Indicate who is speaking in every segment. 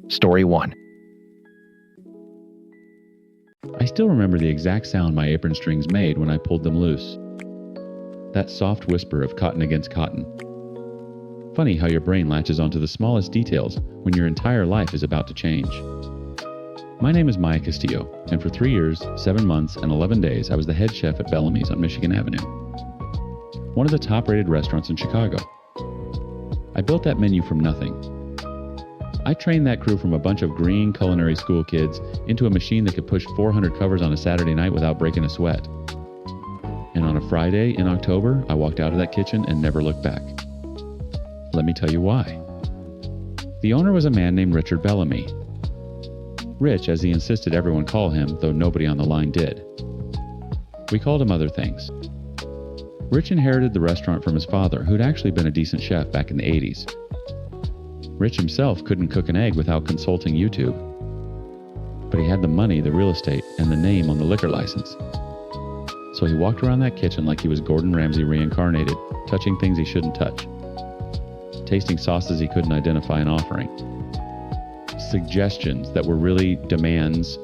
Speaker 1: Story 1.
Speaker 2: I still remember the exact sound my apron strings made when I pulled them loose. That soft whisper of cotton against cotton. Funny how your brain latches onto the smallest details when your entire life is about to change. My name is Maya Castillo, and for 3 years, 7 months, and 11 days, I was the head chef at Bellamy's on Michigan Avenue, one of the top-rated restaurants in Chicago. I built that menu from nothing. I trained that crew from a bunch of green culinary school kids into a machine that could push 400 covers on a Saturday night without breaking a sweat. And on a Friday in October, I walked out of that kitchen and never looked back. Let me tell you why. The owner was a man named Richard Bellamy. Rich, as he insisted everyone call him, though nobody on the line did. We called him other things. Rich inherited the restaurant from his father, who'd actually been a decent chef back in the 80s. Rich himself couldn't cook an egg without consulting YouTube. But he had the money, the real estate, and the name on the liquor license. So he walked around that kitchen like he was Gordon Ramsay reincarnated, touching things he shouldn't touch, tasting sauces he couldn't identify and offering, suggestions that were really demands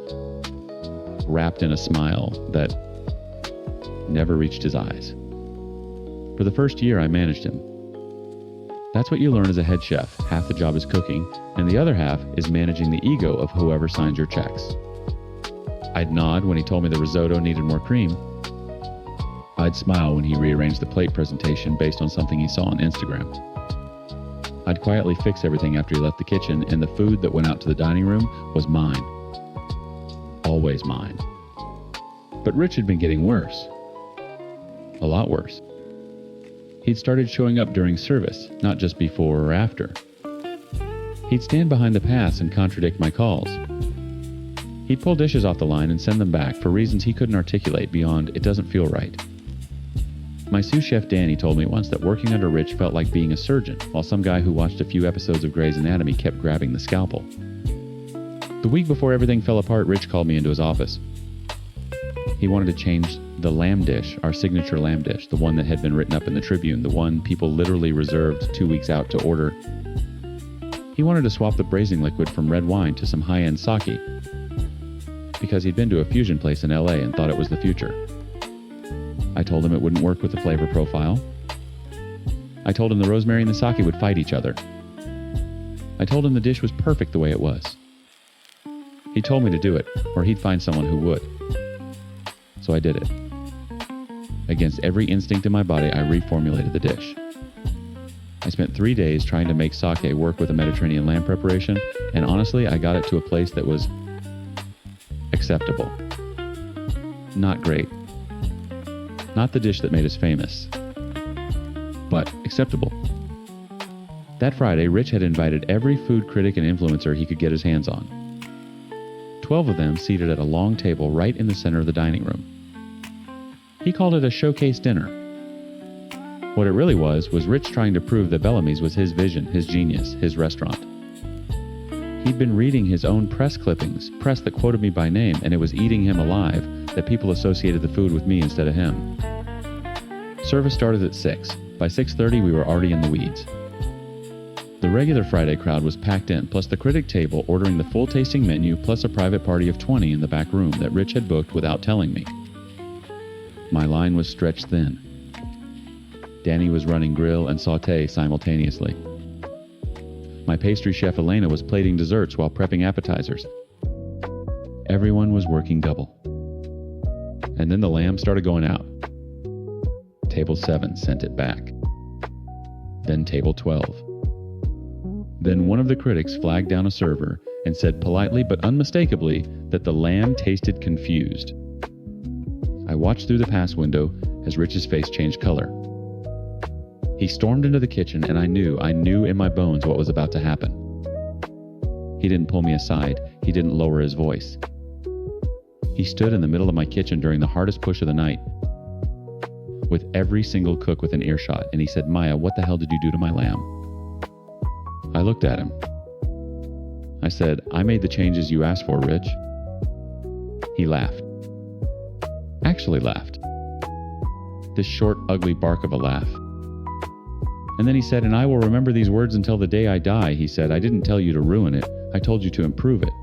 Speaker 2: wrapped in a smile that never reached his eyes. For the first year, I managed him. That's what you learn as a head chef. Half the job is cooking, and the other half is managing the ego of whoever signs your checks. I'd nod when he told me the risotto needed more cream. I'd smile when he rearranged the plate presentation based on something he saw on Instagram. I'd quietly fix everything after he left the kitchen, and the food that went out to the dining room was mine. Always mine. But Rich had been getting worse. A lot worse. He'd started showing up during service, not just before or after. He'd stand behind the pass and contradict my calls. He'd pull dishes off the line and send them back for reasons he couldn't articulate beyond "it doesn't feel right." My sous chef Danny told me once that working under Rich felt like being a surgeon, while some guy who watched a few episodes of Grey's Anatomy kept grabbing the scalpel. The week before everything fell apart, Rich called me into his office. He wanted to change the lamb dish, our signature lamb dish, the one that had been written up in the Tribune, the one people literally reserved 2 weeks out to order. He wanted to swap the braising liquid from red wine to some high-end sake, because he'd been to a fusion place in LA and thought it was the future. I told him it wouldn't work with the flavor profile. I told him the rosemary and the sake would fight each other. I told him the dish was perfect the way it was. He told me to do it, or he'd find someone who would. So I did it. Against every instinct in my body, I reformulated the dish. I spent 3 days trying to make sake work with a Mediterranean lamb preparation, and honestly, I got it to a place that was acceptable. Not great. Not the dish that made us famous, but acceptable. That Friday, Rich had invited every food critic and influencer he could get his hands on. 12 of them seated at a long table right in the center of the dining room. He called it a showcase dinner. What it really was Rich trying to prove that Bellamy's was his vision, his genius, his restaurant. He'd been reading his own press clippings, press that quoted me by name, and it was eating him alive that people associated the food with me instead of him. Service started at 6. By 6:30, we were already in the weeds. The regular Friday crowd was packed in, plus the critic table ordering the full tasting menu, plus a private party of 20 in the back room that Rich had booked without telling me. My line was stretched thin. Danny was running grill and sauté simultaneously. My pastry chef Elena was plating desserts while prepping appetizers. Everyone was working double. And then the lamb started going out. Table 7 sent it back. Then table 12. Then one of the critics flagged down a server and said politely but unmistakably that the lamb tasted confused. I watched through the pass window as Rich's face changed color. He stormed into the kitchen, and I knew in my bones what was about to happen. He didn't pull me aside. He didn't lower his voice. He stood in the middle of my kitchen during the hardest push of the night, with every single cook within earshot, and he said, "Maya, what the hell did you do to my lamb?" I looked at him. I said, "I made the changes you asked for, Rich." He laughed. Actually laughed. This short, ugly bark of a laugh. And then he said, "And I will remember these words until the day I die." He said, "I didn't tell you to ruin it, I told you to improve it.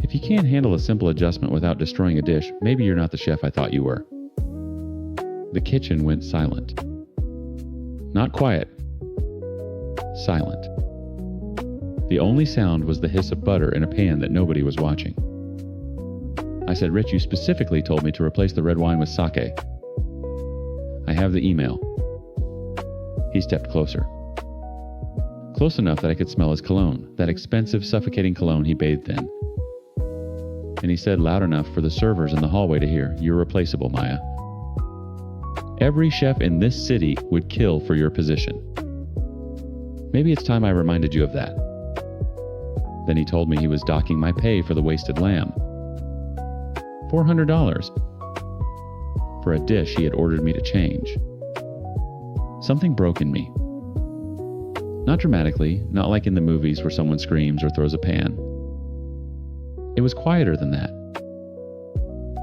Speaker 2: If you can't handle a simple adjustment without destroying a dish, maybe you're not the chef I thought you were." The kitchen went silent. Not quiet. Silent. The only sound was the hiss of butter in a pan that nobody was watching. I said, "Rich, you specifically told me to replace the red wine with sake. I have the email." He stepped closer. Close enough that I could smell his cologne, that expensive, suffocating cologne he bathed in. And he said loud enough for the servers in the hallway to hear, "You're replaceable, Maya. Every chef in this city would kill for your position. Maybe it's time I reminded you of that." Then he told me he was docking my pay for the wasted lamb. $400 for a dish he had ordered me to change. Something broke in me. Not dramatically, not like in the movies where someone screams or throws a pan. It was quieter than that.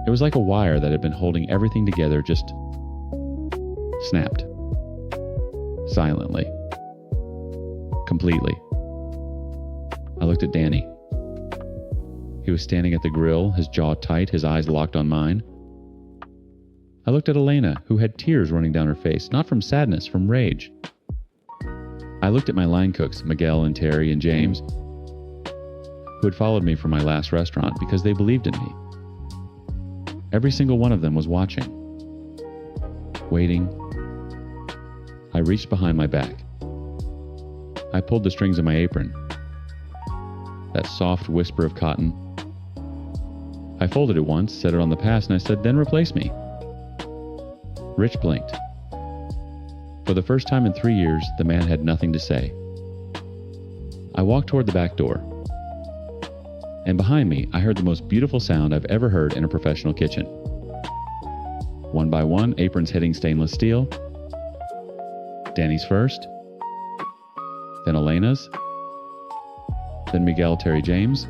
Speaker 2: It was like a wire that had been holding everything together just snapped. Silently. Completely. I looked at Danny. He was standing at the grill, his jaw tight, his eyes locked on mine. I looked at Elena, who had tears running down her face, not from sadness, from rage. I looked at my line cooks, Miguel and Terry and James, who had followed me from my last restaurant because they believed in me. Every single one of them was watching. Waiting. I reached behind my back. I pulled the strings of my apron. That soft whisper of cotton. I folded it once, set it on the pass, and I said, "Then replace me." Rich blinked. For the first time in 3 years, the man had nothing to say. I walked toward the back door. And behind me, I heard the most beautiful sound I've ever heard in a professional kitchen. One by one, aprons hitting stainless steel. Danny's first. Then Elena's. Then Miguel, Terry, James.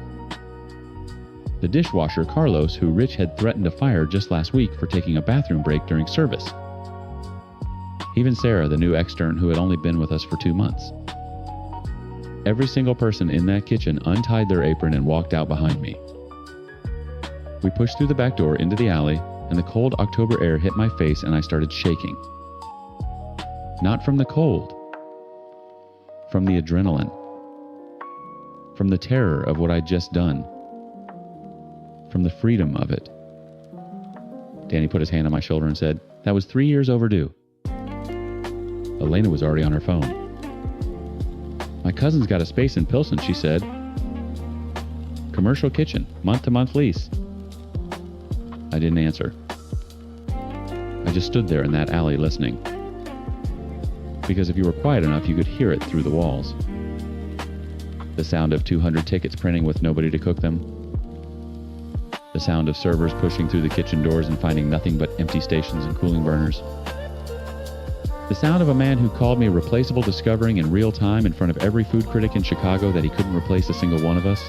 Speaker 2: The dishwasher, Carlos, who Rich had threatened to fire just last week for taking a bathroom break during service. Even Sarah, the new extern who had only been with us for 2 months. Every single person in that kitchen untied their apron and walked out behind me. We pushed through the back door into the alley, and the cold October air hit my face and I started shaking. Not from the cold. From the adrenaline. From the terror of what I'd just done. From the freedom of it. Danny put his hand on my shoulder and said, "That was 3 years overdue." Elena was already on her phone. "My cousin's got a space in Pilsen," she said. "Commercial kitchen, month-to-month lease." I didn't answer. I just stood there in that alley listening. Because if you were quiet enough, you could hear it through the walls. The sound of 200 tickets printing with nobody to cook them. The sound of servers pushing through the kitchen doors and finding nothing but empty stations and cooling burners. The sound of a man who called me replaceable discovering in real time in front of every food critic in Chicago that he couldn't replace a single one of us.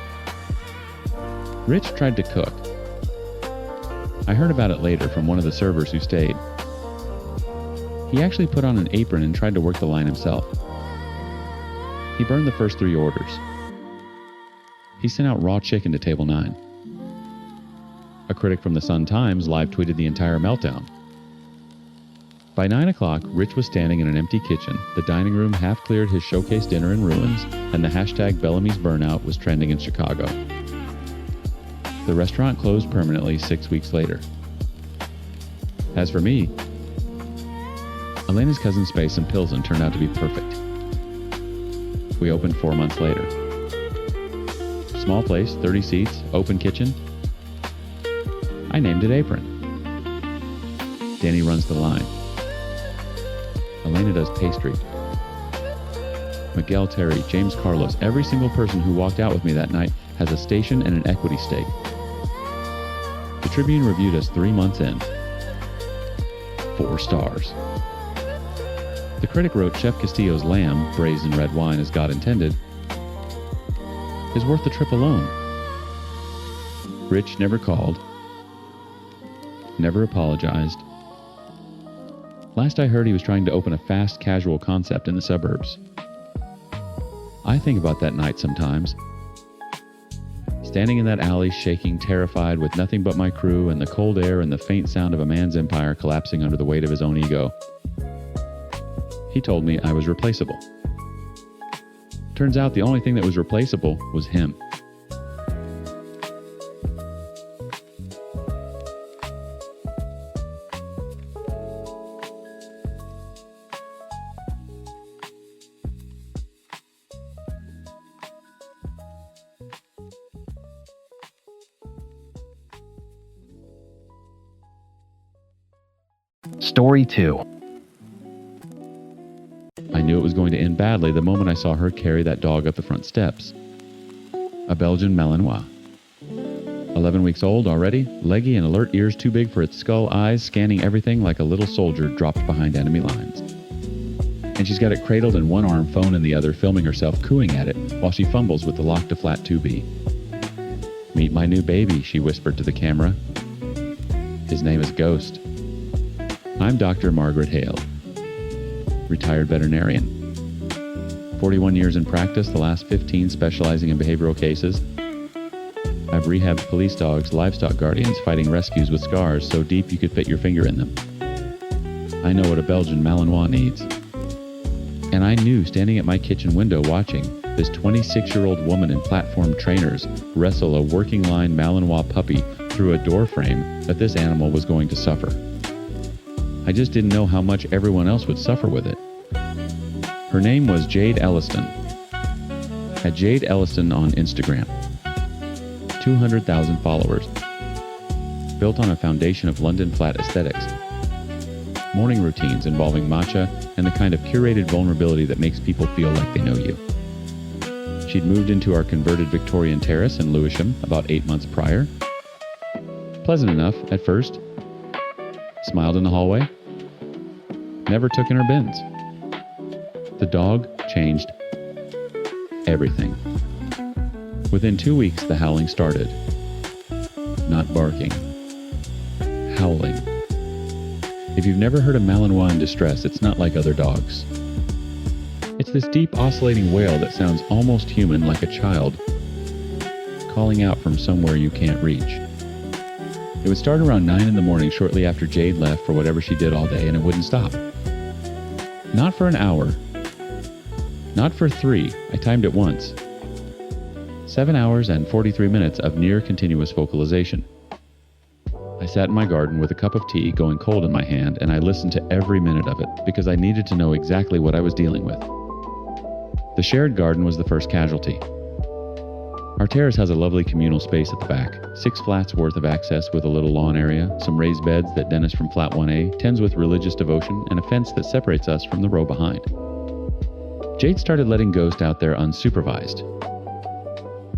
Speaker 2: Rich tried to cook. I heard about it later from one of the servers who stayed. He actually put on an apron and tried to work the line himself. He burned the first 3 orders. He sent out raw chicken to table 9. A critic from the Sun-Times live tweeted the entire meltdown. By 9 o'clock, Rich was standing in an empty kitchen, the dining room half cleared his showcase dinner in ruins, and the hashtag Bellamy's burnout was trending in Chicago. The restaurant closed permanently 6 weeks later. As for me, Elena's cousin's space in Pilsen turned out to be perfect. We opened 4 months later. Small place, 30 seats, open kitchen. I named it Apron. Danny runs the line. Elena does pastry. Miguel, Terry, James, Carlos, every single person who walked out with me that night has a station and an equity stake. The Tribune reviewed us 3 months in. 4 stars. The critic wrote Chef Castillo's lamb, braised in red wine as God intended, is worth the trip alone. Rich never called. Never apologized. Last I heard, he was trying to open a fast casual concept in the suburbs. I think about that night sometimes, standing in that alley, shaking, terrified, with nothing but my crew and the cold air and the faint sound of a man's empire collapsing under the weight of his own ego. He told me I was replaceable. Turns out the only thing that was replaceable was him.
Speaker 1: Story 2.
Speaker 2: I knew it was going to end badly the moment I saw her carry that dog up the front steps. A Belgian Malinois. 11 weeks old already, leggy and alert, ears too big for its skull, eyes scanning everything like a little soldier dropped behind enemy lines. And she's got it cradled in one arm, phone in the other, filming herself cooing at it while she fumbles with the lock to flat 2B. "Meet my new baby," she whispered to the camera. "His name is Ghost." I'm Dr. Margaret Hale, retired veterinarian. 41 years in practice, the last 15 specializing in behavioral cases. I've rehabbed police dogs, livestock guardians, fighting rescues with scars so deep you could fit your finger in them. I know what a Belgian Malinois needs. And I knew, standing at my kitchen window watching this 26-year-old woman in platform trainers wrestle a working line Malinois puppy through a door frame, that this animal was going to suffer. I just didn't know how much everyone else would suffer with it. Her name was Jade Elliston. At Jade Elliston on Instagram. 200,000 followers. Built on a foundation of London flat aesthetics. Morning routines involving matcha and the kind of curated vulnerability that makes people feel like they know you. She'd moved into our converted Victorian terrace in Lewisham about 8 months prior. Pleasant enough at first. Smiled in the hallway. Never took in her bins. The dog changed everything. Within 2 weeks, the howling started. Not barking. Howling. If you've never heard a Malinois in distress, it's not like other dogs. It's this deep oscillating wail that sounds almost human, like a child, calling out from somewhere you can't reach. It would start around 9 in the morning shortly after Jade left for whatever she did all day, and it wouldn't stop. Not for an hour. Not for 3. I timed it once. 7 hours and 43 minutes of near continuous vocalization. I sat in my garden with a cup of tea going cold in my hand, and I listened to every minute of it because I needed to know exactly what I was dealing with. The shared garden was the first casualty. Our terrace has a lovely communal space at the back, 6 flats worth of access with a little lawn area, some raised beds that Dennis from flat 1A tends with religious devotion, and a fence that separates us from the row behind. Jade started letting Ghost out there unsupervised.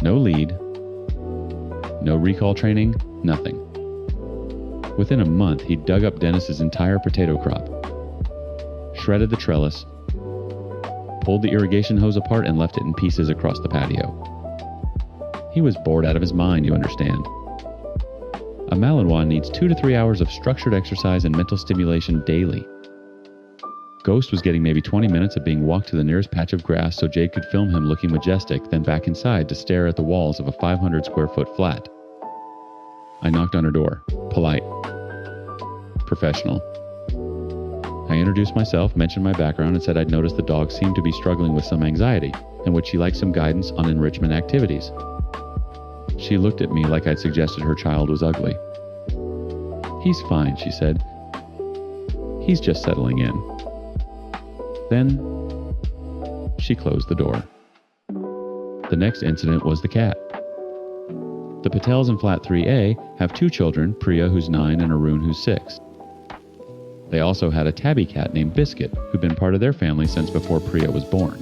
Speaker 2: No lead, no recall training, nothing. Within a month, he dug up Dennis's entire potato crop, shredded the trellis, pulled the irrigation hose apart, and left it in pieces across the patio. He was bored out of his mind, you understand. A Malinois needs 2 to 3 hours of structured exercise and mental stimulation daily. Ghost was getting maybe 20 minutes of being walked to the nearest patch of grass so Jade could film him looking majestic, then back inside to stare at the walls of a 500 square foot flat. I knocked on her door. Polite. Professional. I introduced myself, mentioned my background, and said I'd noticed the dog seemed to be struggling with some anxiety, and would she like some guidance on enrichment activities. She looked at me like I'd suggested her child was ugly. "He's fine," she said. "He's just settling in." Then she closed the door. The next incident was the cat. The Patels in flat 3A have 2 children, Priya, who's 9, and Arun, who's 6. They also had a tabby cat named Biscuit, who'd been part of their family since before Priya was born.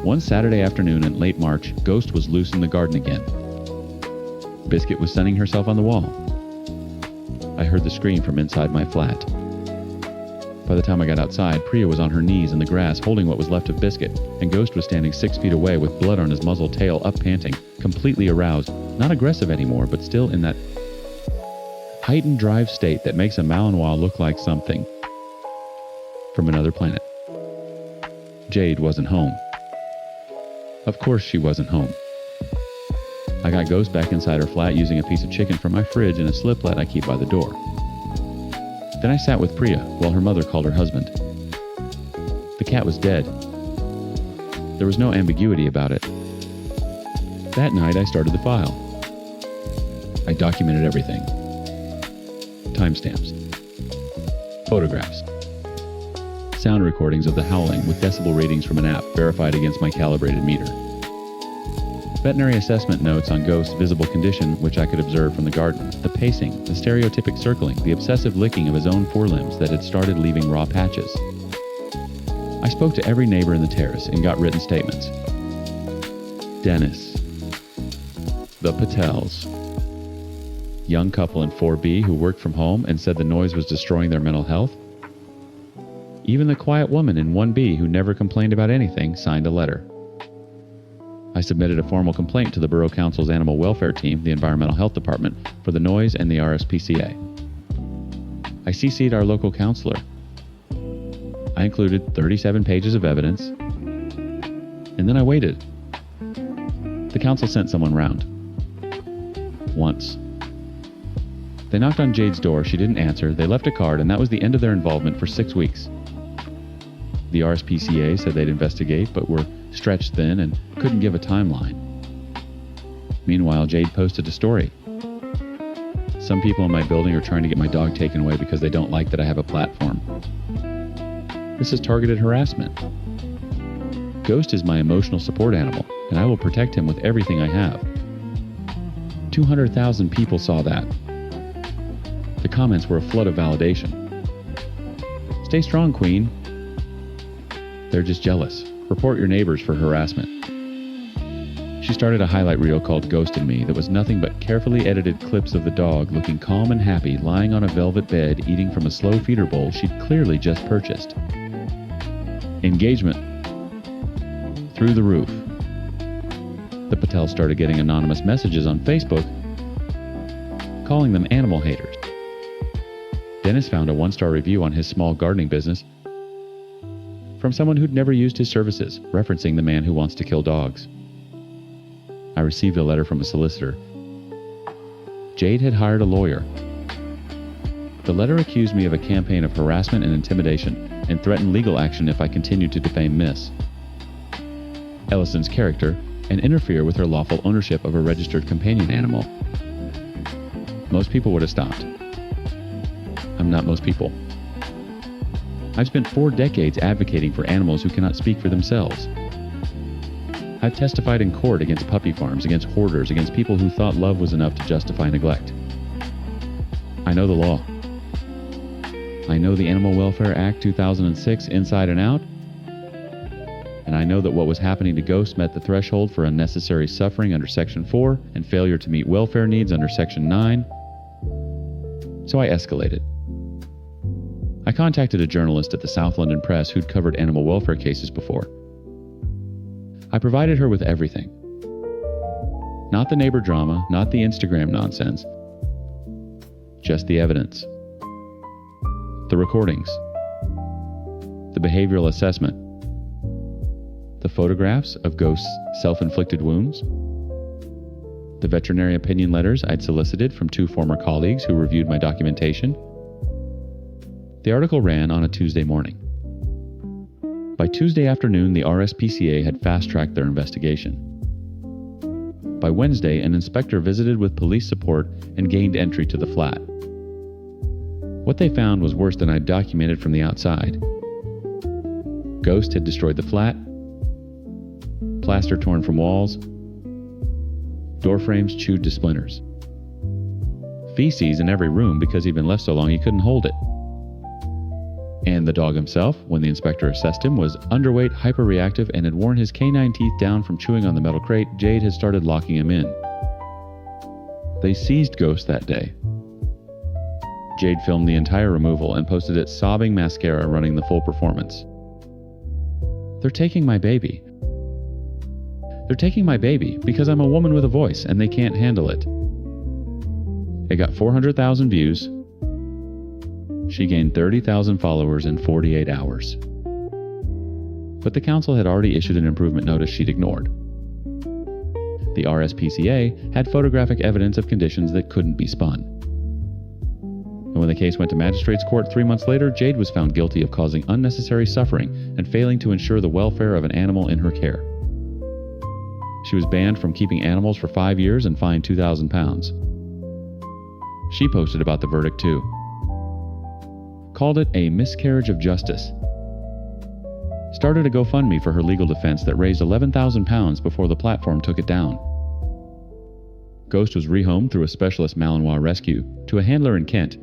Speaker 2: One Saturday afternoon in late March, Ghost was loose in the garden again. Biscuit was sunning herself on the wall. I heard the scream from inside my flat. By the time I got outside, Priya was on her knees in the grass holding what was left of Biscuit, and Ghost was standing 6 feet away with blood on his muzzle, tail up panting, completely aroused, not aggressive anymore, but still in that heightened drive state that makes a Malinois look like something from another planet. Jade wasn't home. Of course she wasn't home. I got Ghost back inside her flat using a piece of chicken from my fridge and a sliplet I keep by the door. Then I sat with Priya while her mother called her husband. The cat was dead. There was no ambiguity about it. That night I started the file. I documented everything. Timestamps. Photographs. Sound recordings of the howling with decibel readings from an app verified against my calibrated meter. Veterinary assessment notes on Ghost's visible condition, which I could observe from the garden, the pacing, the stereotypic circling, the obsessive licking of his own forelimbs that had started leaving raw patches. I spoke to every neighbor in the terrace and got written statements. Dennis. The Patels. Young couple in 4B who worked from home and said the noise was destroying their mental health. Even the quiet woman in 1B who never complained about anything signed a letter. I submitted a formal complaint to the Borough Council's Animal Welfare Team, the Environmental Health Department, for the noise and the RSPCA. I CC'd our local counselor. I included 37 pages of evidence, and then I waited. The council sent someone round. Once. They knocked on Jade's door, she didn't answer, they left a card, and that was the end of their involvement for 6 weeks. The RSPCA said they'd investigate, but were stretched thin and couldn't give a timeline. Meanwhile, Jade posted a story. Some people in my building are trying to get my dog taken away because they don't like that I have a platform. This is targeted harassment. Ghost is my emotional support animal, and I will protect him with everything I have. 200,000 people saw that. The comments were a flood of validation. Stay strong, Queen. They're just jealous. Report your neighbors for harassment. She started a highlight reel called Ghost and Me that was nothing but carefully edited clips of the dog looking calm and happy lying on a velvet bed eating from a slow feeder bowl she'd clearly just purchased. Engagement. Through the roof. The Patels started getting anonymous messages on Facebook calling them animal haters. Dennis found a 1-star review on his small gardening business from someone who'd never used his services, referencing the man who wants to kill dogs. I received a letter from a solicitor. Jade had hired a lawyer. The letter accused me of a campaign of harassment and intimidation and threatened legal action if I continued to defame Miss Ellison's character and interfere with her lawful ownership of a registered companion animal. Most people would have stopped. I'm not most people. I've spent 4 decades advocating for animals who cannot speak for themselves. I've testified in court against puppy farms, against hoarders, against people who thought love was enough to justify neglect. I know the law. I know the Animal Welfare Act 2006 inside and out, and I know that what was happening to Ghost met the threshold for unnecessary suffering under Section 4 and failure to meet welfare needs under Section 9, so I escalated. I contacted a journalist at the South London Press who'd covered animal welfare cases before. I provided her with everything. Not the neighbor drama, not the Instagram nonsense. Just the evidence. The recordings. The behavioral assessment. The photographs of Ghost's self-inflicted wounds. The veterinary opinion letters I'd solicited from 2 former colleagues who reviewed my documentation. The article ran on a Tuesday morning. By Tuesday afternoon, the RSPCA had fast-tracked their investigation. By Wednesday, an inspector visited with police support and gained entry to the flat. What they found was worse than I'd documented from the outside. Ghost had destroyed the flat, plaster torn from walls, door frames chewed to splinters. Feces in every room because he'd been left so long he couldn't hold it. And the dog himself, when the inspector assessed him, was underweight, hyperreactive, and had worn his canine teeth down from chewing on the metal crate Jade had started locking him in. They seized Ghost that day. Jade filmed the entire removal and posted it sobbing mascara running the full performance. They're taking my baby. They're taking my baby because I'm a woman with a voice and they can't handle it. It got 400,000 views. She gained 30,000 followers in 48 hours. But the council had already issued an improvement notice she'd ignored. The RSPCA had photographic evidence of conditions that couldn't be spun. And when the case went to magistrate's court 3 months later, Jade was found guilty of causing unnecessary suffering and failing to ensure the welfare of an animal in her care. She was banned from keeping animals for 5 years and fined £2,000. She posted about the verdict too. Called it a miscarriage of justice. Started a GoFundMe for her legal defense that raised £11,000 before the platform took it down. Ghost was rehomed through a specialist Malinois rescue to a handler in Kent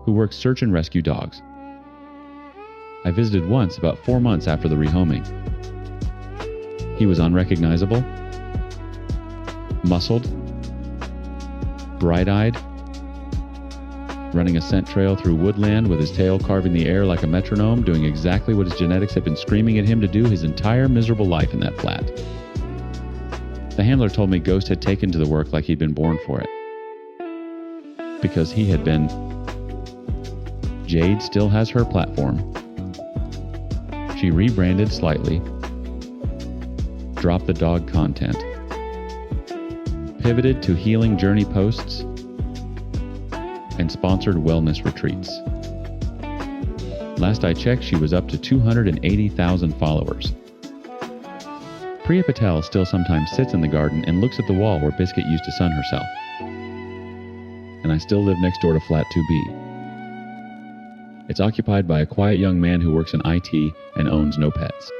Speaker 2: who works search and rescue dogs. I visited once about 4 months after the rehoming. He was unrecognizable, muscled, bright-eyed, running a scent trail through woodland with his tail carving the air like a metronome, doing exactly what his genetics had been screaming at him to do his entire miserable life in that flat. The handler told me Ghost had taken to the work like he'd been born for it. Because he had been. Jade still has her platform. She rebranded slightly, dropped the dog content, pivoted to healing journey posts, and sponsored wellness retreats. Last I checked, she was up to 280,000 followers. Priya Patel still sometimes sits in the garden and looks at the wall where Biscuit used to sun herself. And I still live next door to Flat 2B. It's occupied by a quiet young man who works in IT and owns no pets.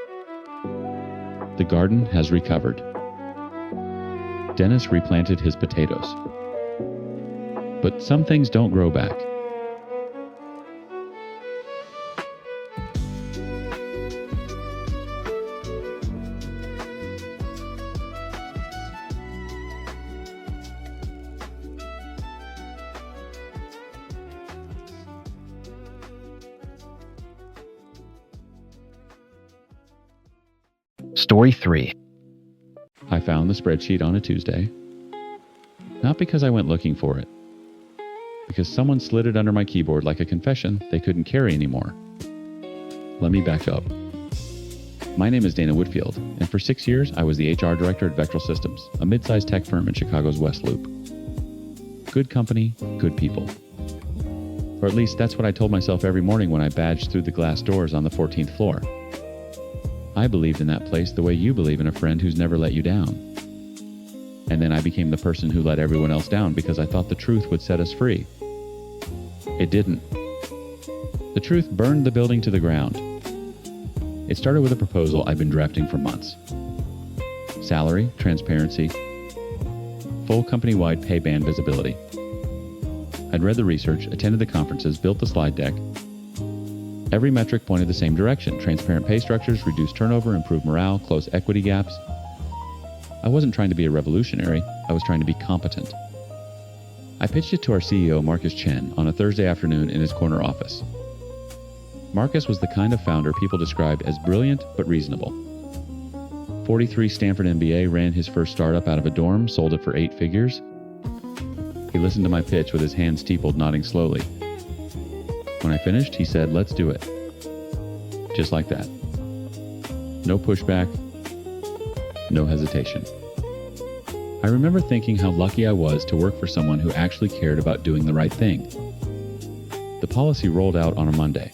Speaker 2: The garden has recovered. Dennis replanted his potatoes. But some things don't grow back.
Speaker 1: Story 3.
Speaker 2: I found the spreadsheet on a Tuesday. Not because I went looking for it. Because someone slid it under my keyboard like a confession they couldn't carry anymore. Let me back up. My name is Dana Woodfield, and for 6 years I was the HR director at Vectral Systems, a mid-sized tech firm in Chicago's West Loop. Good company, good people. Or at least that's what I told myself every morning when I badged through the glass doors on the 14th floor. I believed in that place the way you believe in a friend who's never let you down. And then I became the person who let everyone else down because I thought the truth would set us free. It didn't. The truth burned the building to the ground. It started with a proposal I'd been drafting for months. Salary, transparency, full company-wide pay band visibility. I'd read the research, attended the conferences, built the slide deck. Every metric pointed the same direction: transparent pay structures, reduce turnover, improve morale, close equity gaps. I wasn't trying to be a revolutionary, I was trying to be competent. I pitched it to our CEO, Marcus Chen, on a Thursday afternoon in his corner office. Marcus was the kind of founder people described as brilliant but reasonable. 43 Stanford MBA, ran his first startup out of a dorm, sold it for 8 figures. He listened to my pitch with his hands steepled, nodding slowly. When I finished, he said, "Let's do it." Just like that. No pushback, no hesitation. I remember thinking how lucky I was to work for someone who actually cared about doing the right thing. The policy rolled out on a Monday.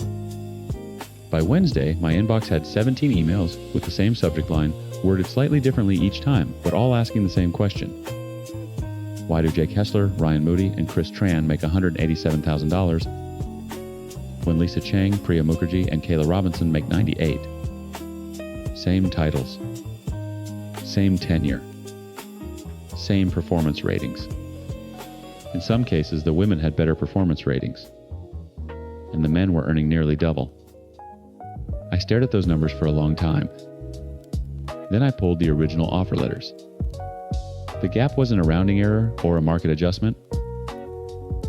Speaker 2: By Wednesday, my inbox had 17 emails with the same subject line, worded slightly differently each time, but all asking the same question. Why do Jake Hessler, Ryan Moody, and Chris Tran make $187,000 when Lisa Chang, Priya Mukherjee, and Kayla Robinson make $98,000? Same titles, same tenure, same performance ratings. In some cases, the women had better performance ratings, and the men were earning nearly double. I stared at those numbers for a long time. Then I pulled the original offer letters. The gap wasn't a rounding error or a market adjustment.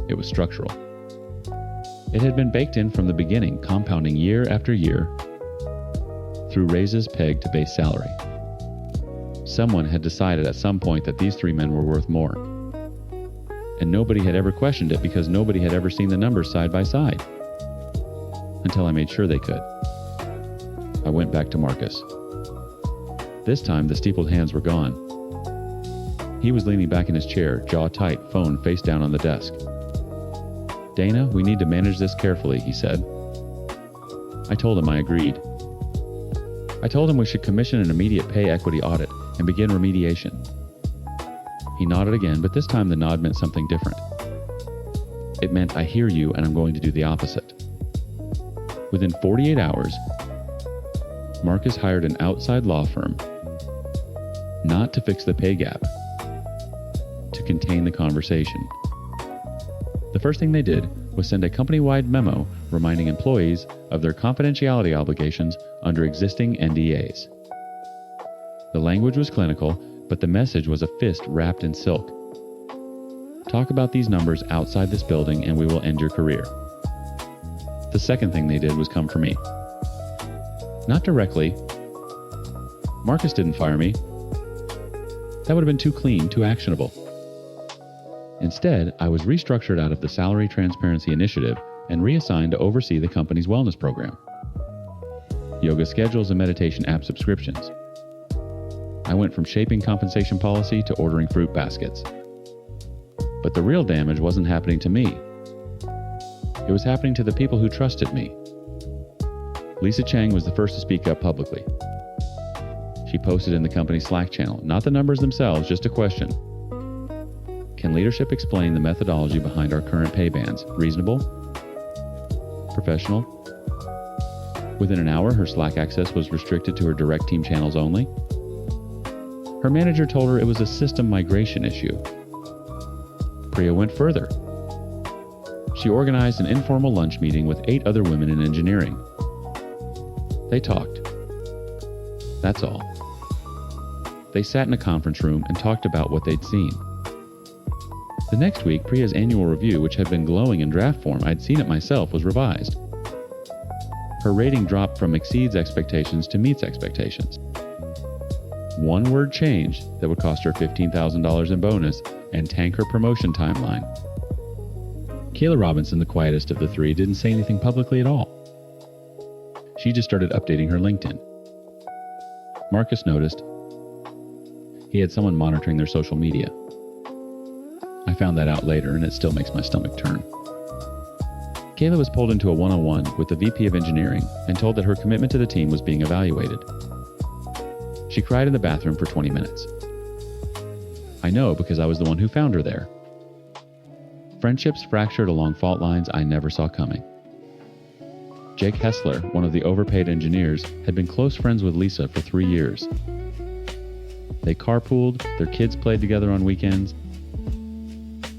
Speaker 2: It was structural. It had been baked in from the beginning, compounding year after year through raises pegged to base salary. Someone had decided at some point that these 3 men were worth more. And nobody had ever questioned it because nobody had ever seen the numbers side by side. Until I made sure they could. I went back to Marcus. This time, the steepled hands were gone. He was leaning back in his chair, jaw tight, phone face down on the desk. "Dana, we need to manage this carefully," he said. I told him I agreed. I told him we should commission an immediate pay equity audit and begin remediation. He nodded again, but this time the nod meant something different. It meant, "I hear you and I'm going to do the opposite." Within 48 hours, Marcus hired an outside law firm, not to fix the pay gap, to contain the conversation. The first thing they did was send a company-wide memo reminding employees of their confidentiality obligations under existing NDAs. The language was clinical, but the message was a fist wrapped in silk. "Talk about these numbers outside this building and we will end your career." The second thing they did was come for me. Not directly. Marcus didn't fire me. That would have been too clean, too actionable. Instead, I was restructured out of the Salary Transparency Initiative and reassigned to oversee the company's wellness program. Yoga schedules and meditation app subscriptions. I went from shaping compensation policy to ordering fruit baskets. But the real damage wasn't happening to me. It was happening to the people who trusted me. Lisa Chang was the first to speak up publicly. She posted in the company's Slack channel, not the numbers themselves, just a question. "Can leadership explain the methodology behind our current pay bands? Reasonable? Professional?" Within an hour, her Slack access was restricted to her direct team channels only. Her manager told her it was a system migration issue. Priya went further. She organized an informal lunch meeting with 8 other women in engineering. They talked. That's all. They sat in a conference room and talked about what they'd seen. The next week, Priya's annual review, which had been glowing in draft form, I'd seen it myself, was revised. Her rating dropped from exceeds expectations to meets expectations. One word change that would cost her $15,000 in bonus and tank her promotion timeline. Kayla Robinson, the quietest of the three, didn't say anything publicly at all. She just started updating her LinkedIn. Marcus noticed. He had someone monitoring their social media. I found that out later, and it still makes my stomach turn. Kayla was pulled into a one-on-one with the VP of engineering and told that her commitment to the team was being evaluated. She cried in the bathroom for 20 minutes. I know because I was the one who found her there. Friendships fractured along fault lines I never saw coming. Jake Hessler, one of the overpaid engineers, had been close friends with Lisa for 3 years. They carpooled, their kids played together on weekends.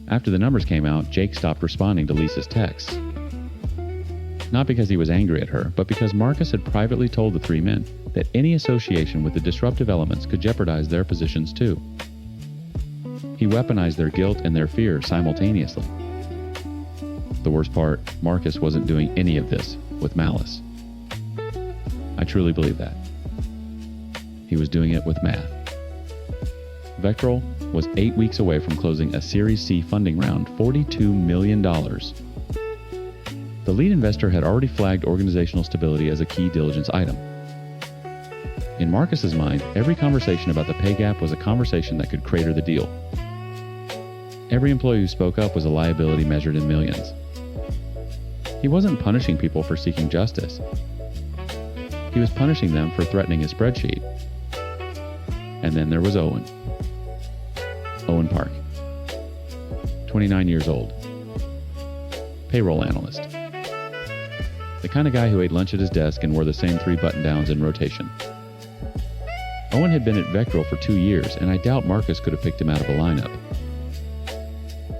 Speaker 2: After the numbers came out, Jake stopped responding to Lisa's texts. Not because he was angry at her, but because Marcus had privately told the 3 men that any association with the disruptive elements could jeopardize their positions too. He weaponized their guilt and their fear simultaneously. The worst part, Marcus wasn't doing any of this with malice. I truly believe that. He was doing it with math. Vectrol was 8 weeks away from closing a Series C funding round, $42 million. The lead investor had already flagged organizational stability as a key diligence item. In Marcus's mind, every conversation about the pay gap was a conversation that could crater the deal. Every employee who spoke up was a liability measured in millions. He wasn't punishing people for seeking justice. He was punishing them for threatening his spreadsheet. And then there was Owen. Owen Park. 29 years old. Payroll analyst. The kind of guy who ate lunch at his desk and wore the same 3 button-downs in rotation. Owen had been at Vectrol for 2 years, and I doubt Marcus could have picked him out of a lineup.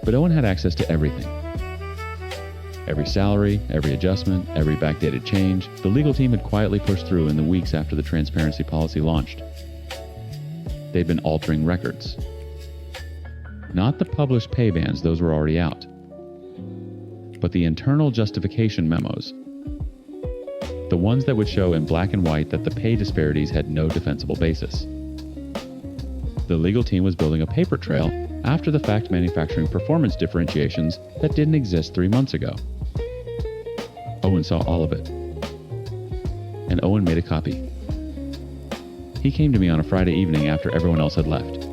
Speaker 2: But Owen had access to everything. Every salary, every adjustment, every backdated change, the legal team had quietly pushed through in the weeks after the transparency policy launched. They'd been altering records. Not the published pay bands, those were already out, but the internal justification memos. The ones that would show in black and white that the pay disparities had no defensible basis. The legal team was building a paper trail after the fact manufacturing performance differentiations that didn't exist 3 months ago. Owen saw all of it. And Owen made a copy. He came to me on a Friday evening after everyone else had left.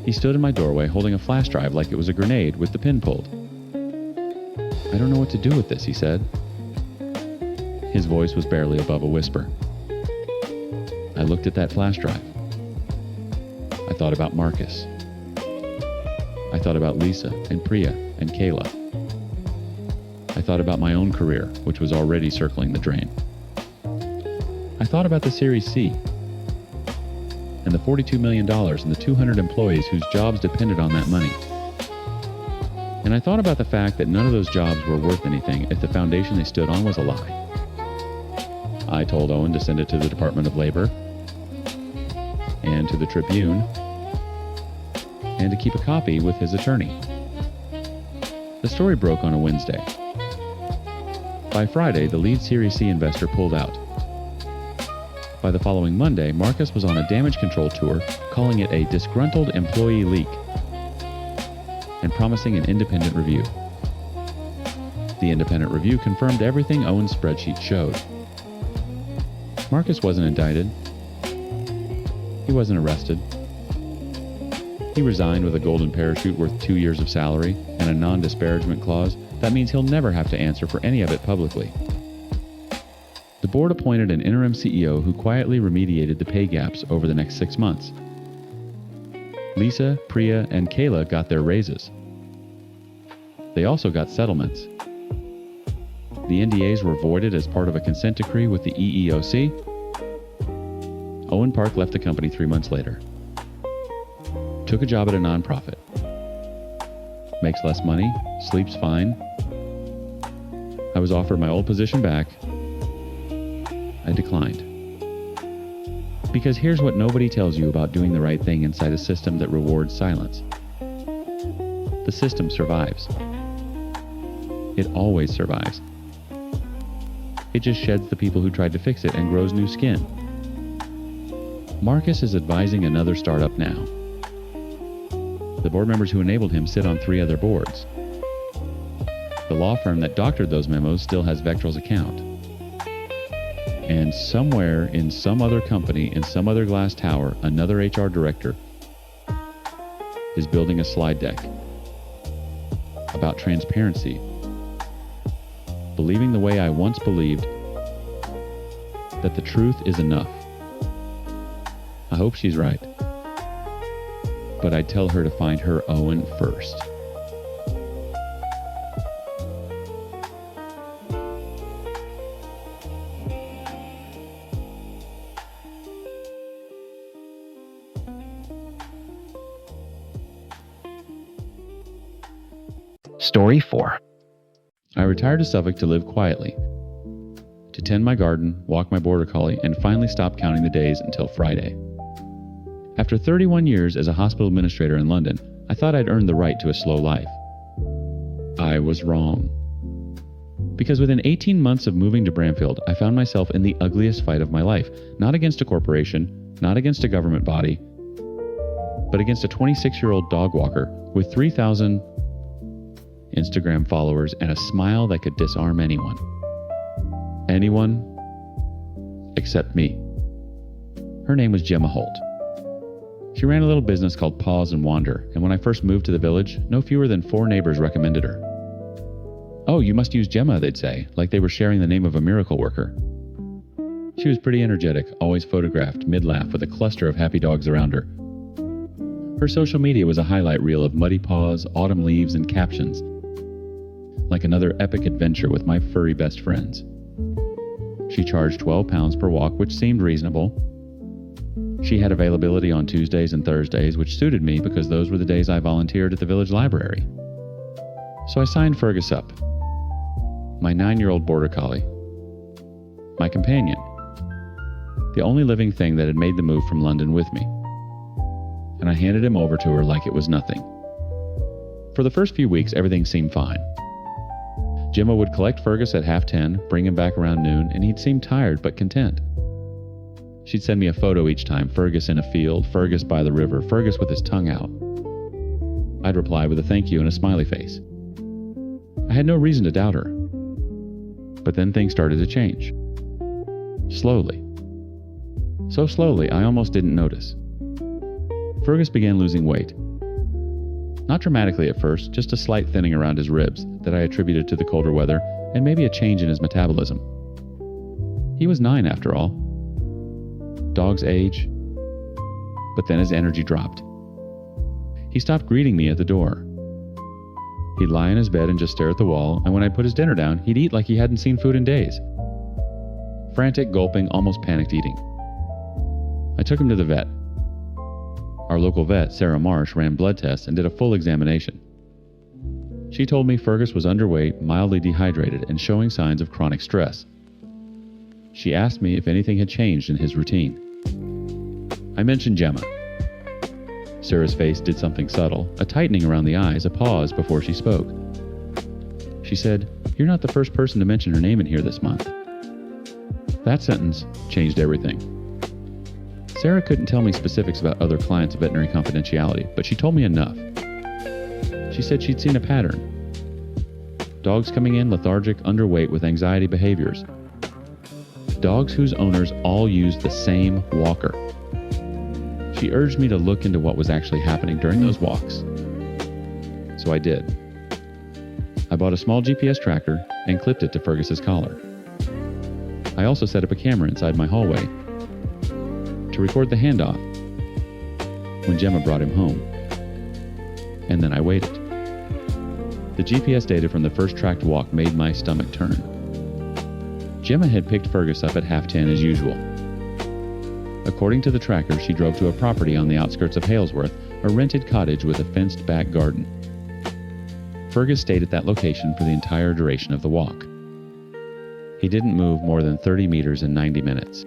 Speaker 2: He stood in my doorway holding a flash drive like it was a grenade with the pin pulled. "I don't know what to do with this," he said. His voice was barely above a whisper. I looked at that flash drive. I thought about Marcus. I thought about Lisa and Priya and Kayla. I thought about my own career, which was already circling the drain. I thought about the Series C and the $42 million and the 200 employees whose jobs depended on that money. And I thought about the fact that none of those jobs were worth anything if the foundation they stood on was a lie. I told Owen to send it to the Department of Labor and to the Tribune and to keep a copy with his attorney. The story broke on a Wednesday. By Friday, the lead Series C investor pulled out. By the following Monday, Marcus was on a damage control tour, calling it a disgruntled employee leak and promising an independent review. The independent review confirmed everything Owen's spreadsheet showed. Marcus wasn't indicted. He wasn't arrested. He resigned with a golden parachute worth 2 years of salary and a non-disparagement clause. That means he'll never have to answer for any of it publicly. The board appointed an interim CEO who quietly remediated the pay gaps over the next 6 months. Lisa, Priya, and Kayla got their raises. They also got settlements. The NDAs were voided as part of a consent decree with the EEOC. Owen Park left the company 3 months later. Took a job at a nonprofit. Makes less money, sleeps fine. I was offered my old position back. I declined. Because here's what nobody tells you about doing the right thing inside a system that rewards silence. The system survives. It always survives. It just sheds the people who tried to fix it and grows new skin. Marcus is advising another startup now. The board members who enabled him sit on 3 other boards. The law firm that doctored those memos still has Vectral's account. And somewhere in some other company, in some other glass tower, another HR director is building a slide deck about transparency, believing the way I once believed, that the truth is enough. I hope she's right. But I'd tell her to find her Owen first.
Speaker 1: Story 4.
Speaker 2: I retired to Suffolk to live quietly, to tend my garden, walk my border collie, and finally stop counting the days until Friday. After 31 years as a hospital administrator in London, I thought I'd earned the right to a slow life. I was wrong. Because within 18 months of moving to Bramfield, I found myself in the ugliest fight of my life, not against a corporation, not against a government body, but against a 26-year-old dog walker with 3,000 Instagram followers and a smile that could disarm anyone. Anyone except me. Her name was Gemma Holt. She ran a little business called Pause and Wander, and when I first moved to the village, no fewer than 4 neighbors recommended her. "Oh, you must use Gemma," they'd say, like they were sharing the name of a miracle worker. She was pretty energetic, always photographed mid-laugh with a cluster of happy dogs around her. Her social media was a highlight reel of muddy paws, autumn leaves, and captions, like another epic adventure with my furry best friends. She charged £12 per walk, which seemed reasonable. She had availability on Tuesdays and Thursdays, which suited me because those were the days I volunteered at the village library. So I signed Fergus up, my 9-year-old border collie, my companion, the only living thing that had made the move from London with me. And I handed him over to her like it was nothing. For the first few weeks, everything seemed fine. Gemma would collect Fergus at 10:30, bring him back around noon, and he'd seem tired but content. She'd send me a photo each time, Fergus in a field, Fergus by the river, Fergus with his tongue out. I'd reply with a thank you and a smiley face. I had no reason to doubt her. But then things started to change. Slowly. So slowly, I almost didn't notice. Fergus began losing weight, Not dramatically at first, just a slight thinning around his ribs that I attributed to the colder weather and maybe a change in his metabolism. He was 9 after all. Dogs age. But then his energy dropped. He stopped greeting me at the door. He'd lie in his bed and just stare at the wall, and when I put his dinner down, he'd eat like he hadn't seen food in days. Frantic, gulping, almost panicked eating. I took him to the vet. Our local vet, Sarah Marsh, ran blood tests and did a full examination. She told me Fergus was underweight, mildly dehydrated, and showing signs of chronic stress. She asked me if anything had changed in his routine. I mentioned Gemma. Sarah's face did something subtle, a tightening around the eyes, a pause before she spoke. She said, "You're not the first person to mention her name in here this month." That sentence changed everything. Sarah couldn't tell me specifics about other clients' veterinary confidentiality, but she told me enough. She said she'd seen a pattern. Dogs coming in lethargic, underweight, with anxiety behaviors. Dogs whose owners all used the same walker. She urged me to look into what was actually happening during those walks. So I did. I bought a small GPS tracker and clipped it to Fergus's collar. I also set up a camera inside my hallway to record the handoff when Gemma brought him home. And then I waited. The GPS data from the first tracked walk made my stomach turn. Gemma had picked Fergus up at 10:30 as usual. According to the tracker, she drove to a property on the outskirts of Halesworth, a rented cottage with a fenced back garden. Fergus stayed at that location for the entire duration of the walk. He didn't move more than 30 meters in 90 minutes.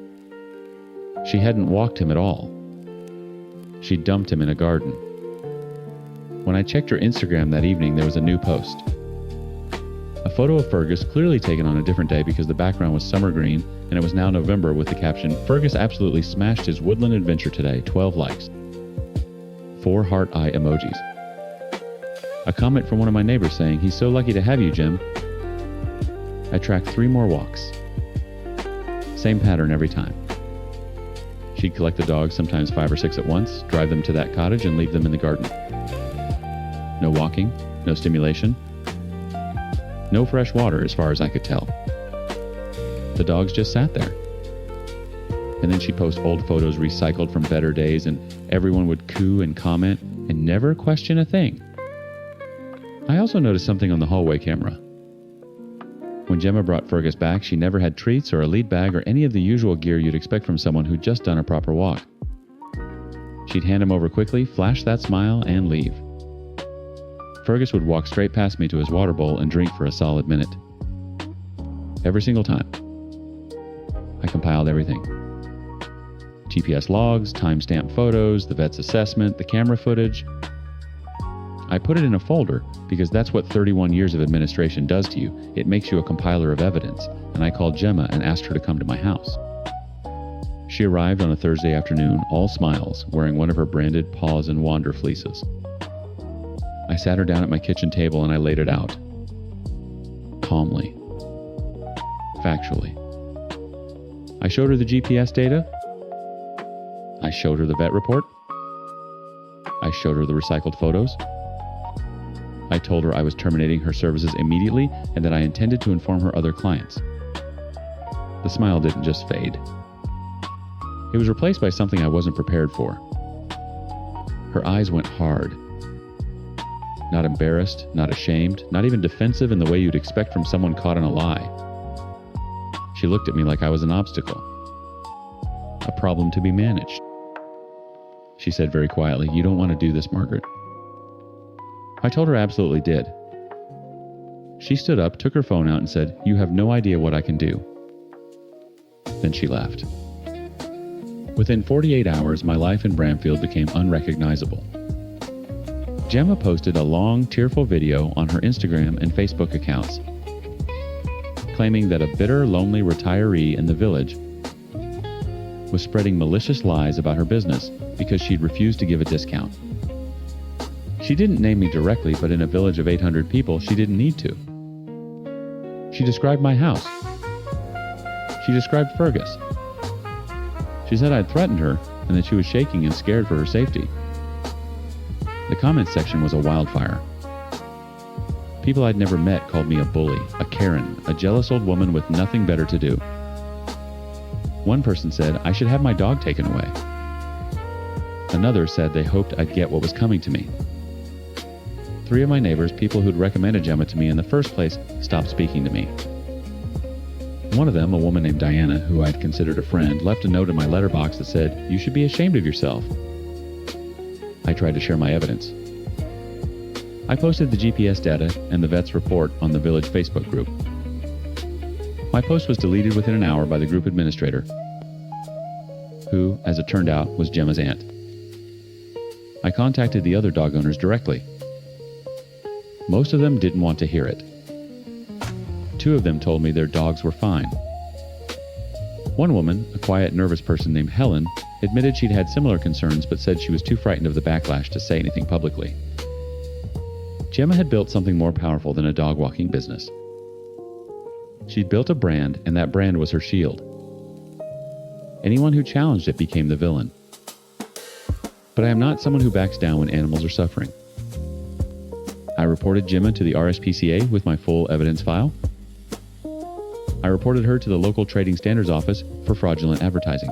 Speaker 2: She hadn't walked him at all. She dumped him in a garden. When I checked her Instagram that evening, there was a new post. A photo of Fergus, clearly taken on a different day because the background was summer green and it was now November, with the caption, "Fergus absolutely smashed his woodland adventure today, 12 likes. 4 heart eye emojis. A comment from one of my neighbors saying, "He's so lucky to have you, Jim." I tracked 3 more walks. Same pattern every time. She'd collect the dogs, sometimes 5 or 6 at once, drive them to that cottage and leave them in the garden. No walking, no stimulation, no fresh water as far as I could tell. The dogs just sat there. And then she'd post old photos recycled from better days, and everyone would coo and comment and never question a thing. I also noticed something on the hallway camera. When Gemma brought Fergus back, she never had treats or a lead bag or any of the usual gear you'd expect from someone who'd just done a proper walk. She'd hand him over quickly, flash that smile, and leave. Fergus would walk straight past me to his water bowl and drink for a solid minute. Every single time. I compiled everything. GPS logs, timestamp photos, the vet's assessment, the camera footage. I put it in a folder because that's what 31 years of administration does to you. It makes you a compiler of evidence, and I called Gemma and asked her to come to my house. She arrived on a Thursday afternoon, all smiles, wearing one of her branded Paws and Wander fleeces. I sat her down at my kitchen table and I laid it out. Calmly. Factually. I showed her the GPS data. I showed her the vet report. I showed her the recycled photos. I told her I was terminating her services immediately and that I intended to inform her other clients. The smile didn't just fade. It was replaced by something I wasn't prepared for. Her eyes went hard. Not embarrassed, not ashamed, not even defensive in the way you'd expect from someone caught in a lie. She looked at me like I was an obstacle. A problem to be managed. She said very quietly, "You don't want to do this, Margaret." I told her I absolutely did. She stood up, took her phone out and said, "You have no idea what I can do." Then she left. Within 48 hours, my life in Bramfield became unrecognizable. Gemma posted a long, tearful video on her Instagram and Facebook accounts, claiming that a bitter, lonely retiree in the village was spreading malicious lies about her business because she'd refused to give a discount. She didn't name me directly, but in a village of 800 people, she didn't need to. She described my house. She described Fergus. She said I'd threatened her and that she was shaking and scared for her safety. The comments section was a wildfire. People I'd never met called me a bully, a Karen, a jealous old woman with nothing better to do. One person said I should have my dog taken away. Another said they hoped I'd get what was coming to me. 3 of my neighbors, people who'd recommended Gemma to me in the first place, stopped speaking to me. One of them, a woman named Diana, who I'd considered a friend, left a note in my letterbox that said, "You should be ashamed of yourself." I tried to share my evidence. I posted the GPS data and the vet's report on the village Facebook group. My post was deleted within an hour by the group administrator, who, as it turned out, was Gemma's aunt. I contacted the other dog owners directly. Most of them didn't want to hear it. 2 of them told me their dogs were fine. One woman, a quiet, nervous person named Helen, admitted she'd had similar concerns but said she was too frightened of the backlash to say anything publicly. Gemma had built something more powerful than a dog walking business. She'd built a brand, and that brand was her shield. Anyone who challenged it became the villain. But I am not someone who backs down when animals are suffering. I reported Gemma to the RSPCA with my full evidence file. I reported her to the local trading standards office for fraudulent advertising.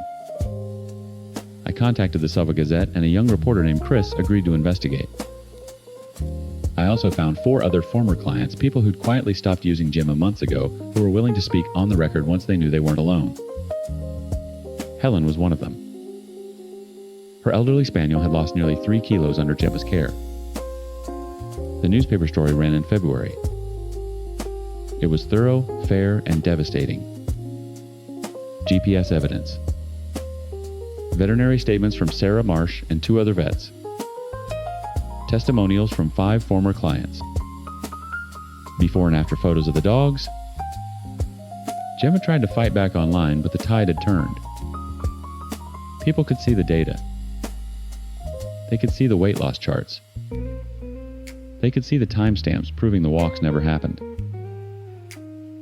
Speaker 2: I contacted the Suffolk Gazette, and a young reporter named Chris agreed to investigate. I also found 4 other former clients, people who'd quietly stopped using Gemma months ago, who were willing to speak on the record once they knew they weren't alone. Helen was one of them. Her elderly spaniel had lost nearly 3 kilos under Gemma's care. The newspaper story ran in February. It was thorough, fair, and devastating. GPS evidence. Veterinary statements from Sarah Marsh and 2 other vets. Testimonials from 5 former clients. Before and after photos of the dogs. Gemma tried to fight back online, but the tide had turned. People could see the data. They could see the weight loss charts. They could see the timestamps proving the walks never happened.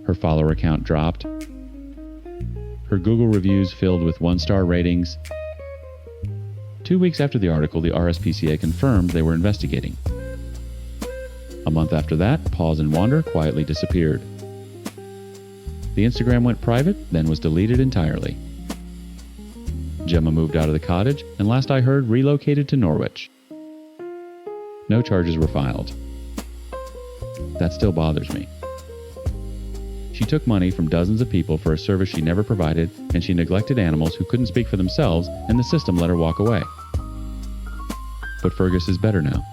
Speaker 2: Her follower count dropped. Her Google reviews filled with 1-star ratings. 2 weeks after the article, the RSPCA confirmed they were investigating. A month after that, Pause and Wander quietly disappeared. The Instagram went private, then was deleted entirely. Gemma moved out of the cottage, and last I heard, relocated to Norwich. No charges were filed. That still bothers me. She took money from dozens of people for a service she never provided, and she neglected animals who couldn't speak for themselves, and the system let her walk away. But Fergus is better now.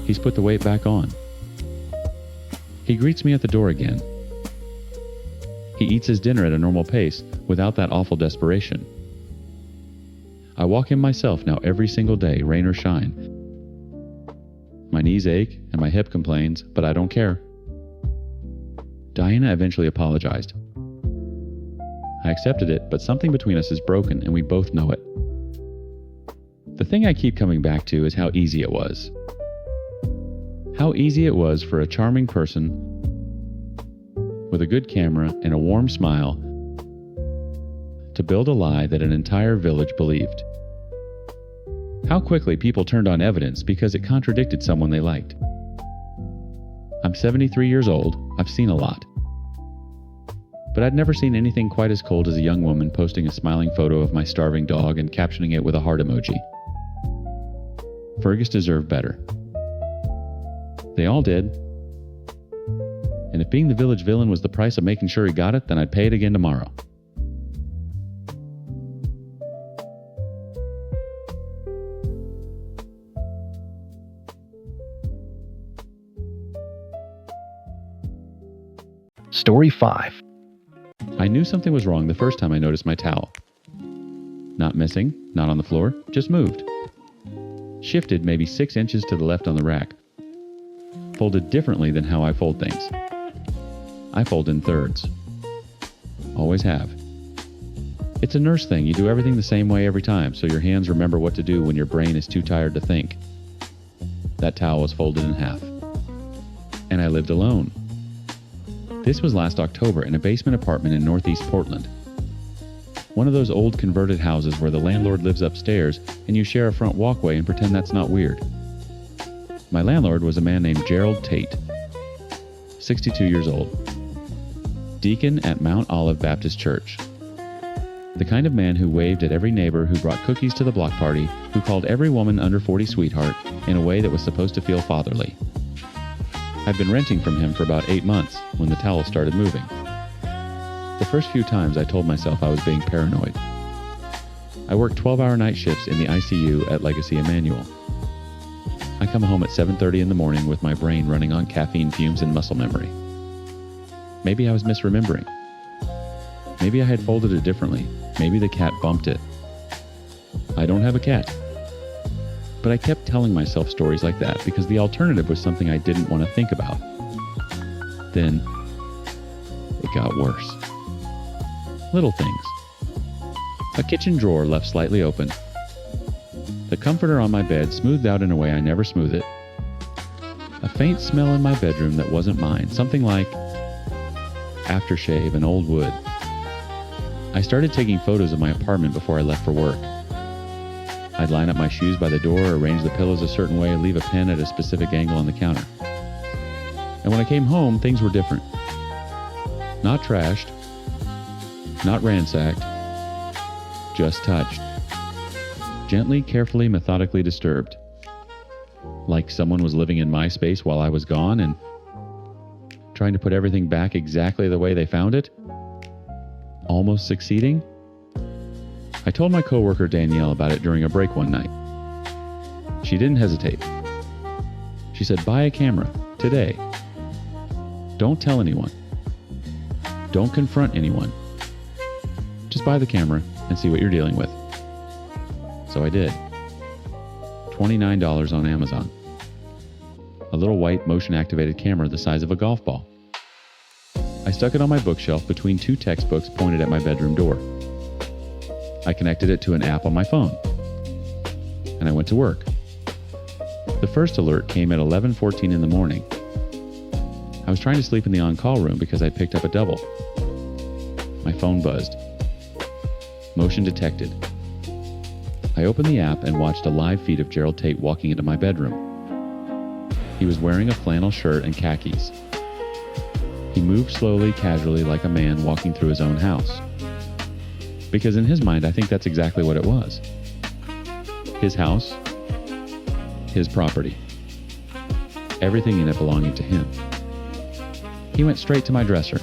Speaker 2: He's put the weight back on. He greets me at the door again. He eats his dinner at a normal pace, without that awful desperation. I walk him myself now every single day, rain or shine. My knees ache and my hip complains, but I don't care. Diana eventually apologized. I accepted it, but something between us is broken, and we both know it. The thing I keep coming back to is how easy it was. How easy it was for a charming person with a good camera and a warm smile to build a lie that an entire village believed. How quickly people turned on evidence because it contradicted someone they liked. I'm 73 years old, I've seen a lot. But I'd never seen anything quite as cold as a young woman posting a smiling photo of my starving dog and captioning it with a heart emoji. Fergus deserved better. They all did. And if being the village villain was the price of making sure he got it, then I'd pay it again tomorrow.
Speaker 1: Story 5.
Speaker 2: I knew something was wrong the first time I noticed my towel. Not missing, not on the floor, just moved. Shifted maybe 6 inches to the left on the rack. Folded differently than how I fold things. I fold in thirds. Always have. It's a nurse thing. You do everything the same way every time, so your hands remember what to do when your brain is too tired to think. That towel was folded in half. And I lived alone. This was last October in a basement apartment in northeast Portland. One of those old converted houses where the landlord lives upstairs and you share a front walkway and pretend that's not weird. My landlord was a man named Gerald Tate, 62 years old, deacon at Mount Olive Baptist Church. The kind of man who waved at every neighbor who brought cookies to the block party, who called every woman under 40 sweetheart in a way that was supposed to feel fatherly. I've been renting from him for about 8 months when the towel started moving. The first few times I told myself I was being paranoid. I worked 12-hour night shifts in the ICU at Legacy Emmanuel. I come home at 7:30 in the morning with my brain running on caffeine fumes and muscle memory. Maybe I was misremembering. Maybe I had folded it differently. Maybe the cat bumped it. I don't have a cat. But I kept telling myself stories like that because the alternative was something I didn't want to think about. Then, it got worse. Little things. A kitchen drawer left slightly open. The comforter on my bed smoothed out in a way I never smooth it. A faint smell in my bedroom that wasn't mine, something like aftershave and old wood. I started taking photos of my apartment before I left for work. I'd line up my shoes by the door, arrange the pillows a certain way, leave a pen at a specific angle on the counter. And when I came home, things were different. Not trashed, not ransacked, just touched. Gently, carefully, methodically disturbed. Like someone was living in my space while I was gone and trying to put everything back exactly the way they found it. Almost succeeding. I told my coworker Danielle about it during a break one night. She didn't hesitate. She said, "Buy a camera, today. Don't tell anyone. Don't confront anyone. Just buy the camera and see what you're dealing with." So I did. $29 on Amazon. A little white motion-activated camera the size of a golf ball. I stuck it on my bookshelf between 2 textbooks pointed at my bedroom door. I connected it to an app on my phone. And I went to work. The first alert came at 11:14 in the morning. I was trying to sleep in the on-call room because I picked up a double. My phone buzzed. Motion detected. I opened the app and watched a live feed of Gerald Tate walking into my bedroom. He was wearing a flannel shirt and khakis. He moved slowly, casually, like a man walking through his own house. Because in his mind, I think that's exactly what it was. His house, his property, everything in it belonging to him. He went straight to my dresser.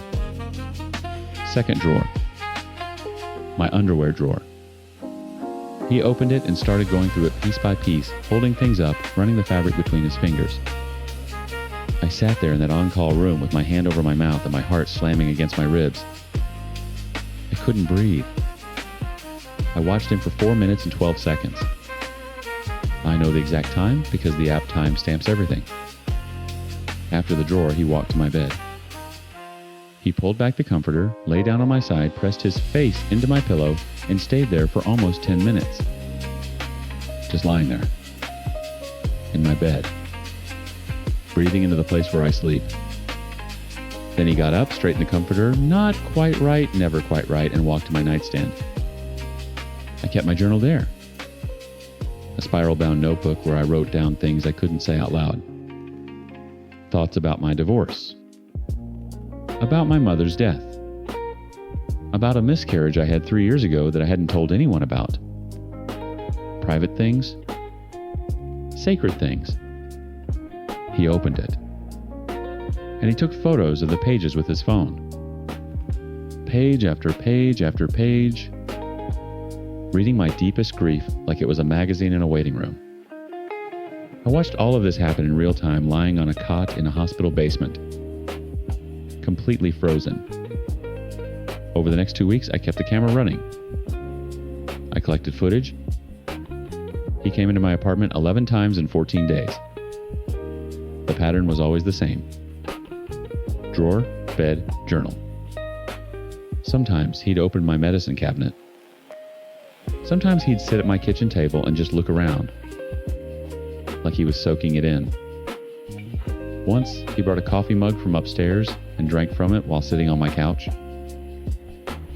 Speaker 2: Second drawer. My underwear drawer. He opened it and started going through it piece by piece, holding things up, running the fabric between his fingers. I sat there in that on-call room with my hand over my mouth and my heart slamming against my ribs. I couldn't breathe. I watched him for 4 minutes and 12 seconds. I know the exact time because the app time stamps everything. After the drawer, he walked to my bed. He pulled back the comforter, lay down on my side, pressed his face into my pillow, and stayed there for almost 10 minutes. Just lying there. In my bed. Breathing into the place where I sleep. Then he got up, straightened the comforter, not quite right, never quite right, and walked to my nightstand. I kept my journal there. A spiral-bound notebook where I wrote down things I couldn't say out loud. Thoughts about my divorce. About my mother's death. About a miscarriage I had 3 years ago that I hadn't told anyone about. Private things. Sacred things. He opened it. And he took photos of the pages with his phone. Page after page after page. Reading my deepest grief like it was a magazine in a waiting room. I watched all of this happen in real time lying on a cot in a hospital basement. Completely frozen. Over the next 2 weeks, I kept the camera running. I collected footage. He came into my apartment 11 times in 14 days. The pattern was always the same. Drawer, bed, journal. Sometimes he'd open my medicine cabinet. Sometimes he'd sit at my kitchen table and just look around, like he was soaking it in. Once, he brought a coffee mug from upstairs and drank from it while sitting on my couch.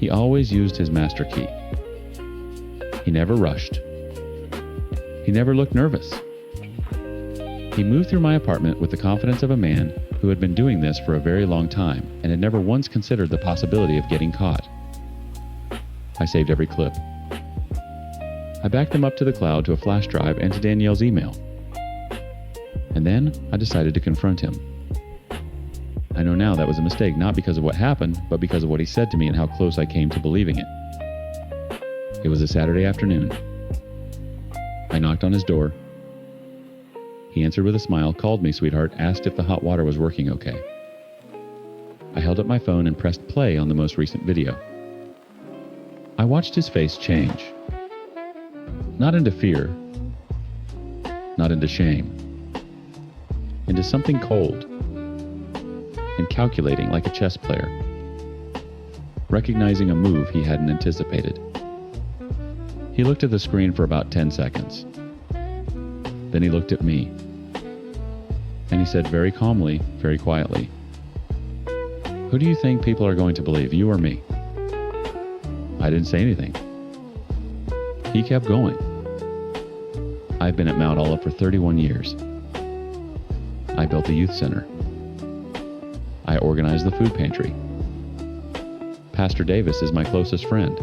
Speaker 2: He always used his master key. He never rushed. He never looked nervous. He moved through my apartment with the confidence of a man who had been doing this for a very long time and had never once considered the possibility of getting caught. I saved every clip. I backed them up to the cloud to a flash drive and to Danielle's email. And then I decided to confront him. I know now that was a mistake, not because of what happened, but because of what he said to me and how close I came to believing it. It was a Saturday afternoon. I knocked on his door. He answered with a smile, called me sweetheart, asked if the hot water was working okay. I held up my phone and pressed play on the most recent video. I watched his face change. Not into fear, not into shame, into something cold and calculating like a chess player, recognizing a move he hadn't anticipated. He looked at the screen for about 10 seconds. Then he looked at me, and he said very calmly, very quietly, "Who do you think people are going to believe, you or me?" I didn't say anything. He kept going. I've been at Mount Olive for 31 years. I built the youth center. I organized the food pantry. Pastor Davis is my closest friend.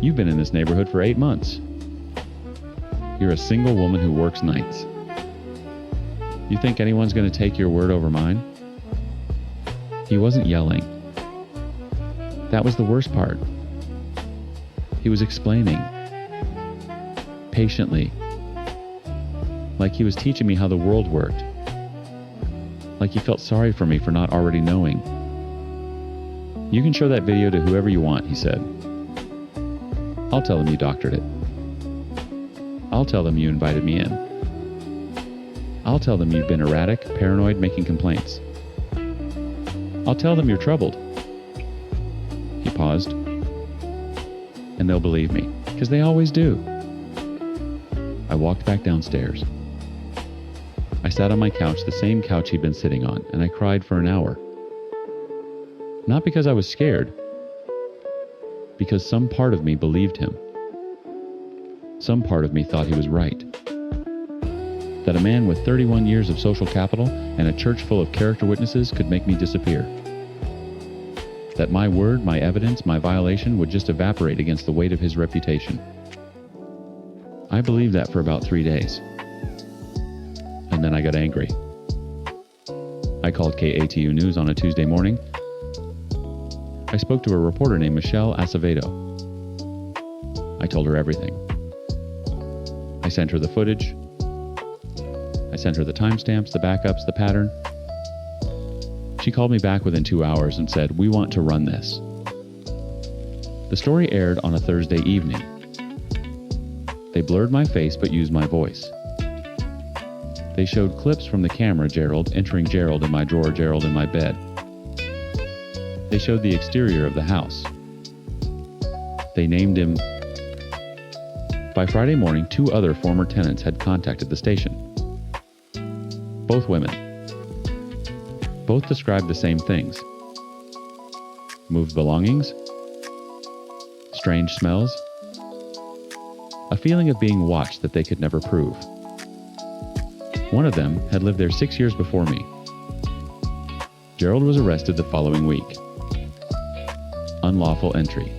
Speaker 2: You've been in this neighborhood for 8 months. You're a single woman who works nights. You think anyone's going to take your word over mine? He wasn't yelling. That was the worst part. He was explaining, patiently, like he was teaching me how the world worked, like he felt sorry for me for not already knowing. You can show that video to whoever you want, he said. I'll tell them you doctored it. I'll tell them you invited me in. I'll tell them you've been erratic, paranoid, making complaints. I'll tell them you're troubled. He paused. And they'll believe me, because they always do. I walked back downstairs. I sat on my couch, the same couch he'd been sitting on, and I cried for an hour. Not because I was scared, because some part of me believed him. Some part of me thought he was right. That a man with 31 years of social capital and a church full of character witnesses could make me disappear. That my word, my evidence, my violation would just evaporate against the weight of his reputation. I believed that for about 3 days. And then I got angry. I called KATU News on a Tuesday morning. I spoke to a reporter named Michelle Acevedo. I told her everything. I sent her the footage. I sent her the timestamps, the backups, the pattern. She called me back within 2 hours and said, "We want to run this." The story aired on a Thursday evening. They blurred my face but used my voice. They showed clips from the camera, Gerald entering Gerald in my drawer, Gerald in my bed. They showed the exterior of the house. They named him. By Friday morning, 2 other former tenants had contacted the station. Both women. Both described the same things. Moved belongings, strange smells, a feeling of being watched that they could never prove. One of them had lived there 6 years before me. Gerald was arrested the following week. Unlawful entry.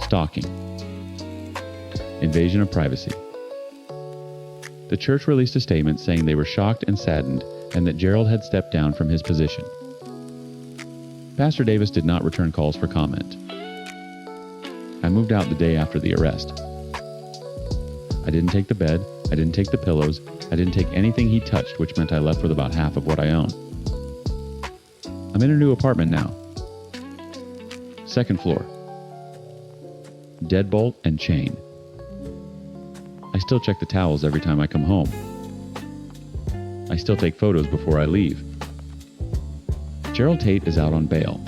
Speaker 2: Stalking. Invasion of privacy. The church released a statement saying they were shocked and saddened and that Gerald had stepped down from his position. Pastor Davis did not return calls for comment. I moved out the day after the arrest. I didn't take the bed, I didn't take the pillows, I didn't take anything he touched, which meant I left with about half of what I own. I'm in a new apartment now. 2nd floor. Deadbolt and chain. I still check the towels every time I come home. I still take photos before I leave. Gerald Tate is out on bail.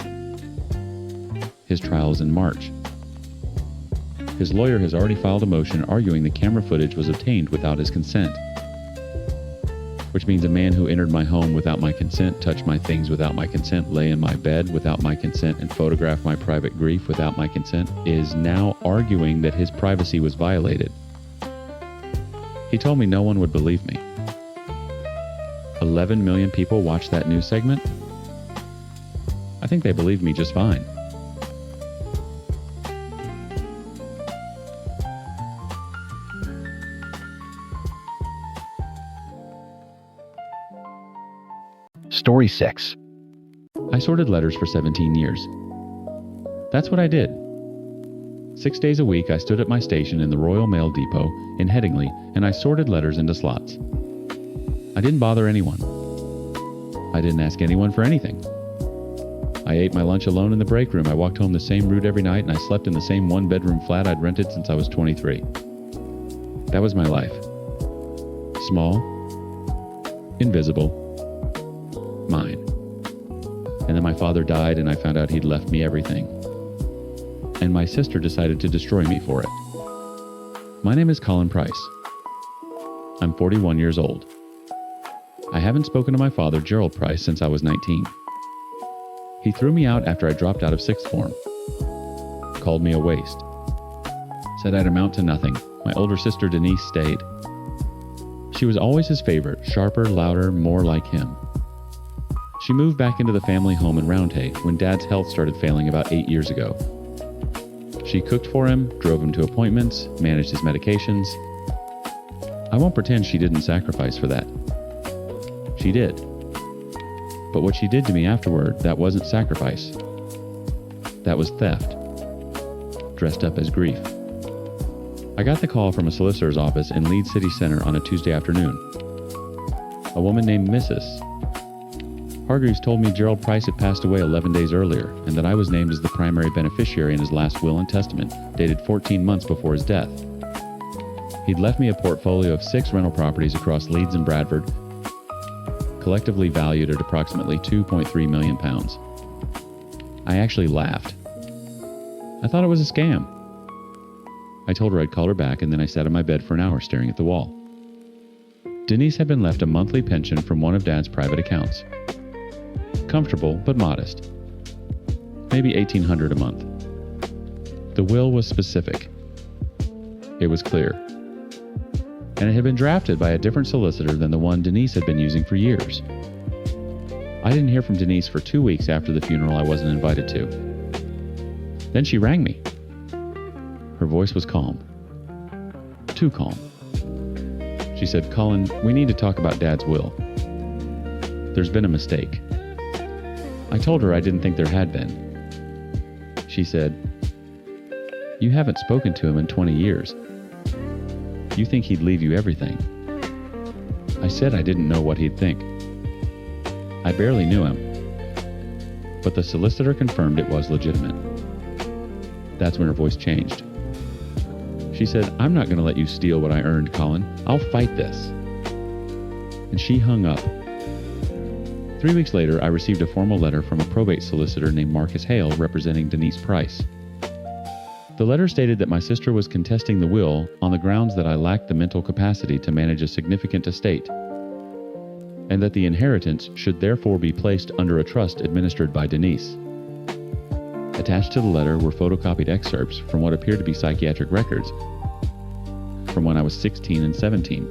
Speaker 2: His trial is in March. His lawyer has already filed a motion arguing the camera footage was obtained without his consent. which means a man who entered my home without my consent, touched my things without my consent, lay in my bed without my consent, and photographed my private grief without my consent, is now arguing that his privacy was violated. He told me no one would believe me. 11 million people watched that news segment. I think they believed me just fine.
Speaker 1: Story 6.
Speaker 2: I sorted letters for 17 years. That's what I did. 6 days a week, I stood at my station in the Royal Mail Depot in Headingley, and I sorted letters into slots. I didn't bother anyone. I didn't ask anyone for anything. I ate my lunch alone in the break room. I walked home the same route every night, and I slept in the same one-bedroom flat I'd rented since I was 23. That was my life. Small, invisible, mine. And then my father died, and I found out he'd left me everything. And my sister decided to destroy me for it. My name is Colin Price. I'm 41 years old. I haven't spoken to my father, Gerald Price, since I was 19. He threw me out after I dropped out of sixth form. Called me a waste. Said I'd amount to nothing. My older sister Denise stayed. She was always his favorite, sharper, louder, more like him. She moved back into the family home in Roundhay when Dad's health started failing about 8 years ago. She cooked for him, drove him to appointments, managed his medications. I won't pretend she didn't sacrifice for that. She did. But what she did to me afterward, that wasn't sacrifice. That was theft, dressed up as grief. I got the call from a solicitor's office in Leeds City Center on a Tuesday afternoon. A woman named Mrs. Hargreaves told me Gerald Price had passed away 11 days earlier, and that I was named as the primary beneficiary in his last will and testament, dated 14 months before his death. He'd left me a portfolio of 6 rental properties across Leeds and Bradford, collectively valued at approximately £2.3 million. I actually laughed. I thought it was a scam. I told her I'd call her back, and then I sat in my bed for an hour staring at the wall. Denise had been left a monthly pension from one of Dad's private accounts. Comfortable, but modest. Maybe $1,800 a month. The will was specific. It was clear. And it had been drafted by a different solicitor than the one Denise had been using for years. I didn't hear from Denise for 2 weeks after the funeral I wasn't invited to. Then she rang me. Her voice was calm. Too calm. She said, "Colin, we need to talk about Dad's will. There's been a mistake." I told her I didn't think there had been. She said, "You haven't spoken to him in 20 years. You think he'd leave you everything." I said I didn't know what he'd think. I barely knew him. But the solicitor confirmed it was legitimate. That's when her voice changed. She said, "I'm not going to let you steal what I earned, Colin. I'll fight this." And she hung up. 3 weeks later, I received a formal letter from a probate solicitor named Marcus Hale representing Denise Price. The letter stated that my sister was contesting the will on the grounds that I lacked the mental capacity to manage a significant estate, and that the inheritance should therefore be placed under a trust administered by Denise. Attached to the letter were photocopied excerpts from what appeared to be psychiatric records from when I was 16 and 17.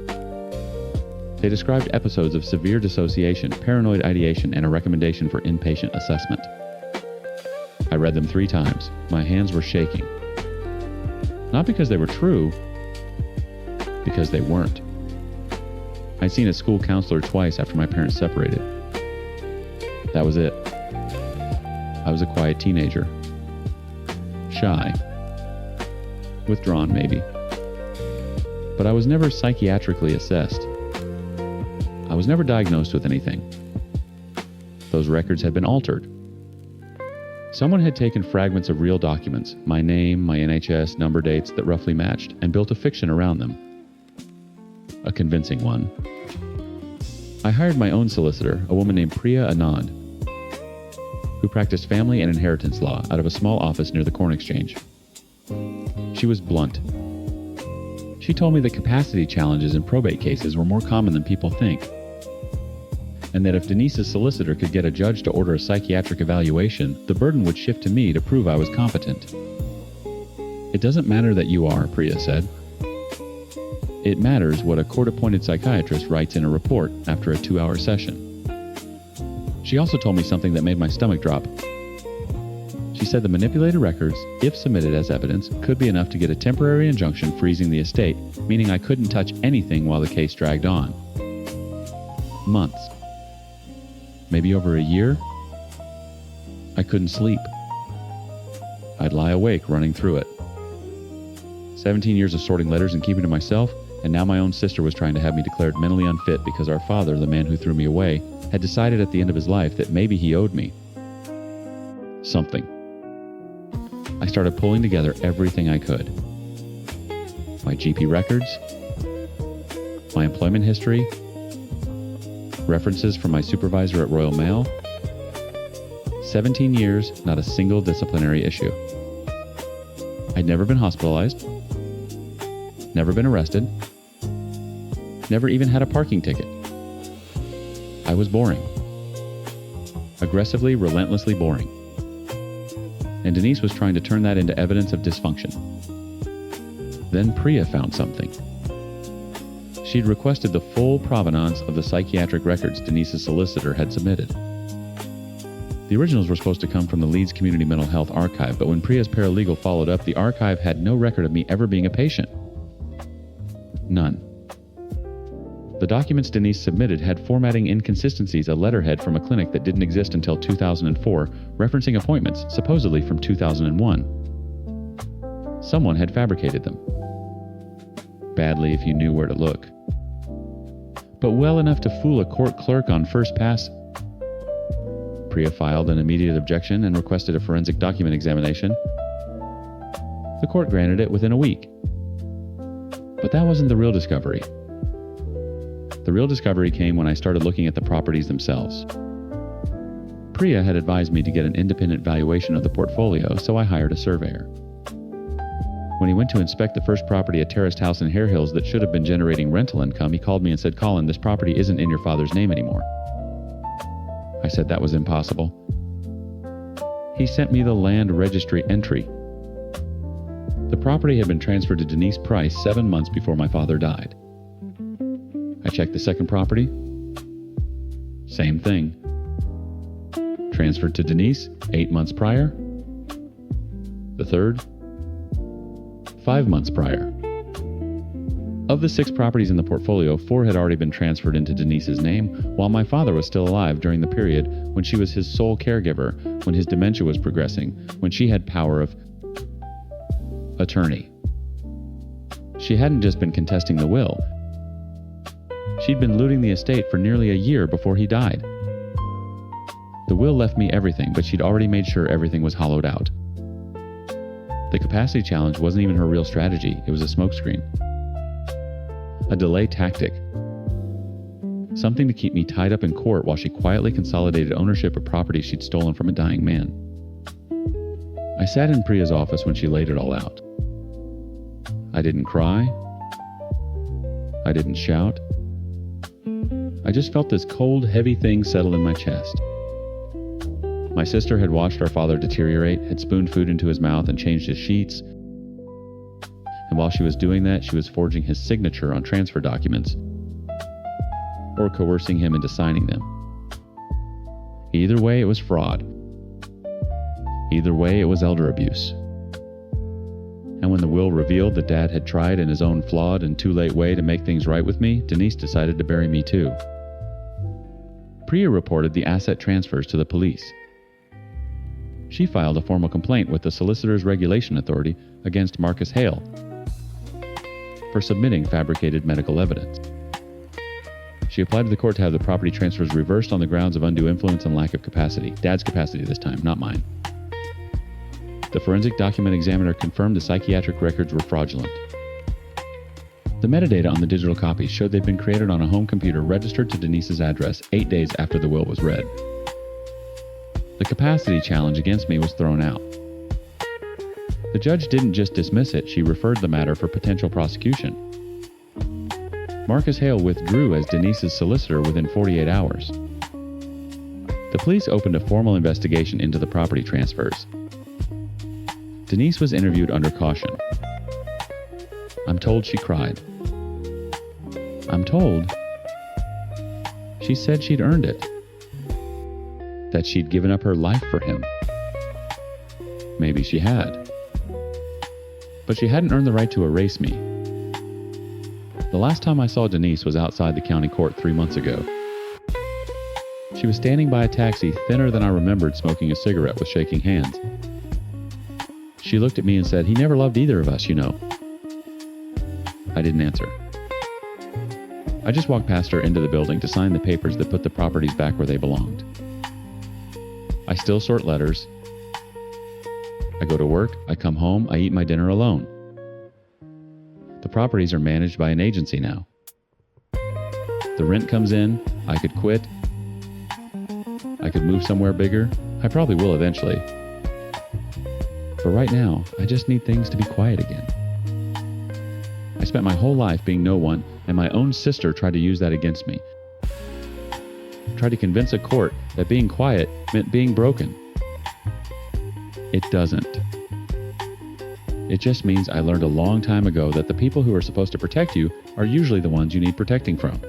Speaker 2: They described episodes of severe dissociation, paranoid ideation, and a recommendation for inpatient assessment. I read them 3 times. My hands were shaking. Not because they were true, because they weren't. I'd seen a school counselor twice after my parents separated. That was it. I was a quiet teenager. Shy. Withdrawn, maybe. But I was never psychiatrically assessed. I was never diagnosed with anything. Those records had been altered. Someone had taken fragments of real documents, my name, my NHS, number dates that roughly matched, and built a fiction around them. A convincing one. I hired my own solicitor, a woman named Priya Anand, who practiced family and inheritance law out of a small office near the Corn Exchange. She was blunt. She told me that capacity challenges in probate cases were more common than people think, and that if Denise's solicitor could get a judge to order a psychiatric evaluation, the burden would shift to me to prove I was competent. It doesn't matter that you are, Priya said. It matters what a court-appointed psychiatrist writes in a report after a 2-hour session. She also told me something that made my stomach drop. She said the manipulated records, if submitted as evidence, could be enough to get a temporary injunction freezing the estate, meaning I couldn't touch anything while the case dragged on. Months. Maybe over a year. I couldn't sleep. I'd lie awake running through it. 17 years of sorting letters and keeping to myself, and now my own sister was trying to have me declared mentally unfit because our father, the man who threw me away, had decided at the end of his life that maybe he owed me something. I started pulling together everything I could. My GP records, my employment history, references from my supervisor at Royal Mail. 17 years, not a single disciplinary issue. I'd never been hospitalized, never been arrested, never even had a parking ticket. I was boring. Aggressively, relentlessly boring. And Denise was trying to turn that into evidence of dysfunction. Then Priya found something. She'd requested the full provenance of the psychiatric records Denise's solicitor had submitted. The originals were supposed to come from the Leeds Community Mental Health Archive, but when Priya's paralegal followed up, the archive had no record of me ever being a patient. None. The documents Denise submitted had formatting inconsistencies, a letterhead from a clinic that didn't exist until 2004, referencing appointments, supposedly from 2001. Someone had fabricated them. Badly if you knew where to look. But well enough to fool a court clerk on first pass. Priya filed an immediate objection and requested a forensic document examination. The court granted it within a week. But that wasn't the real discovery. The real discovery came when I started looking at the properties themselves. Priya had advised me to get an independent valuation of the portfolio, so I hired a surveyor. When he went to inspect the first property, a terraced house in Hare Hills that should have been generating rental income, he called me and said, "Colin, this property isn't in your father's name anymore." I said that was impossible. He sent me the land registry entry. The property had been transferred to Denise Price 7 months before my father died. I checked the second property. Same thing. Transferred to Denise 8 months prior. The third, 5 months prior. Of the 6 properties in the portfolio, 4 had already been transferred into Denise's name, while my father was still alive during the period when she was his sole caregiver, when his dementia was progressing, when she had power of attorney. She hadn't just been contesting the will. She'd been looting the estate for nearly a year before he died. The will left me everything, but she'd already made sure everything was hollowed out. The capacity challenge wasn't even her real strategy, it was a smokescreen. A delay tactic. Something to keep me tied up in court while she quietly consolidated ownership of property she'd stolen from a dying man. I sat in Priya's office when she laid it all out. I didn't cry. I didn't shout. I just felt this cold, heavy thing settle in my chest. My sister had watched our father deteriorate, had spooned food into his mouth and changed his sheets. And while she was doing that, she was forging his signature on transfer documents or coercing him into signing them. Either way, it was fraud. Either way, it was elder abuse. And when the will revealed that Dad had tried in his own flawed and too late way to make things right with me, Denise decided to bury me too. Priya reported the asset transfers to the police. She filed a formal complaint with the Solicitor's Regulation Authority against Marcus Hale for submitting fabricated medical evidence. She applied to the court to have the property transfers reversed on the grounds of undue influence and lack of capacity. Dad's capacity this time, not mine. The forensic document examiner confirmed the psychiatric records were fraudulent. The metadata on the digital copies showed they'd been created on a home computer registered to Denise's address 8 days after the will was read. The capacity challenge against me was thrown out. The judge didn't just dismiss it, she referred the matter for potential prosecution. Marcus Hale withdrew as Denise's solicitor within 48 hours. The police opened a formal investigation into the property transfers. Denise was interviewed under caution. I'm told she cried. I'm told she said she'd earned it, that she'd given up her life for him. Maybe she had. But she hadn't earned the right to erase me. The last time I saw Denise was outside the county court 3 months ago. She was standing by a taxi, thinner than I remembered, smoking a cigarette with shaking hands. She looked at me and said, "He never loved either of us, you know." I didn't answer. I just walked past her into the building to sign the papers that put the properties back where they belonged. I still sort letters. I go to work, I come home, I eat my dinner alone. The properties are managed by an agency now. The rent comes in, I could quit. I could move somewhere bigger. I probably will eventually. But right now, I just need things to be quiet again. I spent my whole life being no one, and my own sister tried to use that against me. Tried to convince a court that being quiet meant being broken. It doesn't. It just means I learned a long time ago that the people who are supposed to protect you are usually the ones you need protecting from.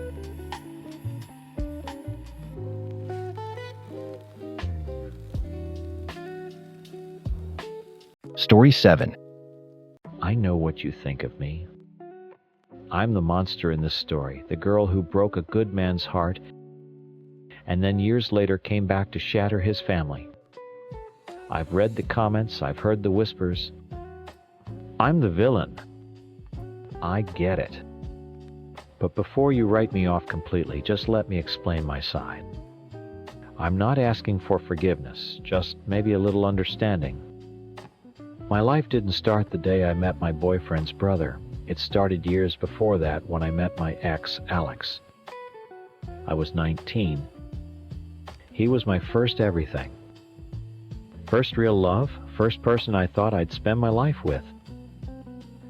Speaker 1: Story 7.
Speaker 3: I know what you think of me. I'm the monster in this story, the girl who broke a good man's heart and then years later came back to shatter his family. I've read the comments, I've heard the whispers. I'm the villain. I get it. But before you write me off completely, just let me explain my side. I'm not asking for forgiveness, just maybe a little understanding. My life didn't start the day I met my boyfriend's brother. It started years before that when I met my ex, Alex. I was 19. He was my first everything. First real love, first person I thought I'd spend my life with.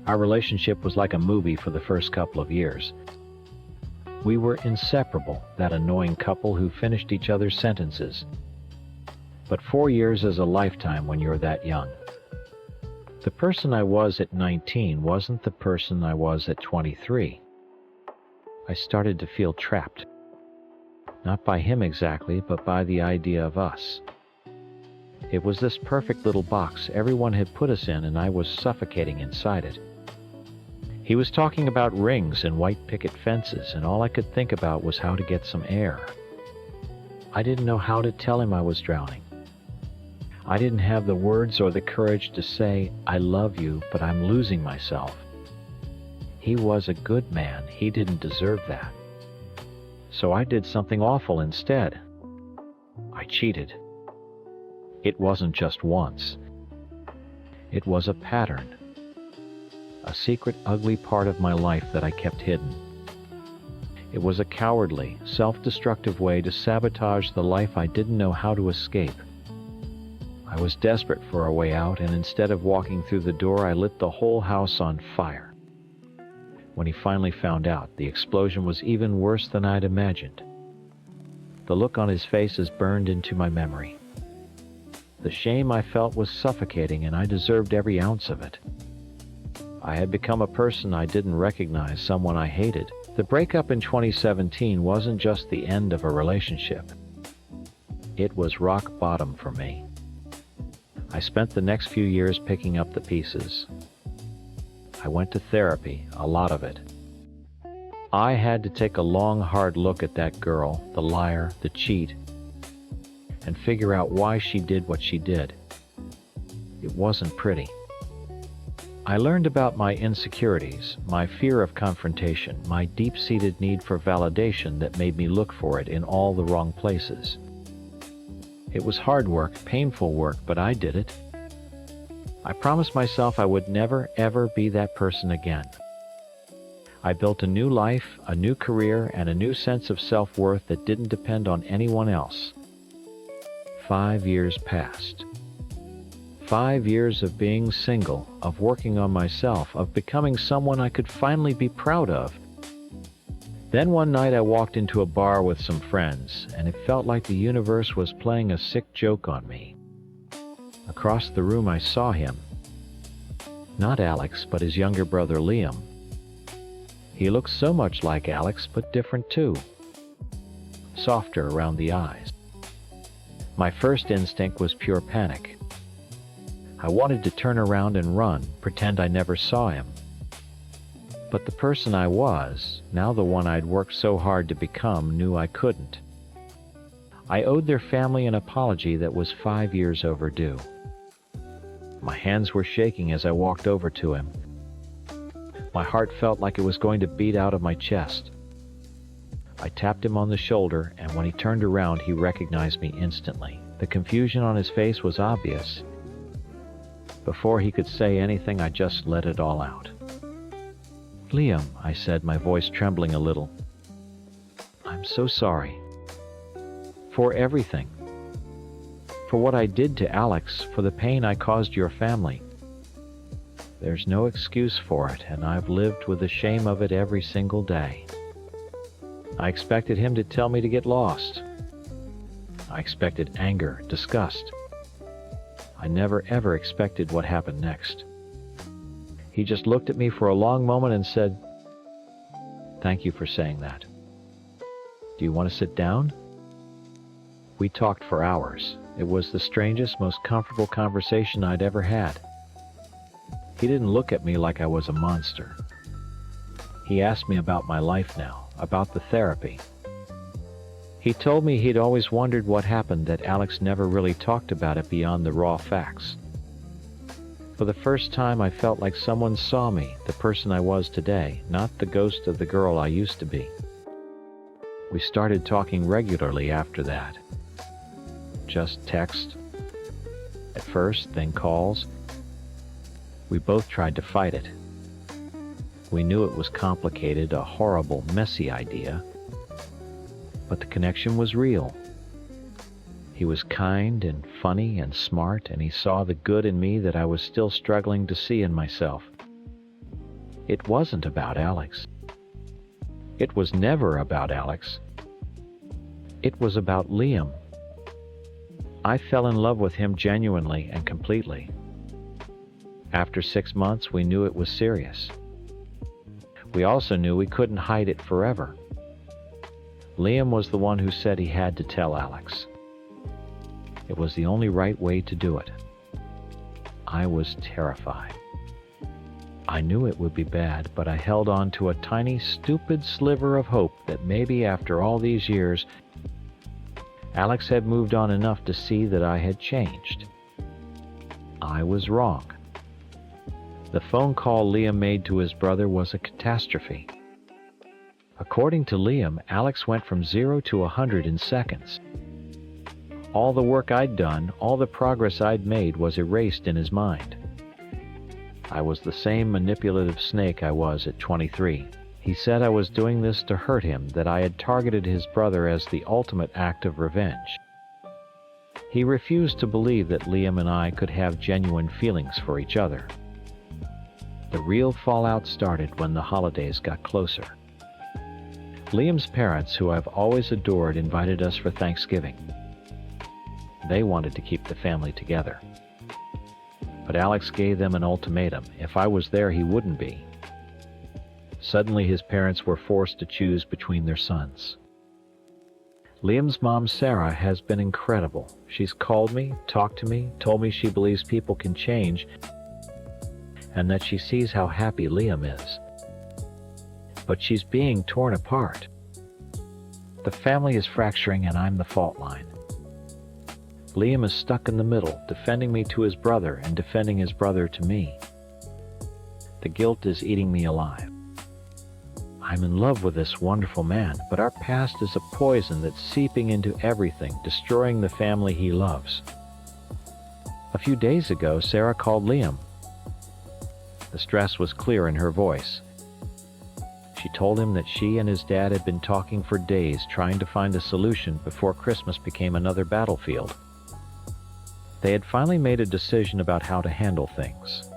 Speaker 3: Our relationship was like a movie for the first couple of years. We were inseparable, that annoying couple who finished each other's sentences. But 4 years is a lifetime when you're that young. The person I was at 19 wasn't the person I was at 23. I started to feel trapped. Not by him exactly, but by the idea of us. It was this perfect little box everyone had put us in, and I was suffocating inside it. He was talking about rings and white picket fences, and all I could think about was how to get some air. I didn't know how to tell him I was drowning. I didn't have the words or the courage to say, "I love you, but I'm losing myself." He was a good man. He didn't deserve that. So I did something awful instead. I cheated. It wasn't just once. It was a pattern. A secret, ugly part of my life that I kept hidden. It was a cowardly, self-destructive way to sabotage the life I didn't know how to escape. I was desperate for a way out, and instead of walking through the door, I lit the whole house on fire. When he finally found out, the explosion was even worse than I'd imagined. The look on his face is burned into my memory. The shame I felt was suffocating, and I deserved every ounce of it. I had become a person I didn't recognize, someone I hated. The breakup in 2017 wasn't just the end of a relationship. It was rock bottom for me. I spent the next few years picking up the pieces. I went to therapy, a lot of it. I had to take a long, hard look at that girl, the liar, the cheat, and figure out why she did what she did. It wasn't pretty. I learned about my insecurities, my fear of confrontation, my deep-seated need for validation that made me look for it in all the wrong places. It was hard work, painful work, but I did it. I promised myself I would never, ever be that person again. I built a new life, a new career, and a new sense of self-worth that didn't depend on anyone else. 5 years passed. 5 years of being single, of working on myself, of becoming someone I could finally be proud of. Then one night I walked into a bar with some friends, and it felt like the universe was playing a sick joke on me. Across the room I saw him. Not Alex, but his younger brother Liam. He looked so much like Alex, but different too. Softer around the eyes. My first instinct was pure panic. I wanted to turn around and run, pretend I never saw him. But the person I was, now the one I'd worked so hard to become, knew I couldn't. I owed their family an apology that was 5 years overdue. My hands were shaking as I walked over to him. My heart felt like it was going to beat out of my chest. I tapped him on the shoulder, and when he turned around, he recognized me instantly. The confusion on his face was obvious. Before he could say anything, I just let it all out. "Liam," I said, my voice trembling a little. "I'm so sorry. For everything. For what I did to Alex, for the pain I caused your family. There's no excuse for it, and I've lived with the shame of it every single day. I expected him to tell me to get lost. I expected anger, disgust. I never ever expected what happened next." He just looked at me for a long moment and said, "Thank you for saying that. Do you want to sit down?" We talked for hours. It was the strangest, most comfortable conversation I'd ever had. He didn't look at me like I was a monster. He asked me about my life now, about the therapy. He told me he'd always wondered what happened, that Alex never really talked about it beyond the raw facts. For the first time, I felt like someone saw me, the person I was today, not the ghost of the girl I used to be. We started talking regularly after that. Just text. At first, then calls. We both tried to fight it. We knew it was complicated, a horrible, messy idea. But the connection was real. He was kind and funny and smart, and he saw the good in me that I was still struggling to see in myself. It wasn't about Alex. It was never about Alex. It was about Liam. I fell in love with him genuinely and completely. After 6 months, we knew it was serious. We also knew we couldn't hide it forever. Liam was the one who said he had to tell Alex. It was the only right way to do it. I was terrified. I knew it would be bad, but I held on to a tiny, stupid sliver of hope that maybe after all these years, Alex had moved on enough to see that I had changed. I was wrong. The phone call Liam made to his brother was a catastrophe. According to Liam, Alex went from 0 to 100 in seconds. All the work I'd done, all the progress I'd made was erased in his mind. I was the same manipulative snake I was at 23. He said I was doing this to hurt him, that I had targeted his brother as the ultimate act of revenge. He refused to believe that Liam and I could have genuine feelings for each other. The real fallout started when the holidays got closer. Liam's parents, who I've always adored, invited us for Thanksgiving. They wanted to keep the family together. But Alex gave them an ultimatum. If I was there, he wouldn't be. Suddenly, his parents were forced to choose between their sons. Liam's mom, Sarah, has been incredible. She's called me, talked to me, told me she believes people can change, and that she sees how happy Liam is. But she's being torn apart. The family is fracturing, and I'm the fault line. Liam is stuck in the middle, defending me to his brother and defending his brother to me. The guilt is eating me alive. I'm in love with this wonderful man, but our past is a poison that's seeping into everything, destroying the family he loves. A few days ago, Sarah called Liam. The stress was clear in her voice. She told him that she and his dad had been talking for days, trying to find a solution before Christmas became another battlefield. They had finally made a decision about how to handle things.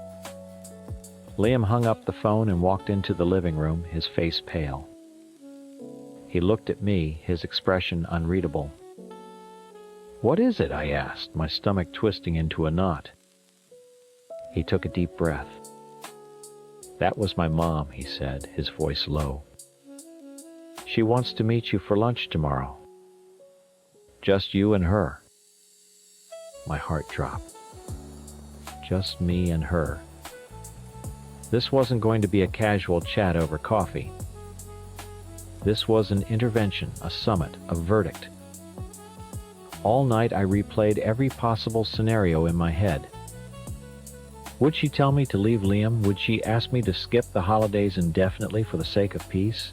Speaker 3: Liam hung up the phone and walked into the living room, his face pale. He looked at me, his expression unreadable. "What is it?" I asked, my stomach twisting into a knot. He took a deep breath. "That was my mom," he said, his voice low. "She wants to meet you for lunch tomorrow. Just you and her." My heart dropped. Just me and her. This wasn't going to be a casual chat over coffee. This was an intervention, a summit, a verdict. All night I replayed every possible scenario in my head. Would she tell me to leave Liam? Would she ask me to skip the holidays indefinitely for the sake of peace?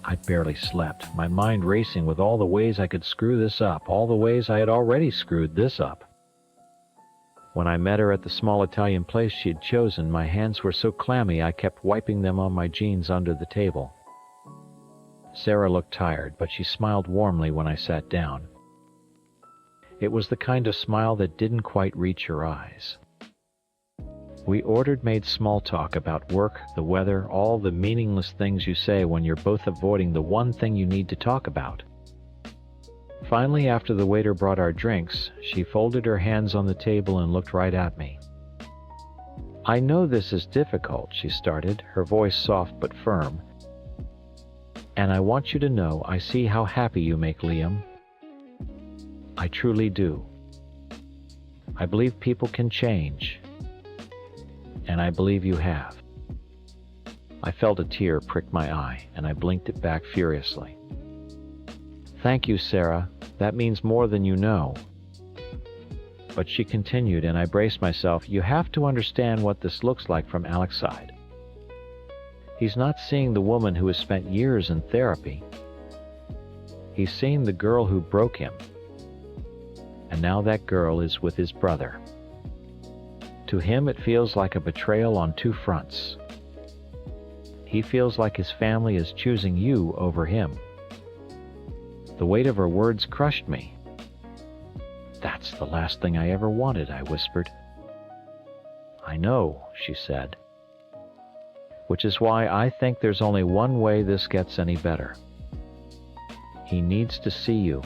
Speaker 3: I barely slept, my mind racing with all the ways I could screw this up, all the ways I had already screwed this up. When I met her at the small Italian place she had chosen, my hands were so clammy I kept wiping them on my jeans under the table. Sarah looked tired, but she smiled warmly when I sat down. It was the kind of smile that didn't quite reach her eyes. We made small talk about work, the weather, all the meaningless things you say when you're both avoiding the one thing you need to talk about. Finally, after the waiter brought our drinks, she folded her hands on the table and looked right at me. "I know this is difficult," she started, her voice soft but firm. "And I want you to know I see how happy you make Liam. I truly do. I believe people can change. And I believe you have." I felt a tear prick my eye, and I blinked it back furiously. "Thank you, Sarah. That means more than you know." But she continued, and I braced myself. "You have to understand what this looks like from Alex's side. He's not seeing the woman who has spent years in therapy. He's seeing the girl who broke him. And now that girl is with his brother. To him, it feels like a betrayal on two fronts. He feels like his family is choosing you over him." The weight of her words crushed me. "That's the last thing I ever wanted," I whispered. "I know," she said. "Which is why I think there's only one way this gets any better. He needs to see you.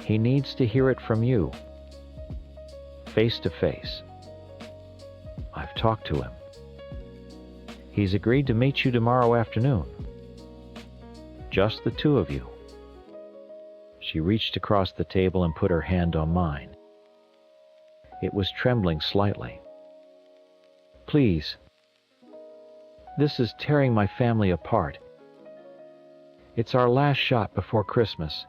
Speaker 3: He needs to hear it from you. Face to face. I've talked to him. He's agreed to meet you tomorrow afternoon. Just the two of you." She reached across the table and put her hand on mine. It was trembling slightly. "Please. This is tearing my family apart. It's our last shot before Christmas."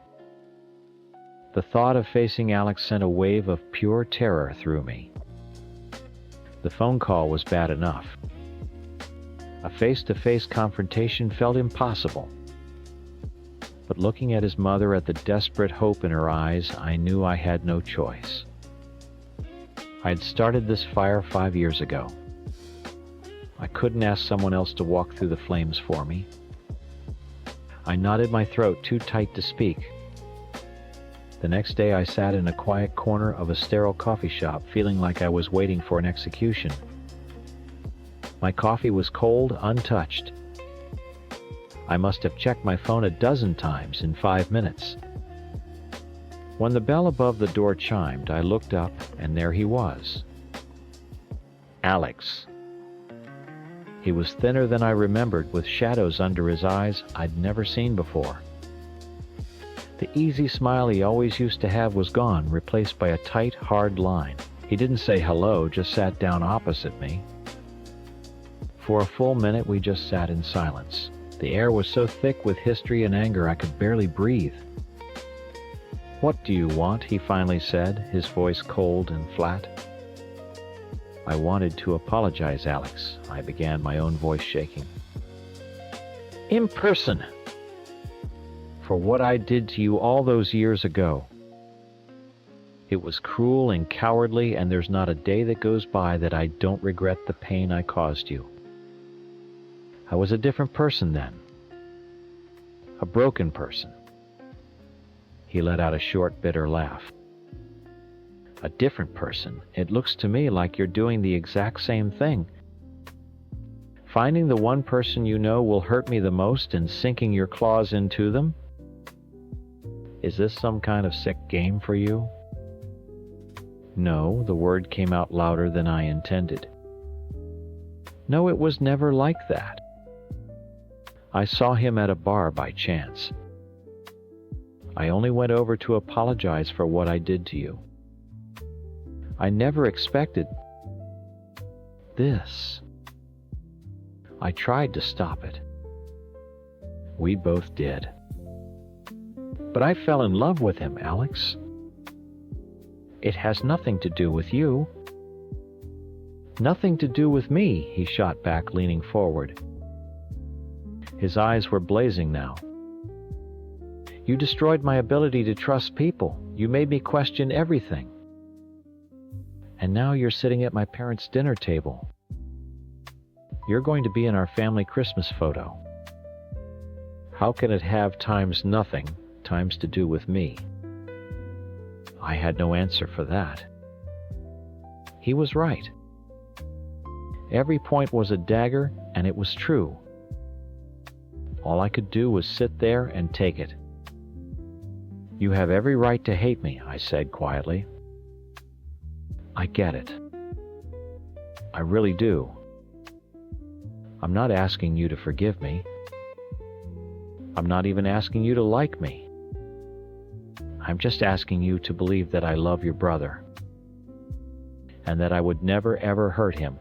Speaker 3: The thought of facing Alex sent a wave of pure terror through me. The phone call was bad enough. A face-to-face confrontation felt impossible. But looking at his mother, at the desperate hope in her eyes, I knew I had no choice. I had started this fire 5 years ago. I couldn't ask someone else to walk through the flames for me. I knotted my throat too tight to speak. The next day I sat in a quiet corner of a sterile coffee shop, feeling like I was waiting for an execution. My coffee was cold, untouched. I must have checked my phone a dozen times in 5 minutes. When the bell above the door chimed, I looked up, and there he was. Alex. He was thinner than I remembered, with shadows under his eyes I'd never seen before. The easy smile he always used to have was gone, replaced by a tight, hard line. He didn't say hello, just sat down opposite me. For a full minute we just sat in silence. The air was so thick with history and anger I could barely breathe. "What do you want?" he finally said, his voice cold and flat. "I wanted to apologize, Alex," I began, my own voice shaking. "In person! For what I did to you all those years ago. It was cruel and cowardly, and there's not a day that goes by that I don't regret the pain I caused you. I was a different person then. A broken person." He let out a short, bitter laugh. "A different person? It looks to me like you're doing the exact same thing. Finding the one person you know will hurt me the most and sinking your claws into them? Is this some kind of sick game for you? No, the word came out louder than I intended. No, it was never like that. I saw him at a bar by chance. I only went over to apologize for what I did to you. I never expected this. I tried to stop it. We both did. But I fell in love with him, Alex. It has nothing to do with you. Nothing to do with me, he shot back, leaning forward. His eyes were blazing now. You destroyed my ability to trust people. You made me question everything. And now you're sitting at my parents' dinner table. You're going to be in our family Christmas photo. How can it have times nothing, times to do with me? I had no answer for that. He was right. Every point was a dagger, and it was true. All I could do was sit there and take it. You have every right to hate me, I said quietly. I get it. I really do. I'm not asking you to forgive me. I'm not even asking you to like me. I'm just asking you to believe that I love your brother, and that I would never ever hurt him.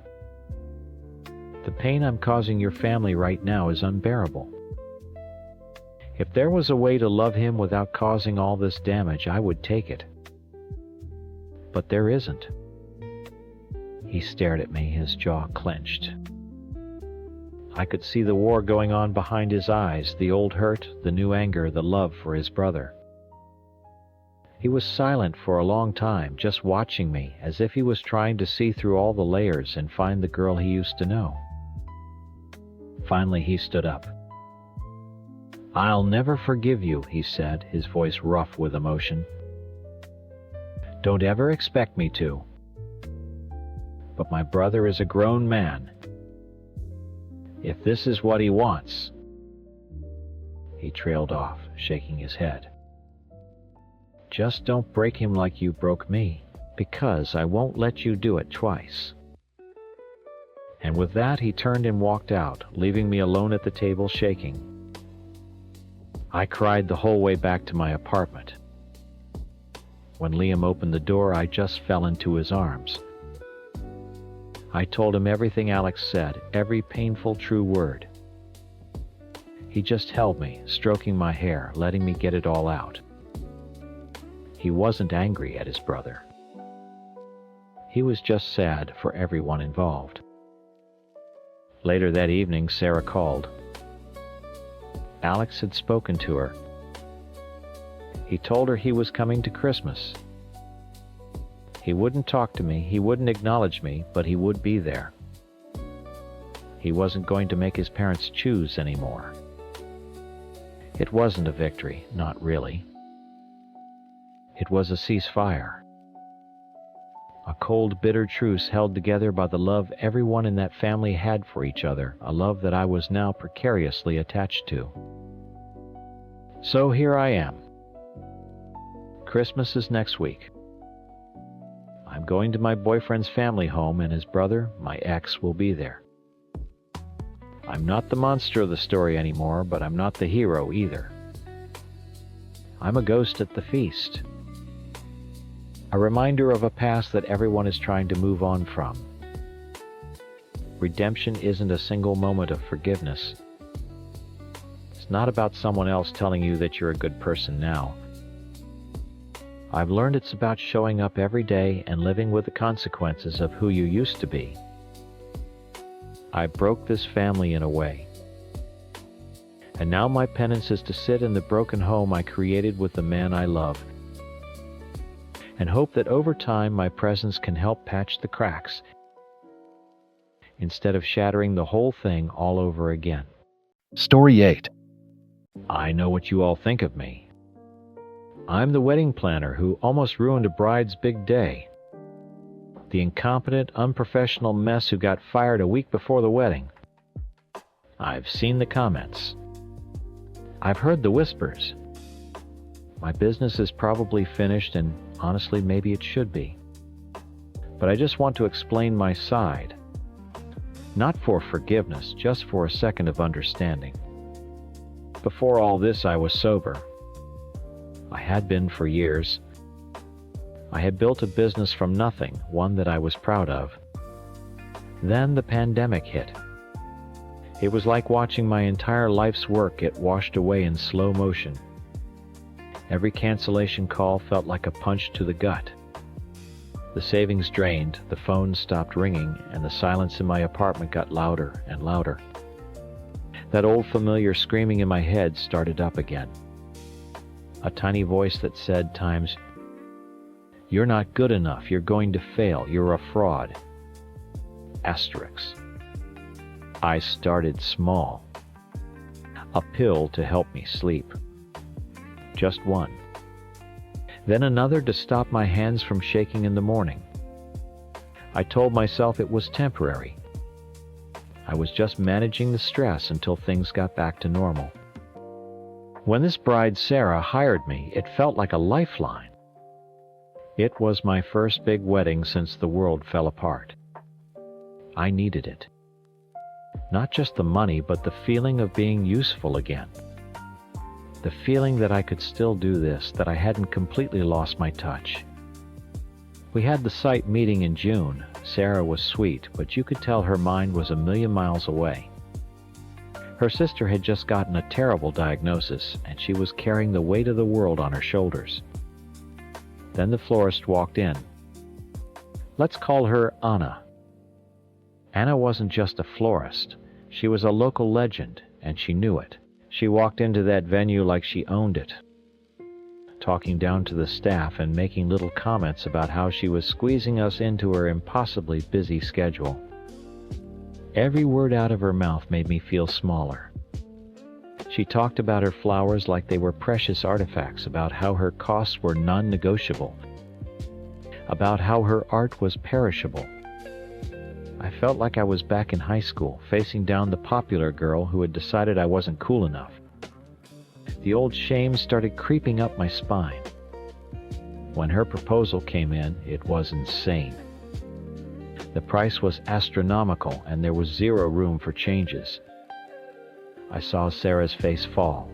Speaker 3: The pain I'm causing your family right now is unbearable. If there was a way to love him without causing all this damage, I would take it. But there isn't. He stared at me, his jaw clenched. I could see the war going on behind his eyes, the old hurt, the new anger, the love for his brother. He was silent for a long time, just watching me, as if he was trying to see through all the layers and find the girl he used to know. Finally, he stood up. I'll never forgive you, he said, his voice rough with emotion. Don't ever expect me to. But my brother is a grown man. If this is what he wants. He trailed off, shaking his head. Just don't break him like you broke me, because I won't let you do it twice. And with that, he turned and walked out, leaving me alone at the table, shaking. I cried the whole way back to my apartment. When Liam opened the door, I just fell into his arms. I told him everything Alex said, every painful true word. He just held me, stroking my hair, letting me get it all out. He wasn't angry at his brother. He was just sad for everyone involved. Later that evening, Sarah called. Alex had spoken to her. He told her he was coming to Christmas. He wouldn't talk to me, he wouldn't acknowledge me, but he would be there. He wasn't going to make his parents choose anymore. It wasn't a victory, not really. It was a ceasefire. A cold, bitter truce held together by the love everyone in that family had for each other, a love that I was now precariously attached to. So here I am. Christmas is next week. I'm going to my boyfriend's family home, and his brother, my ex, will be there. I'm not the monster of the story anymore, but I'm not the hero either. I'm a ghost at the feast. A reminder of a past that everyone is trying to move on from. Redemption isn't a single moment of forgiveness. It's not about someone else telling you that you're a good person now. I've learned it's about showing up every day and living with the consequences of who you used to be. I broke this family in a way. And now my penance is to sit in the broken home I created with the man I love, and hope that over time my presence can help patch the cracks, instead of shattering the whole thing all over again.
Speaker 1: Story 8.
Speaker 3: I know what you all think of me. I'm the wedding planner who almost ruined a bride's big day. The incompetent, unprofessional mess who got fired a week before the wedding. I've seen the comments. I've heard the whispers. My business is probably finished, and honestly, maybe it should be. But I just want to explain my side. Not for forgiveness, just for a second of understanding. Before all this, I was sober. I had been for years. I had built a business from nothing, one that I was proud of. Then the pandemic hit. It was like watching my entire life's work get washed away in slow motion. Every cancellation call felt like a punch to the gut. The savings drained, the phone stopped ringing, and the silence in my apartment got louder and louder. That old familiar screaming in my head started up again. A tiny voice that said times, "You're not good enough, you're going to fail, you're a fraud." Asterisks. I started small. A pill to help me sleep. Just one. Then another to stop my hands from shaking in the morning. I told myself it was temporary. I was just managing the stress until things got back to normal. When this bride Sarah hired me, it felt like a lifeline. It was my first big wedding since the world fell apart. I needed it. Not just the money, but the feeling of being useful again. The feeling that I could still do this, that I hadn't completely lost my touch. We had the site meeting in June. Sarah was sweet, but you could tell her mind was a million miles away. Her sister had just gotten a terrible diagnosis, and she was carrying the weight of the world on her shoulders. Then the florist walked in. Let's call her Anna. Anna wasn't just a florist. She was a local legend, and she knew it. She walked into that venue like she owned it, talking down to the staff and making little comments about how she was squeezing us into her impossibly busy schedule. Every word out of her mouth made me feel smaller. She talked about her flowers like they were precious artifacts, about how her costs were non-negotiable, about how her art was perishable. I felt like I was back in high school, facing down the popular girl who had decided I wasn't cool enough. The old shame started creeping up my spine. When her proposal came in, it was insane. The price was astronomical, and there was zero room for changes. I saw Sarah's face fall.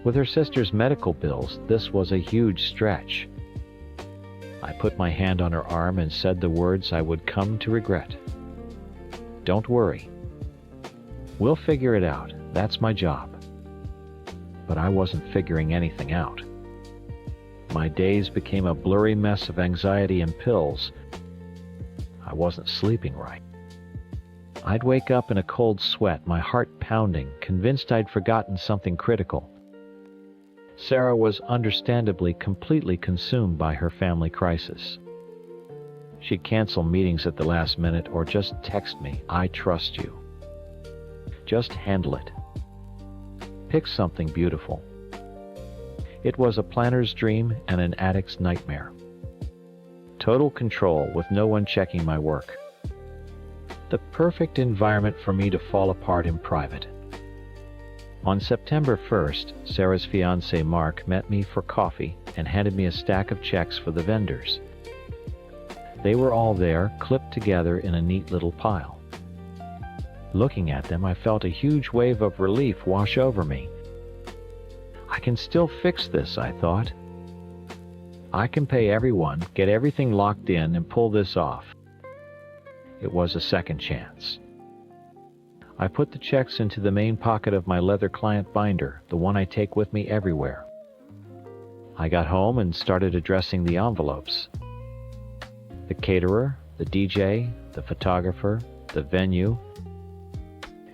Speaker 3: With her sister's medical bills, this was a huge stretch. I put my hand on her arm and said the words I would come to regret. Don't worry. We'll figure it out. That's my job. But I wasn't figuring anything out. My days became a blurry mess of anxiety and pills. I wasn't sleeping right. I'd wake up in a cold sweat, my heart pounding, convinced I'd forgotten something critical. Sarah was understandably completely consumed by her family crisis. She'd cancel meetings at the last minute or just text me, "I trust you. Just handle it. Pick something beautiful." It was a planner's dream and an addict's nightmare. Total control with no one checking my work. The perfect environment for me to fall apart in private. On September 1st, Sarah's fiancé Mark met me for coffee and handed me a stack of checks for the vendors. They were all there, clipped together in a neat little pile. Looking at them, I felt a huge wave of relief wash over me. I can still fix this, I thought. I can pay everyone, get everything locked in, and pull this off. It was a second chance. I put the checks into the main pocket of my leather client binder, the one I take with me everywhere. I got home and started addressing the envelopes. The caterer, the DJ, the photographer, the venue,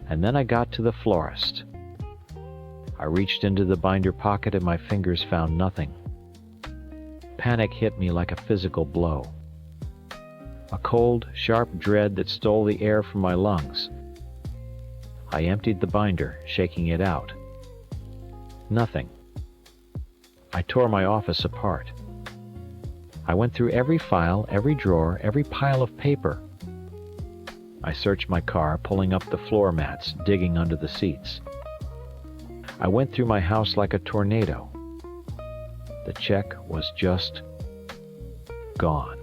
Speaker 3: and then I got to the florist. I reached into the binder pocket and my fingers found nothing. Panic hit me like a physical blow. A cold, sharp dread that stole the air from my lungs. I emptied the binder, shaking it out. Nothing. I tore my office apart. I went through every file, every drawer, every pile of paper. I searched my car, pulling up the floor mats, digging under the seats. I went through my house like a tornado. The check was just gone.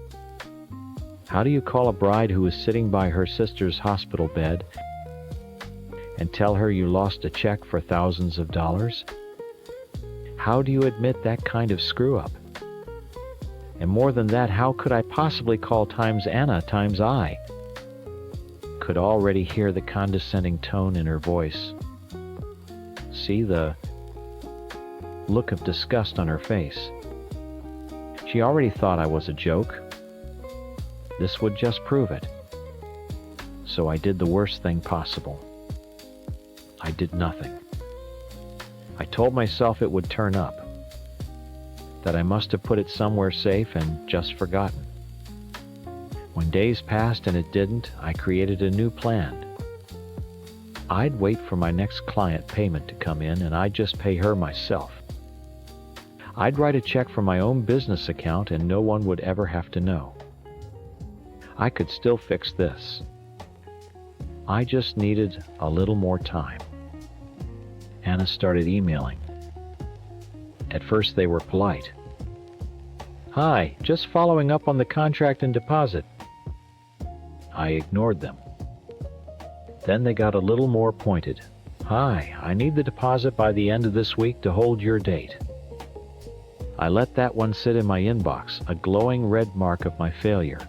Speaker 3: How do you call a bride who is sitting by her sister's hospital bed and tell her you lost a check for thousands of dollars? How do you admit that kind of screw-up? And more than that, how could I possibly call times Anna times I? Could already hear the condescending tone in her voice. See the look of disgust on her face. She already thought I was a joke. This would just prove it. So I did the worst thing possible. I did nothing. I told myself it would turn up, that I must have put it somewhere safe and just forgotten. When days passed and it didn't, I created a new plan. I'd wait for my next client payment to come in and I'd just pay her myself. I'd write a check from my own business account and no one would ever have to know. I could still fix this. I just needed a little more time. Anna started emailing. At first they were polite. Hi, just following up on the contract and deposit. I ignored them. Then they got a little more pointed. Hi, I need the deposit by the end of this week to hold your date. I let that one sit in my inbox, a glowing red mark of my failure.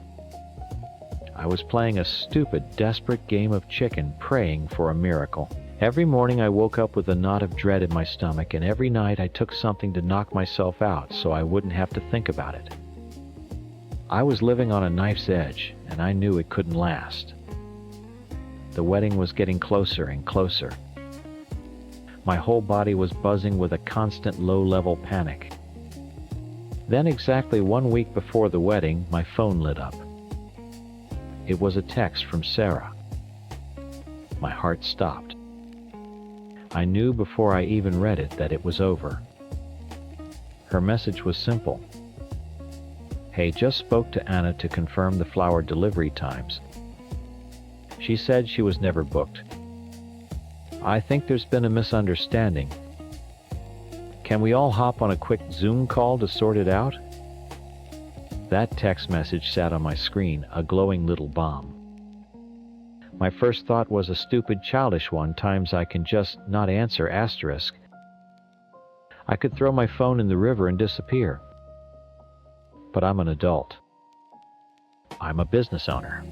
Speaker 3: I was playing a stupid, desperate game of chicken, praying for a miracle. Every morning I woke up with a knot of dread in my stomach, and every night I took something to knock myself out so I wouldn't have to think about it. I was living on a knife's edge, and I knew it couldn't last. The wedding was getting closer and closer. My whole body was buzzing with a constant low-level panic. Then, exactly 1 week before the wedding, my phone lit up. It was a text from Sarah. My heart stopped. I knew before I even read it that it was over. Her message was simple. Hey, just spoke to Anna to confirm the flower delivery times. She said she was never booked. I think there's been a misunderstanding. Can we all hop on a quick Zoom call to sort it out? That text message sat on my screen, a glowing little bomb. My first thought was a stupid, childish one, times I can just not answer asterisk. I could throw my phone in the river and disappear. But I'm an adult. I'm a business owner.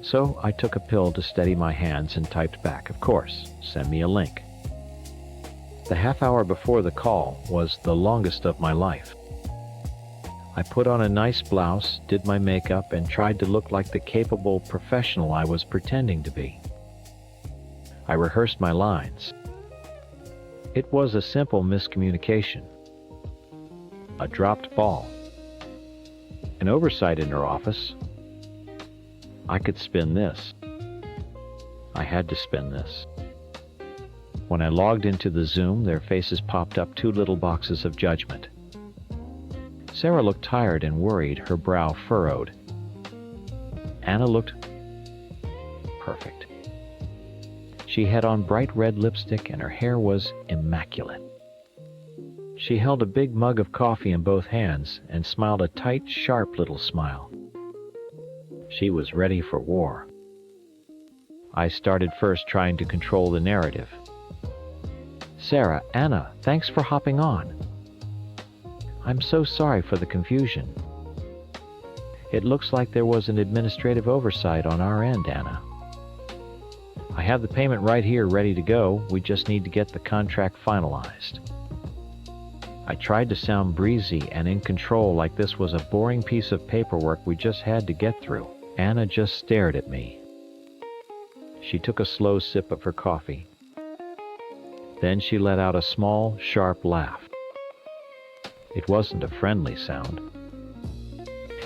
Speaker 3: So I took a pill to steady my hands and typed back, of course, send me a link. The half hour before the call was the longest of my life. I put on a nice blouse, did my makeup, and tried to look like the capable professional I was pretending to be. I rehearsed my lines. It was a simple miscommunication. A dropped ball. An oversight in her office. I could spin this. I had to spin this. When I logged into the Zoom, their faces popped up 2 little boxes of judgment. Sarah looked tired and worried, her brow furrowed. Anna looked perfect. She had on bright red lipstick and her hair was immaculate. She held a big mug of coffee in both hands and smiled a tight, sharp little smile. She was ready for war. I started first, trying to control the narrative. Sarah, Anna, thanks for hopping on. I'm so sorry for the confusion. It looks like there was an administrative oversight on our end, Anna. I have the payment right here ready to go. We just need to get the contract finalized. I tried to sound breezy and in control, like this was a boring piece of paperwork we just had to get through. Anna just stared at me. She took a slow sip of her coffee. Then she let out a small, sharp laugh. It wasn't a friendly sound.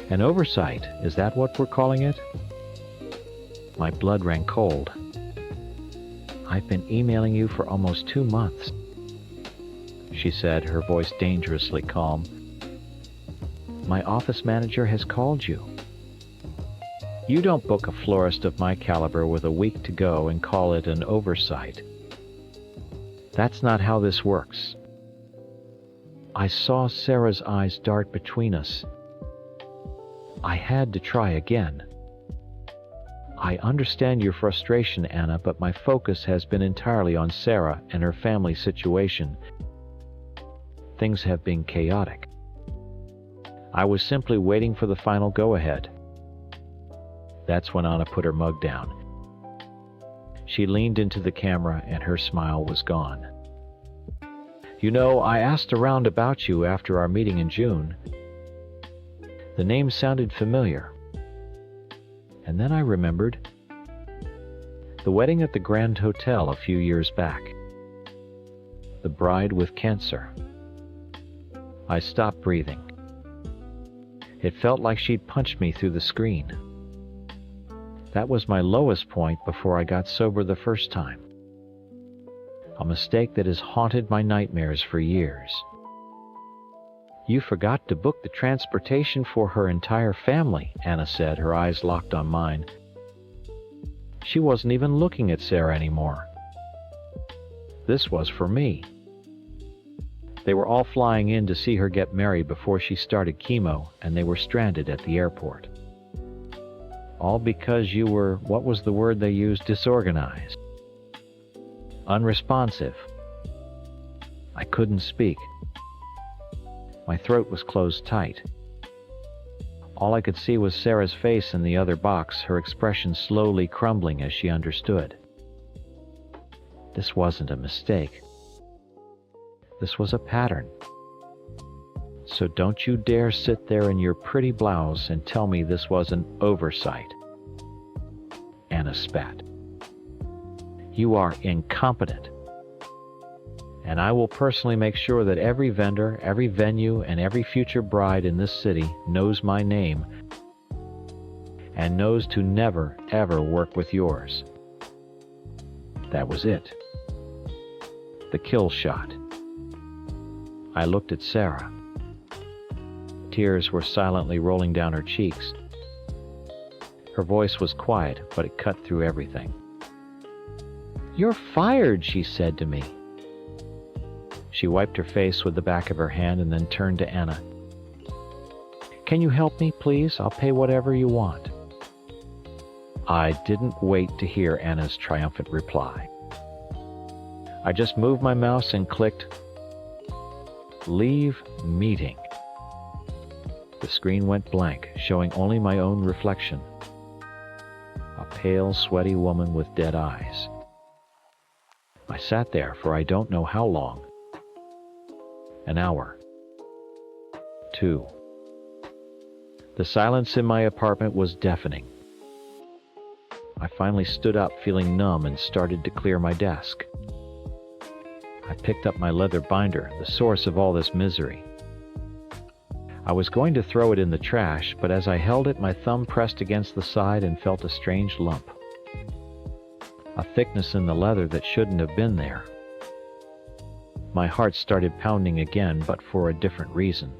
Speaker 3: An oversight, is that what we're calling it? My blood ran cold. I've been emailing you for almost 2 months, she said, her voice dangerously calm. My office manager has called you. You don't book a florist of my caliber with a week to go and call it an oversight. That's not how this works. I saw Sarah's eyes dart between us. I had to try again. I understand your frustration, Anna, but my focus has been entirely on Sarah and her family situation. Things have been chaotic. I was simply waiting for the final go-ahead. That's when Anna put her mug down. She leaned into the camera and her smile was gone. You know, I asked around about you after our meeting in June. The name sounded familiar. And then I remembered the wedding at the Grand Hotel a few years back. The bride with cancer. I stopped breathing. It felt like she'd punched me through the screen. That was my lowest point before I got sober the first time. A mistake that has haunted my nightmares for years. You forgot to book the transportation for her entire family, Anna said, her eyes locked on mine. She wasn't even looking at Sarah anymore. This was for me. They were all flying in to see her get married before she started chemo, and they were stranded at the airport. All because you were, what was the word they used, disorganized. Unresponsive. I couldn't speak. My throat was closed tight. All I could see was Sarah's face in the other box, her expression slowly crumbling as she understood. This wasn't a mistake. This was a pattern. So don't you dare sit there in your pretty blouse and tell me this was an oversight. Anna spat. You are incompetent. And I will personally make sure that every vendor, every venue, and every future bride in this city knows my name and knows to never, ever work with yours. That was it. The kill shot. I looked at Sarah. Tears were silently rolling down her cheeks. Her voice was quiet, but it cut through everything. You're fired, she said to me. She wiped her face with the back of her hand and then turned to Anna. Can you help me, please? I'll pay whatever you want. I didn't wait to hear Anna's triumphant reply. I just moved my mouse and clicked Leave meeting. The screen went blank, showing only my own reflection. A pale, sweaty woman with dead eyes. I sat there for I don't know how long. An hour. 2. The silence in my apartment was deafening. I finally stood up, feeling numb, and started to clear my desk. I picked up my leather binder, the source of all this misery. I was going to throw it in the trash, but as I held it, my thumb pressed against the side and felt a strange lump. A thickness in the leather that shouldn't have been there. My heart started pounding again, but for a different reason.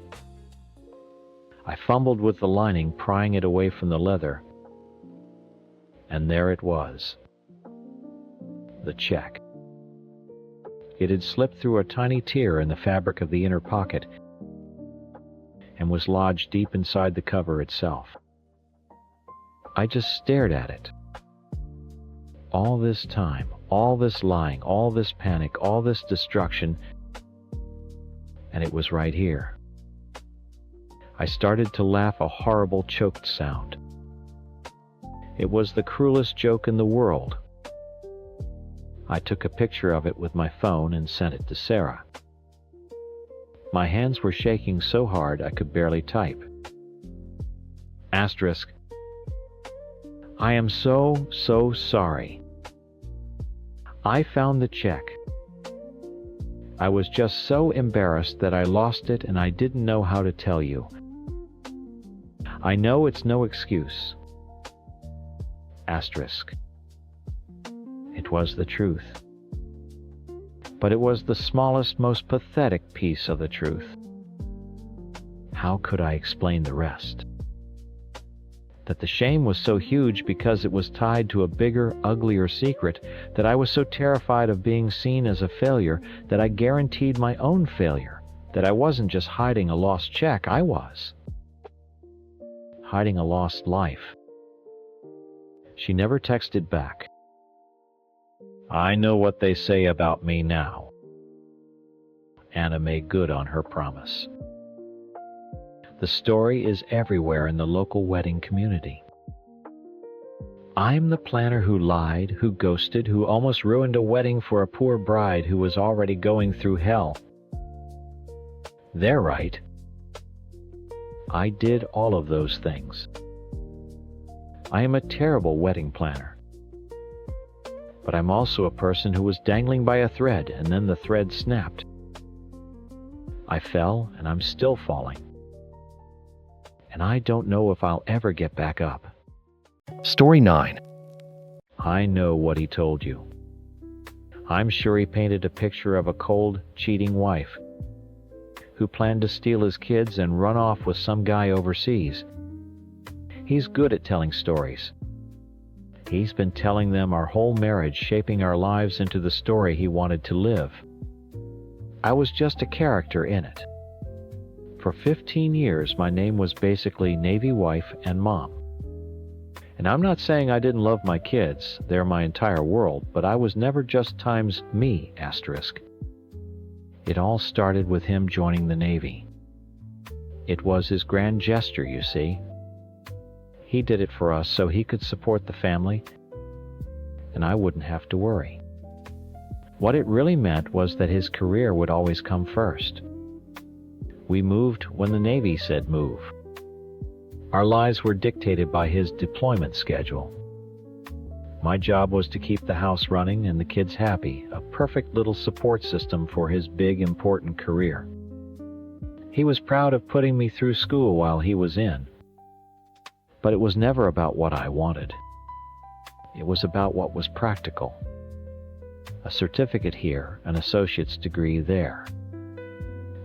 Speaker 3: I fumbled with the lining, prying it away from the leather. And there it was. The check. It had slipped through a tiny tear in the fabric of the inner pocket and was lodged deep inside the cover itself. I just stared at it. All this time, all this lying, all this panic, all this destruction, and it was right here. I started to laugh, a horrible choked sound. It was the cruelest joke in the world. I took a picture of it with my phone and sent it to Sarah. My hands were shaking so hard I could barely type. Asterisk. I am so sorry. I found the check. I was just so embarrassed that I lost it and I didn't know how to tell you. I know it's no excuse. Asterisk. It was the truth. But it was the smallest, most pathetic piece of the truth. How could I explain the rest? That the shame was so huge because it was tied to a bigger, uglier secret, that I was so terrified of being seen as a failure that I guaranteed my own failure, that I wasn't just hiding a lost check, I was hiding a lost life. She never texted back. I know what they say about me now. Anna made good on her promise. The story is everywhere in the local wedding community. I'm the planner who lied, who ghosted, who almost ruined a wedding for a poor bride who was already going through hell. They're right. I did all of those things. I am a terrible wedding planner. But I'm also a person who was dangling by a thread, and then the thread snapped. I fell, and I'm still falling. And I don't know if I'll ever get back up.
Speaker 1: Story 9.
Speaker 3: I know what he told you. I'm sure he painted a picture of a cold, cheating wife who planned to steal his kids and run off with some guy overseas. He's good at telling stories. He's been telling them our whole marriage, shaping our lives into the story he wanted to live. I was just a character in it. For 15 years, my name was basically Navy wife and mom. And I'm not saying I didn't love my kids, they're my entire world, but I was never just times me, asterisk. It all started with him joining the Navy. It was his grand gesture, you see. He did it for us so he could support the family, and I wouldn't have to worry. What it really meant was that his career would always come first. We moved when the Navy said move. Our lives were dictated by his deployment schedule. My job was to keep the house running and the kids happy, a perfect little support system for his big, important career. He was proud of putting me through school while he was in. But it was never about what I wanted. It was about what was practical. A certificate here, an associate's degree there.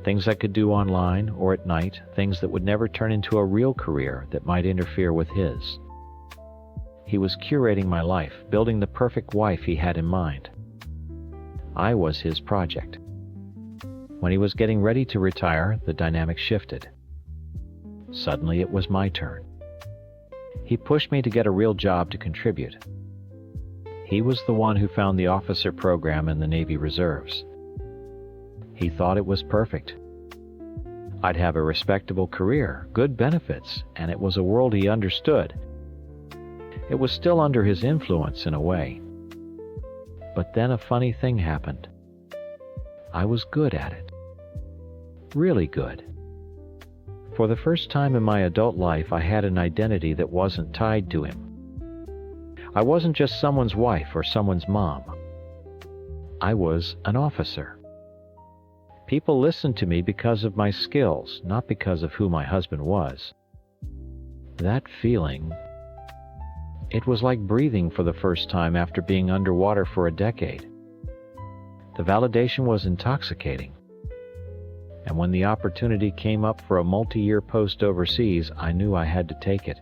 Speaker 3: Things I could do online or at night, things that would never turn into a real career that might interfere with his. He was curating my life, building the perfect wife he had in mind. I was his project. When he was getting ready to retire, the dynamic shifted. Suddenly it was my turn. He pushed me to get a real job to contribute. He was the one who found the officer program in the Navy Reserves. He thought it was perfect. I'd have a respectable career, good benefits, and it was a world he understood. It was still under his influence in a way. But then a funny thing happened. I was good at it. Really good. For the first time in my adult life, I had an identity that wasn't tied to him. I wasn't just someone's wife or someone's mom. I was an officer. People listened to me because of my skills, not because of who my husband was. That feeling, it was like breathing for the first time after being underwater for a decade. The validation was intoxicating. And when the opportunity came up for a multi-year post overseas, I knew I had to take it.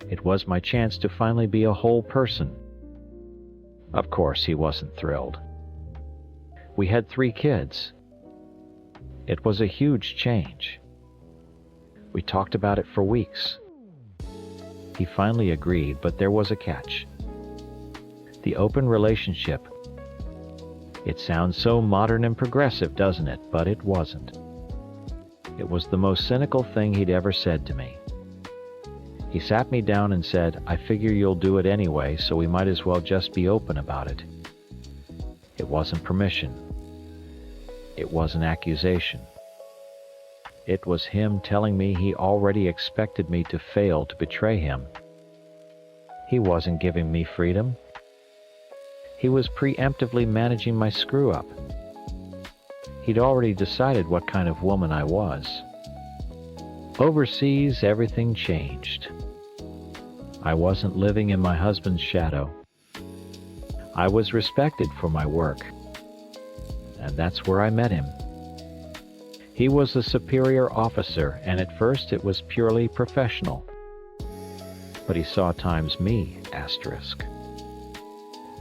Speaker 3: It was my chance to finally be a whole person. Of course, he wasn't thrilled. We had 3 kids. It was a huge change. We talked about it for weeks. He finally agreed, but there was a catch. The open relationship. It sounds so modern and progressive, doesn't it? But it wasn't. It was the most cynical thing he'd ever said to me. He sat me down and said, I figure you'll do it anyway, so we might as well just be open about it. It wasn't permission. It was an accusation. It was him telling me he already expected me to fail to betray him. He wasn't giving me freedom. He was preemptively managing my screw-up. He'd already decided what kind of woman I was. Overseas, everything changed. I wasn't living in my husband's shadow. I was respected for my work. And that's where I met him. He was a superior officer, and at first it was purely professional. but he saw times me, asterisk.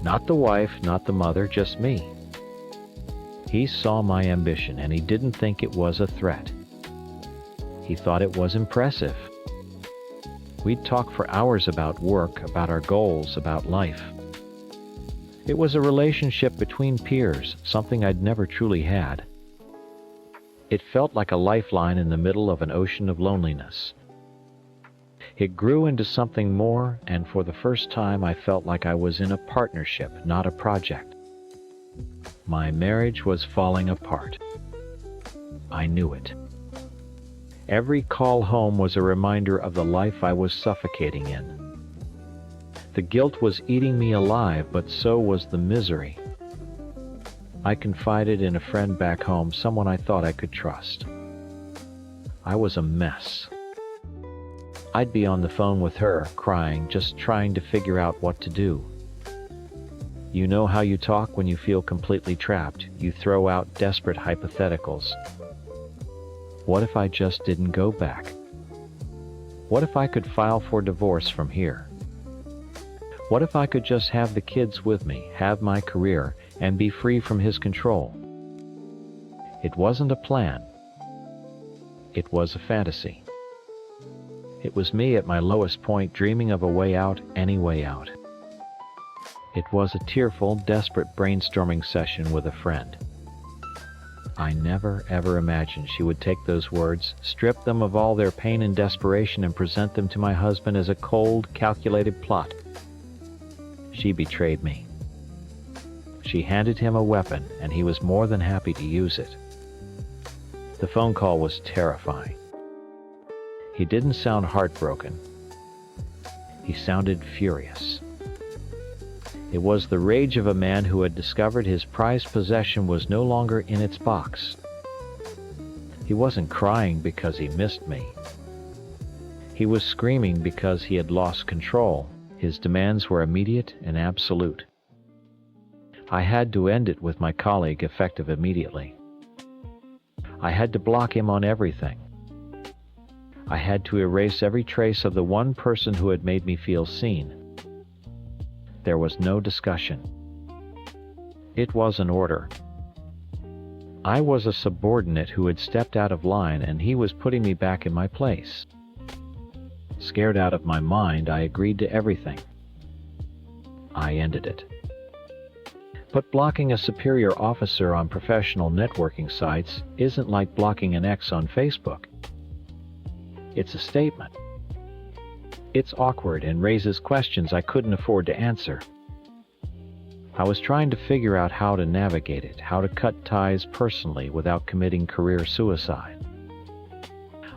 Speaker 3: Not the wife, not the mother, just me. He saw my ambition and he didn't think it was a threat. He thought it was impressive. We'd talk for hours about work, about our goals, about life. It was a relationship between peers, something I'd never truly had. It felt like a lifeline in the middle of an ocean of loneliness. It grew into something more, and for the first time I felt like I was in a partnership, not a project. My marriage was falling apart. I knew it. Every call home was a reminder of the life I was suffocating in. The guilt was eating me alive, but so was the misery. I confided in a friend back home, someone I thought I could trust. I was a mess. I'd be on the phone with her, crying, just trying to figure out what to do. You know how you talk when you feel completely trapped. You throw out desperate hypotheticals. What if I just didn't go back? What if I could file for divorce from here? What if I could just have the kids with me, have my career, and be free from his control? It wasn't a plan. It was a fantasy. It was me at my lowest point, dreaming of a way out, any way out. It was a tearful, desperate brainstorming session with a friend. I never ever imagined she would take those words, strip them of all their pain and desperation, and present them to my husband as a cold, calculated plot. She betrayed me. She handed him a weapon, and he was more than happy to use it. The phone call was terrifying. He didn't sound heartbroken. He sounded furious. It was the rage of a man who had discovered his prized possession was no longer in its box. He wasn't crying because he missed me. He was screaming because he had lost control. His demands were immediate and absolute. I had to end it with my colleague, effective immediately. I had to block him on everything. I had to erase every trace of the one person who had made me feel seen. There was no discussion. It was an order. I was a subordinate who had stepped out of line, and he was putting me back in my place. Scared out of my mind, I agreed to everything. I ended it. But blocking a superior officer on professional networking sites isn't like blocking an ex on Facebook. It's a statement. It's awkward and raises questions I couldn't afford to answer. I was trying to figure out how to navigate it, how to cut ties personally without committing career suicide.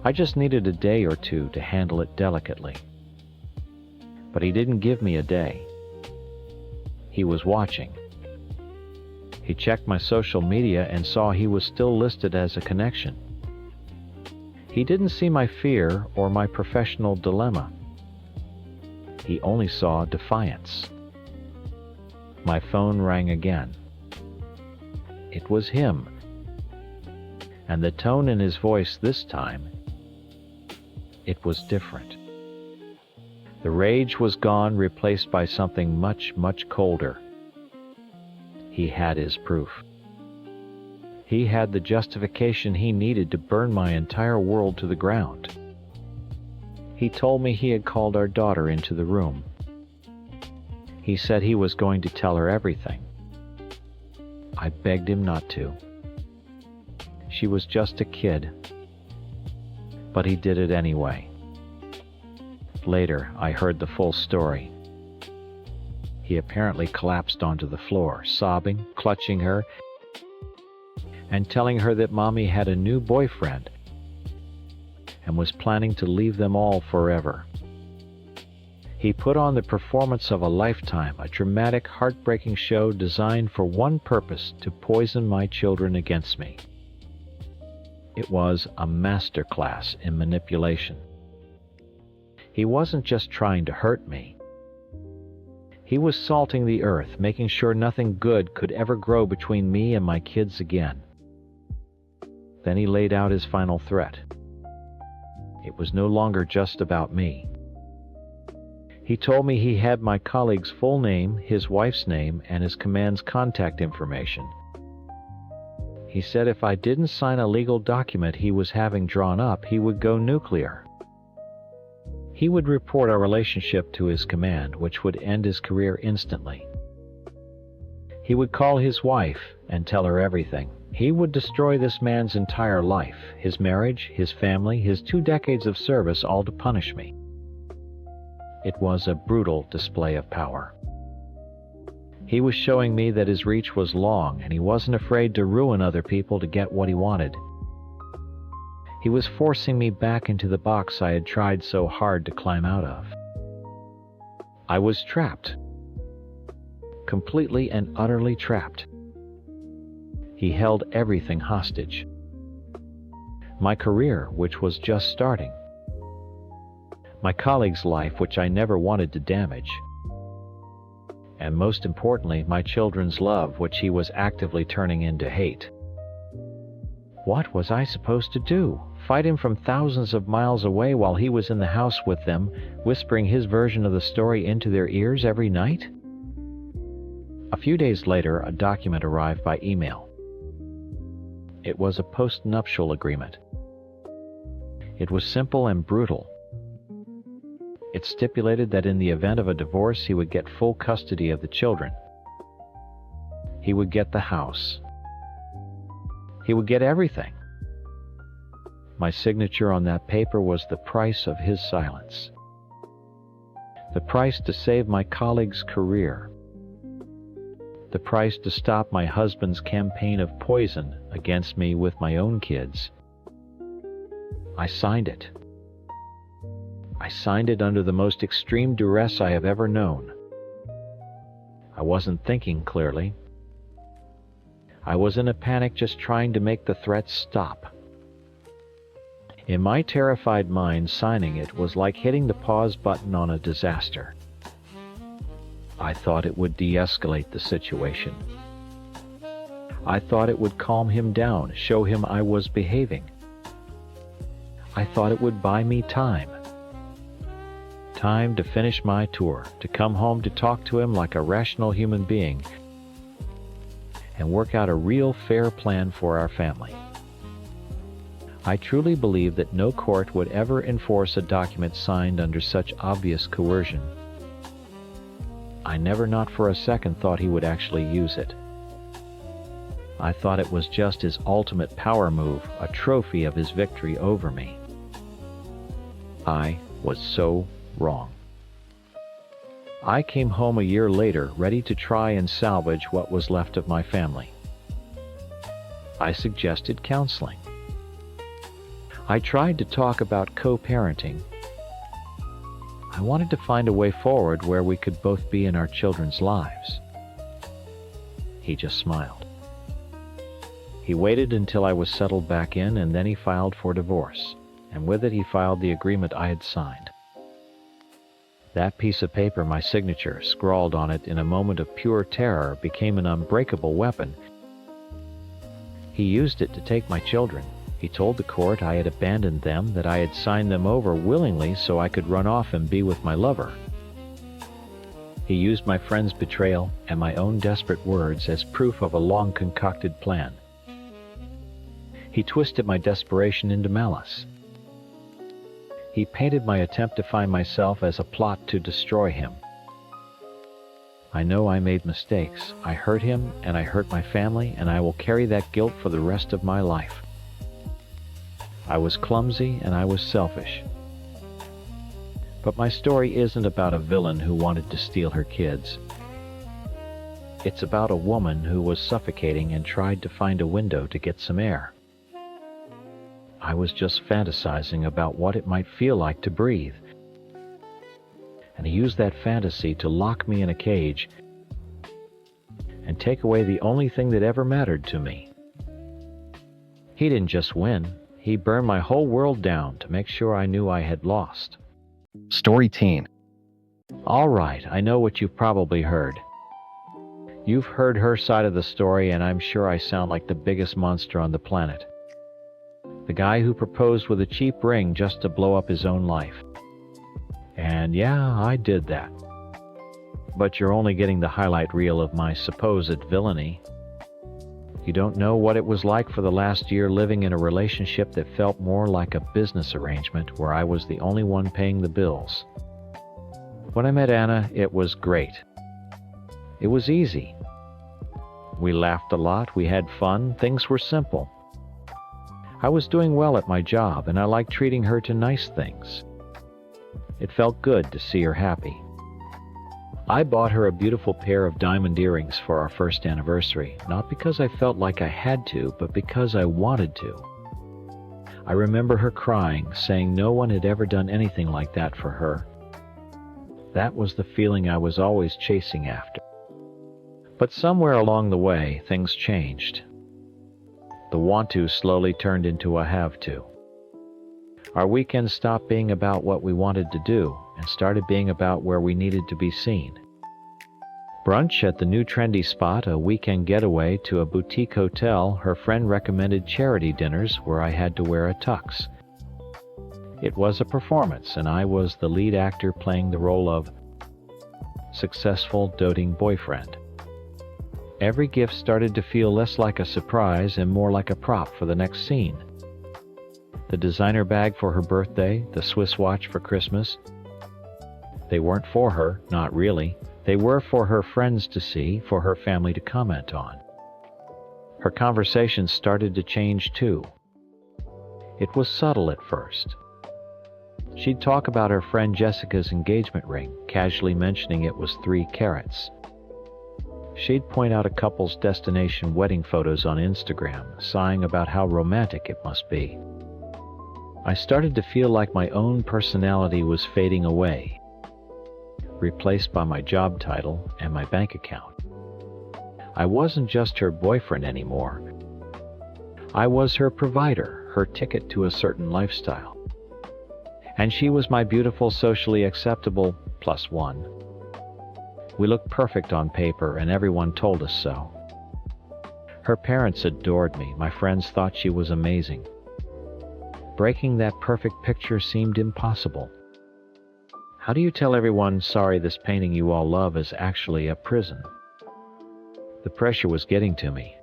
Speaker 3: I just needed a day or two to handle it delicately. But he didn't give me a day. He was watching. He checked my social media and saw he was still listed as a connection. He didn't see my fear or my professional dilemma. He only saw defiance. My phone rang again. It was him. And the tone in his voice this time, it was different. The rage was gone, replaced by something much, much colder. He had his proof. He had the justification he needed to burn my entire world to the ground. He told me he had called our daughter into the room. He said he was going to tell her everything. I begged him not to. She was just a kid. But he did it anyway. Later, I heard the full story. He apparently collapsed onto the floor, sobbing, clutching her, and telling her that Mommy had a new boyfriend and was planning to leave them all forever. He put on the performance of a lifetime, a dramatic, heartbreaking show designed for one purpose: to poison my children against me. It was a masterclass in manipulation. He wasn't just trying to hurt me. He was salting the earth, making sure nothing good could ever grow between me and my kids again. Then he laid out his final threat. It was no longer just about me. He told me he had my colleague's full name, his wife's name, and his command's contact information. He said if I didn't sign a legal document he was having drawn up, he would go nuclear. He would report our relationship to his command, which would end his career instantly. He would call his wife and tell her everything. He would destroy this man's entire life, his marriage, his family, his 2 decades of service, all to punish me. It was a brutal display of power. He was showing me that his reach was long, and he wasn't afraid to ruin other people to get what he wanted. He was forcing me back into the box I had tried so hard to climb out of. I was trapped. Completely and utterly trapped. He held everything hostage. My career, which was just starting. My colleague's life, which I never wanted to damage. And most importantly, my children's love, which he was actively turning into hate. What was I supposed to do? Fight him from thousands of miles away while he was in the house with them, whispering his version of the story into their ears every night? A few days later, a document arrived by email. It was a post-nuptial agreement. It was simple and brutal. It stipulated that in the event of a divorce, he would get full custody of the children. He would get the house. He would get everything. My signature on that paper was the price of his silence. The price to save my colleague's career. The price to stop my husband's campaign of poison against me with my own kids. I signed it. I signed it under the most extreme duress I have ever known. I wasn't thinking clearly. I was in a panic, just trying to make the threats stop. In my terrified mind, signing it was like hitting the pause button on a disaster. I thought it would de-escalate the situation. I thought it would calm him down, show him I was behaving. I thought it would buy me time. Time to finish my tour, to come home to talk to him like a rational human being, and work out a real fair plan for our family. I truly believe that no court would ever enforce a document signed under such obvious coercion. I never, not for a second, thought he would actually use it. I thought it was just his ultimate power move, a trophy of his victory over me. I was so wrong. I came home a year later, ready to try and salvage what was left of my family. I suggested counseling. I tried to talk about co-parenting. I wanted to find a way forward where we could both be in our children's lives. He just smiled. He waited until I was settled back in, and then he filed for divorce, and with it he filed the agreement I had signed. That piece of paper, my signature, scrawled on it in a moment of pure terror, became an unbreakable weapon. He used it to take my children. He told the court I had abandoned them, that I had signed them over willingly so I could run off and be with my lover. He used my friend's betrayal and my own desperate words as proof of a long-concocted plan. He twisted my desperation into malice. He painted my attempt to find myself as a plot to destroy him. I know I made mistakes. I hurt him, and I hurt my family, and I will carry that guilt for the rest of my life. I was clumsy, and I was selfish. But my story isn't about a villain who wanted to steal her kids. It's about a woman who was suffocating and tried to find a window to get some air. I was just fantasizing about what it might feel like to breathe. And he used that fantasy to lock me in a cage and take away the only thing that ever mattered to me. He didn't just win, he burned my whole world down to make sure I knew I had lost.
Speaker 1: Story Teen.
Speaker 3: All right, I know what you've probably heard. You've heard her side of the story, and I'm sure I sound like the biggest monster on the planet. The guy who proposed with a cheap ring just to blow up his own life. And yeah, I did that. But you're only getting the highlight reel of my supposed villainy. You don't know what it was like for the last year living in a relationship that felt more like a business arrangement where I was the only one paying the bills. When I met Anna, it was great. It was easy. We laughed a lot, we had fun, things were simple. I was doing well at my job, and I liked treating her to nice things. It felt good to see her happy. I bought her a beautiful pair of diamond earrings for our first anniversary, not because I felt like I had to, but because I wanted to. I remember her crying, saying no one had ever done anything like that for her. That was the feeling I was always chasing after. But somewhere along the way, things changed. The want to slowly turned into a have to. Our weekends stopped being about what we wanted to do and started being about where we needed to be seen. Brunch at the new trendy spot, a weekend getaway to a boutique hotel, her friend recommended charity dinners where I had to wear a tux. It was a performance, and I was the lead actor playing the role of successful, doting boyfriend. Every gift started to feel less like a surprise and more like a prop for the next scene. The designer bag for her birthday, the Swiss watch for Christmas. They weren't for her, not really. They were for her friends to see, for her family to comment on. Her conversations started to change too. It was subtle at first. She'd talk about her friend Jessica's engagement ring, casually mentioning it was 3 carats. She'd point out a couple's destination wedding photos on Instagram, sighing about how romantic it must be. I started to feel like my own personality was fading away, replaced by my job title and my bank account. I wasn't just her boyfriend anymore. I was her provider, her ticket to a certain lifestyle. And she was my beautiful, socially acceptable +1. We looked perfect on paper, and everyone told us so. Her parents adored me. My friends thought she was amazing. Breaking that perfect picture seemed impossible. How do you tell everyone, sorry, this painting you all love is actually a prison? The pressure was getting to me.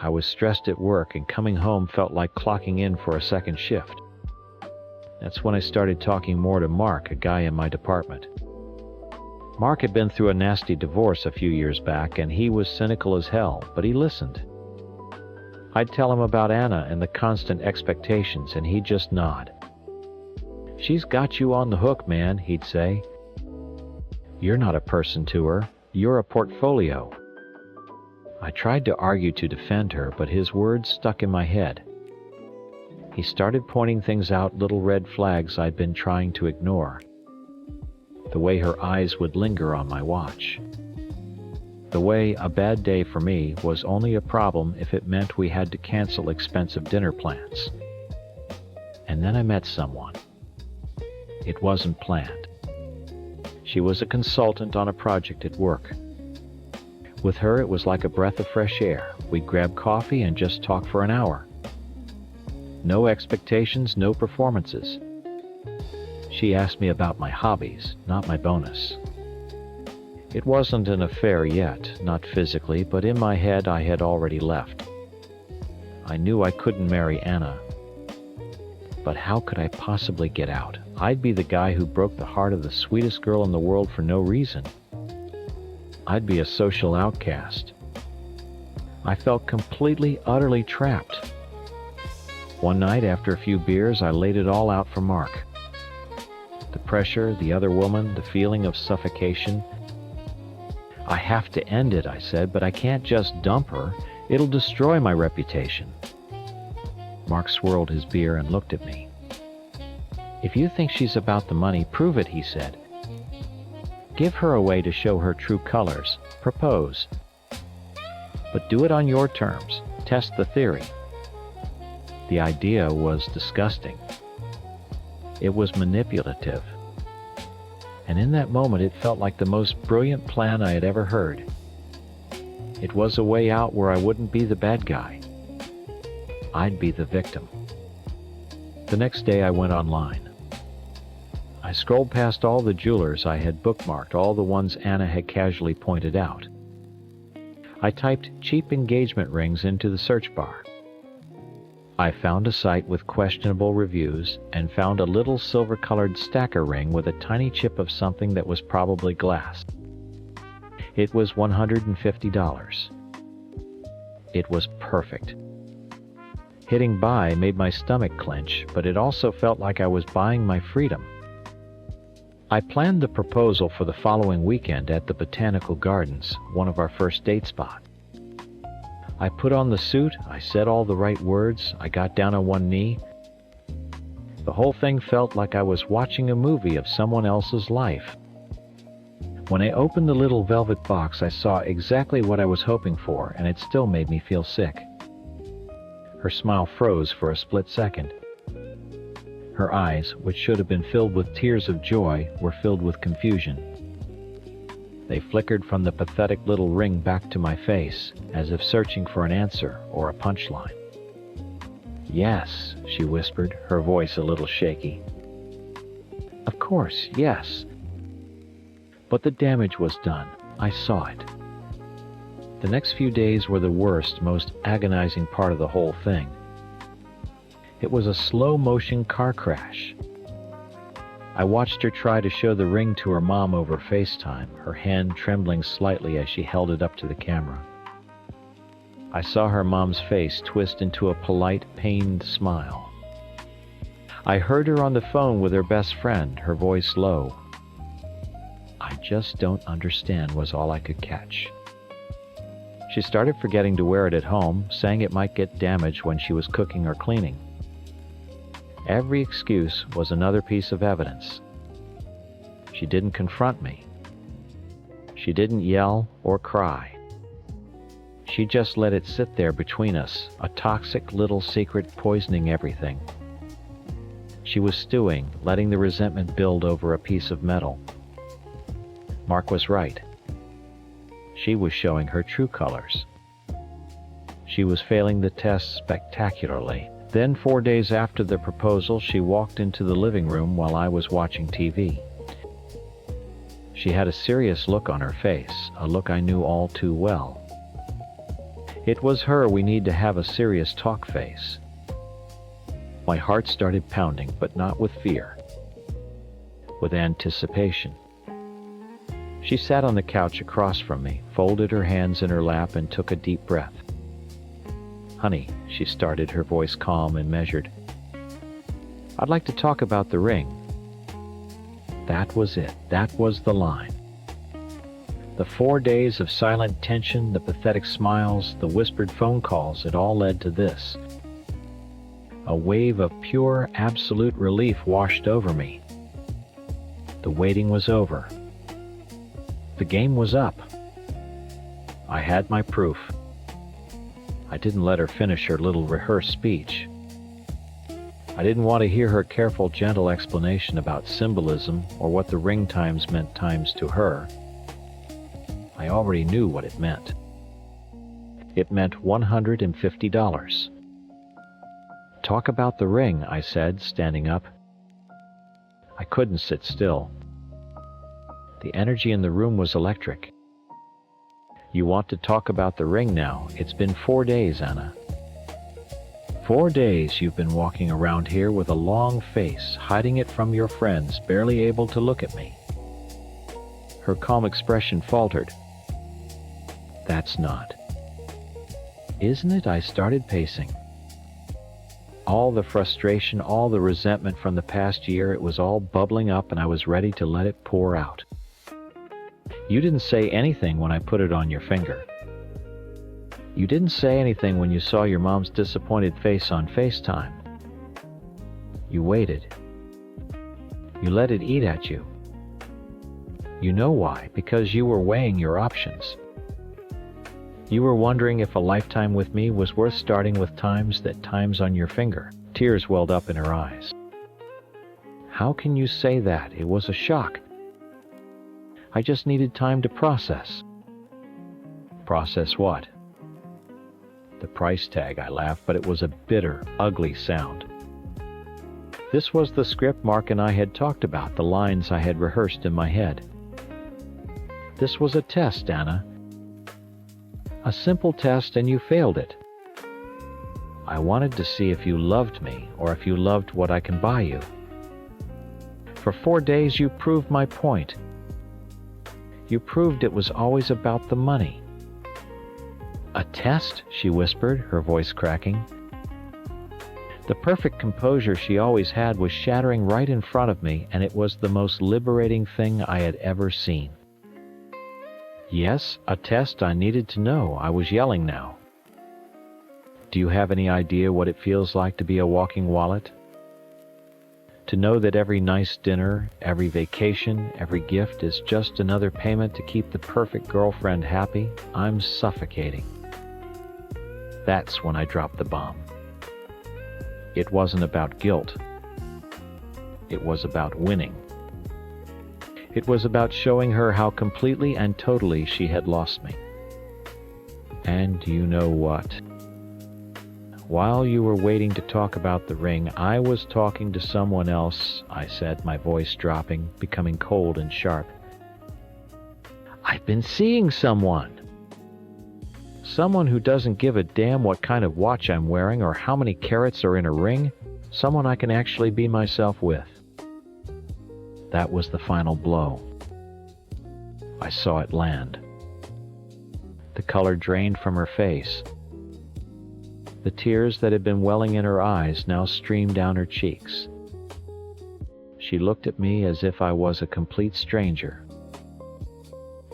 Speaker 3: I was stressed at work, and coming home felt like clocking in for a second shift. That's when I started talking more to Mark, a guy in my department. Mark had been through a nasty divorce a few years back, and he was cynical as hell, but he listened. I'd tell him about Anna and the constant expectations, and he'd just nod. She's got you on the hook, man, he'd say. You're not a person to her, you're a portfolio. I tried to argue to defend her, but his words stuck in my head. He started pointing things out, little red flags I'd been trying to ignore. The way her eyes would linger on my watch. The way a bad day for me was only a problem if it meant we had to cancel expensive dinner plans. And then I met someone. It wasn't planned. She was a consultant on a project at work. With her, it was like a breath of fresh air. We'd grab coffee and just talk for an hour. No expectations, no performances. She asked me about my hobbies, not my bonus. It wasn't an affair yet, not physically, but in my head I had already left. I knew I couldn't marry Anna. But how could I possibly get out? I'd be the guy who broke the heart of the sweetest girl in the world for no reason. I'd be a social outcast. I felt completely, utterly trapped. One night, after a few beers, I laid it all out for Mark. The pressure, the other woman, the feeling of suffocation. I have to end it, I said, but I can't just dump her. It'll destroy my reputation. Mark swirled his beer and looked at me. If you think she's about the money, prove it, he said. Give her a way to show her true colors. Propose. But do it on your terms. Test the theory. The idea was disgusting. It was manipulative. And in that moment it felt like the most brilliant plan I had ever heard. It was a way out where I wouldn't be the bad guy. I'd be the victim. The next day I went online. I I scrolled past all the jewelers I had bookmarked, all the ones Anna had casually pointed out. I typed cheap engagement rings into the search bar. I found a site with questionable reviews and found a little silver-colored stacker ring with a tiny chip of something that was probably glass. It was $150. It was perfect. Hitting buy made my stomach clench, but it also felt like I was buying my freedom. I planned the proposal for the following weekend at the Botanical Gardens, one of our first date spots. I put on the suit, I said all the right words, I got down on one knee. The whole thing felt like I was watching a movie of someone else's life. When I opened the little velvet box, I saw exactly what I was hoping for, and it still made me feel sick. Her smile froze for a split second. Her eyes, which should have been filled with tears of joy, were filled with confusion. They flickered from the pathetic little ring back to my face, as if searching for an answer or a punchline. "Yes," she whispered, her voice a little shaky. "Of course, yes." But the damage was done. I saw it. The next few days were the worst, most agonizing part of the whole thing. It was a slow-motion car crash. I watched her try to show the ring to her mom over FaceTime, her hand trembling slightly as she held it up to the camera. I saw her mom's face twist into a polite, pained smile. I heard her on the phone with her best friend, her voice low. "I just don't understand," was all I could catch. She started forgetting to wear it at home, saying it might get damaged when she was cooking or cleaning. Every excuse was another piece of evidence. She didn't confront me. She didn't yell or cry. She just let it sit there between us, a toxic little secret poisoning everything. She was stewing, letting the resentment build over a piece of metal. Mark was right. She was showing her true colors. She was failing the test spectacularly. Then 4 days after the proposal, she walked into the living room while I was watching TV. She had a serious look on her face, a look I knew all too well. It was her "we need to have a serious talk" face. My heart started pounding, but not with fear, with anticipation. She sat on the couch across from me, folded her hands in her lap, and took a deep breath. "Honey," she started, her voice calm and measured. "I'd like to talk about the ring." That was it. That was the line. The 4 days of silent tension, the pathetic smiles, the whispered phone calls, it all led to this. A wave of pure, absolute relief washed over me. The waiting was over. The game was up. I had my proof. I didn't let her finish her little rehearsed speech. I didn't want to hear her careful, gentle explanation about symbolism or what the ring times meant times to her. I already knew what it meant. It meant $150. "Talk about the ring," I said, standing up. I couldn't sit still. The energy in the room was electric. "You want to talk about the ring now? It's been 4 days, Anna. 4 days you've been walking around here with a long face, hiding it from your friends, barely able to look at me." Her calm expression faltered. "That's not." "Isn't it?" I started pacing. All the frustration, all the resentment from the past year, it was all bubbling up, and I was ready to let it pour out. "You didn't say anything when I put it on your finger. You didn't say anything when you saw your mom's disappointed face on FaceTime. You waited. You let it eat at you. You know why? Because you were weighing your options. You were wondering if a lifetime with me was worth starting with times on your finger." Tears welled up in her eyes. "How can you say that? It was a shock. I just needed time to process." "Process what?" "The price tag," I laughed, but it was a bitter, ugly sound. This was the script Mark and I had talked about, the lines I had rehearsed in my head. This was a test, Anna. A simple test, and you failed it. I wanted to see if you loved me, or if you loved what I can buy you. For 4 days you proved my point. You proved it was always about the money. A test? She whispered, her voice cracking. The perfect composure she always had was shattering right in front of me, and it was the most liberating thing I had ever seen. Yes, a test I needed to know. I was yelling now. Do you have any idea what it feels like to be a walking wallet? To know that every nice dinner, every vacation, every gift is just another payment to keep the perfect girlfriend happy? I'm suffocating. That's when I dropped the bomb. It wasn't about guilt. It was about winning. It was about showing her how completely and totally she had lost me. And you know what? While you were waiting to talk about the ring, I was talking to someone else, I said, my voice dropping, becoming cold and sharp. I've been seeing someone. Someone who doesn't give a damn what kind of watch I'm wearing or how many carats are in a ring. Someone I can actually be myself with. That was the final blow. I saw it land. The color drained from her face. The tears that had been welling in her eyes now streamed down her cheeks. She looked at me as if I was a complete stranger.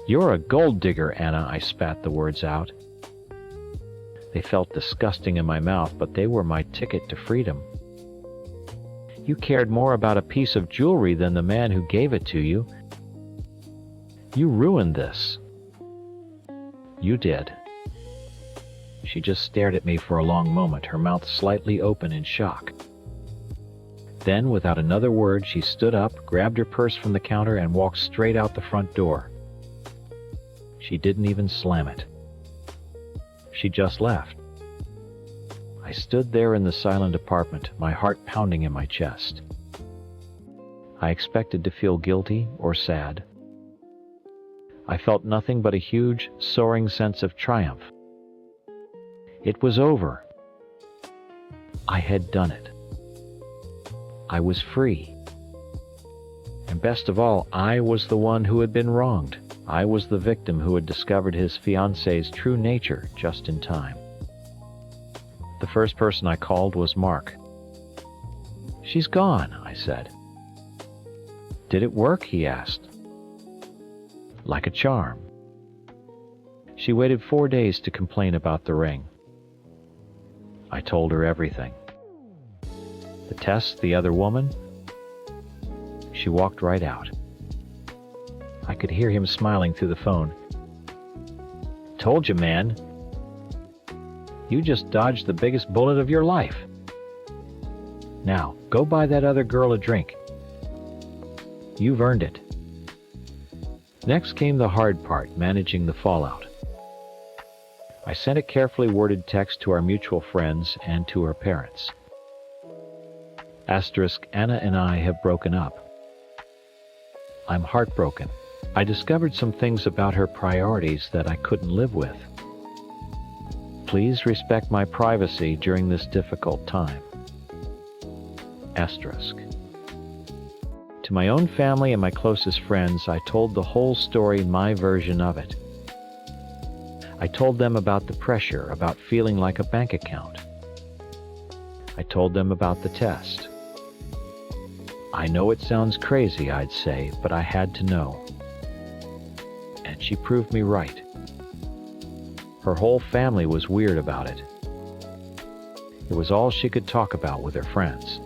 Speaker 3: You're a gold digger, Anna, I spat the words out. They felt disgusting in my mouth, but they were my ticket to freedom. You cared more about a piece of jewelry than the man who gave it to you. You ruined this. You did. She just stared at me for a long moment, her mouth slightly open in shock. Then, without another word, she stood up, grabbed her purse from the counter, and walked straight out the front door. She didn't even slam it. She just left. I stood there in the silent apartment, my heart pounding in my chest. I expected to feel guilty or sad. I felt nothing but a huge, soaring sense of triumph. It was over. I had done it. I was free. And best of all, I was the one who had been wronged. I was the victim who had discovered his fiancée's true nature just in time. The first person I called was Mark. She's gone, I said. Did it work? He asked. Like a charm. She waited 4 days to complain about the ring. I told her everything. The test, the other woman. She walked right out. I could hear him smiling through the phone. Told you, man. You just dodged the biggest bullet of your life. Now, go buy that other girl a drink. You've earned it. Next came the hard part, managing the fallout. I sent a carefully worded text to our mutual friends and to her parents. Asterisk, Anna and I have broken up. I'm heartbroken. I discovered some things about her priorities that I couldn't live with. Please respect my privacy during this difficult time. Asterisk. To my own family and my closest friends, I told the whole story, my version of it. I told them about the pressure, about feeling like a bank account. I told them about the test. I know it sounds crazy, I'd say, but I had to know. And she proved me right. Her whole family was weird about it. It was all she could talk about with her friends.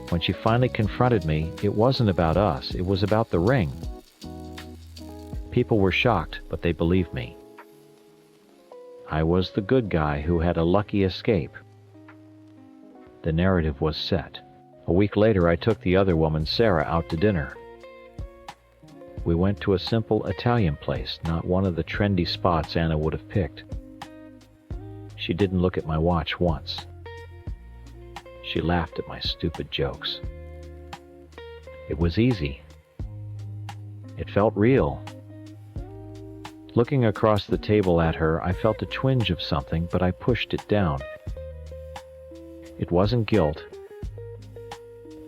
Speaker 3: When she finally confronted me, it wasn't about us, it was about the ring. People were shocked, but they believed me. I was the good guy who had a lucky escape. The narrative was set. A week later, I took the other woman, Sarah, out to dinner. We went to a simple Italian place, not one of the trendy spots Anna would have picked. She didn't look at my watch once. She laughed at my stupid jokes. It was easy. It felt real. Looking across the table at her, I felt a twinge of something, but I pushed it down. It wasn't guilt.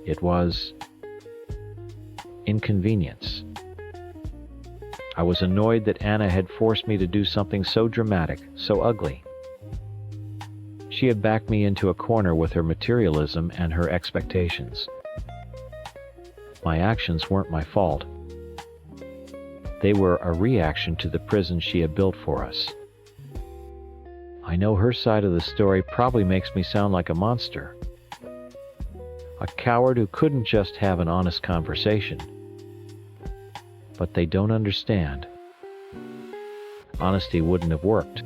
Speaker 3: It was inconvenience. I was annoyed that Anna had forced me to do something so dramatic, so ugly. She had backed me into a corner with her materialism and her expectations. My actions weren't my fault. They were a reaction to the prison she had built for us. I know her side of the story probably makes me sound like a monster. A coward who couldn't just have an honest conversation. But they don't understand. Honesty wouldn't have worked.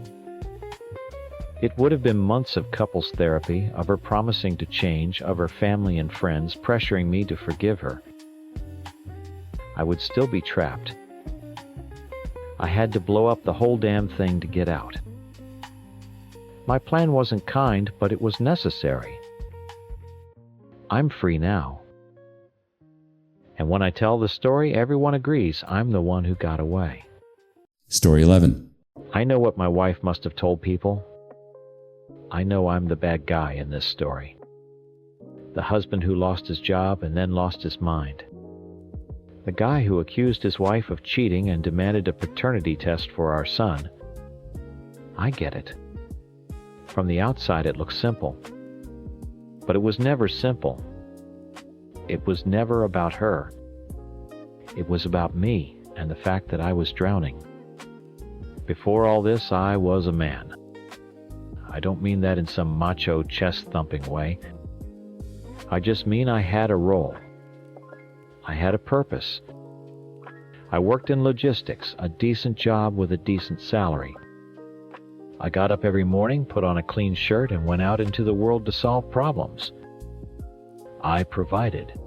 Speaker 3: It would have been months of couples therapy, of her promising to change, of her family and friends pressuring me to forgive her. I would still be trapped. I had to blow up the whole damn thing to get out. My plan wasn't kind, but it was necessary. I'm free now. And when I tell the story, everyone agrees I'm the one who got away.
Speaker 2: Story 11.
Speaker 3: I know what my wife must have told people. I know I'm the bad guy in this story. The husband who lost his job and then lost his mind. The guy who accused his wife of cheating and demanded a paternity test for our son. I get it. From the outside it looks simple. But it was never simple. It was never about her. It was about me and the fact that I was drowning. Before all this, I was a man. I don't mean that in some macho chest-thumping way. I just mean I had a role. I had a purpose. I worked in logistics, a decent job with a decent salary. I got up every morning, put on a clean shirt, and went out into the world to solve problems. I provided.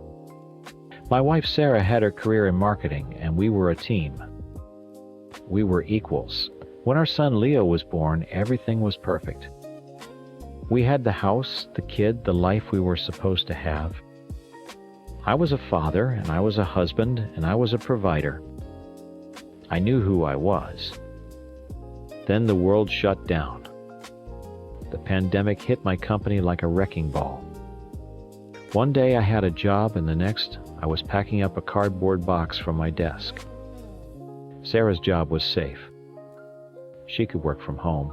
Speaker 3: My wife Sarah had her career in marketing, and we were a team. We were equals. When our son Leo was born, everything was perfect. We had the house, the kid, the life we were supposed to have. I was a father, and I was a husband, and I was a provider. I knew who I was. Then the world shut down. The pandemic hit my company like a wrecking ball. One day I had a job, and the next I was packing up a cardboard box from my desk. Sarah's job was safe. She could work from home.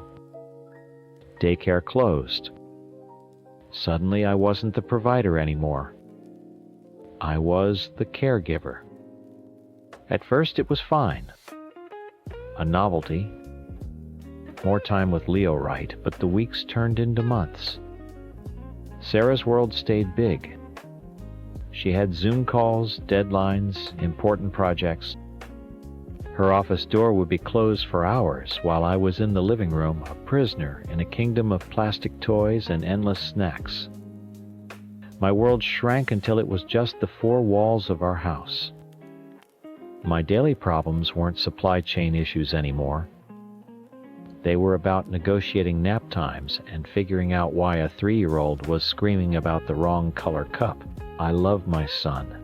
Speaker 3: Daycare closed. Suddenly I wasn't the provider anymore. I was the caregiver. At first it was fine. A novelty. More time with Leo, right, but the weeks turned into months. Sarah's world stayed big. She had Zoom calls, deadlines, important projects. Her office door would be closed for hours while I was in the living room, a prisoner in a kingdom of plastic toys and endless snacks. My world shrank until it was just the four walls of our house. My daily problems weren't supply chain issues anymore. They were about negotiating nap times and figuring out why a 3-year-old was screaming about the wrong color cup. I love my son.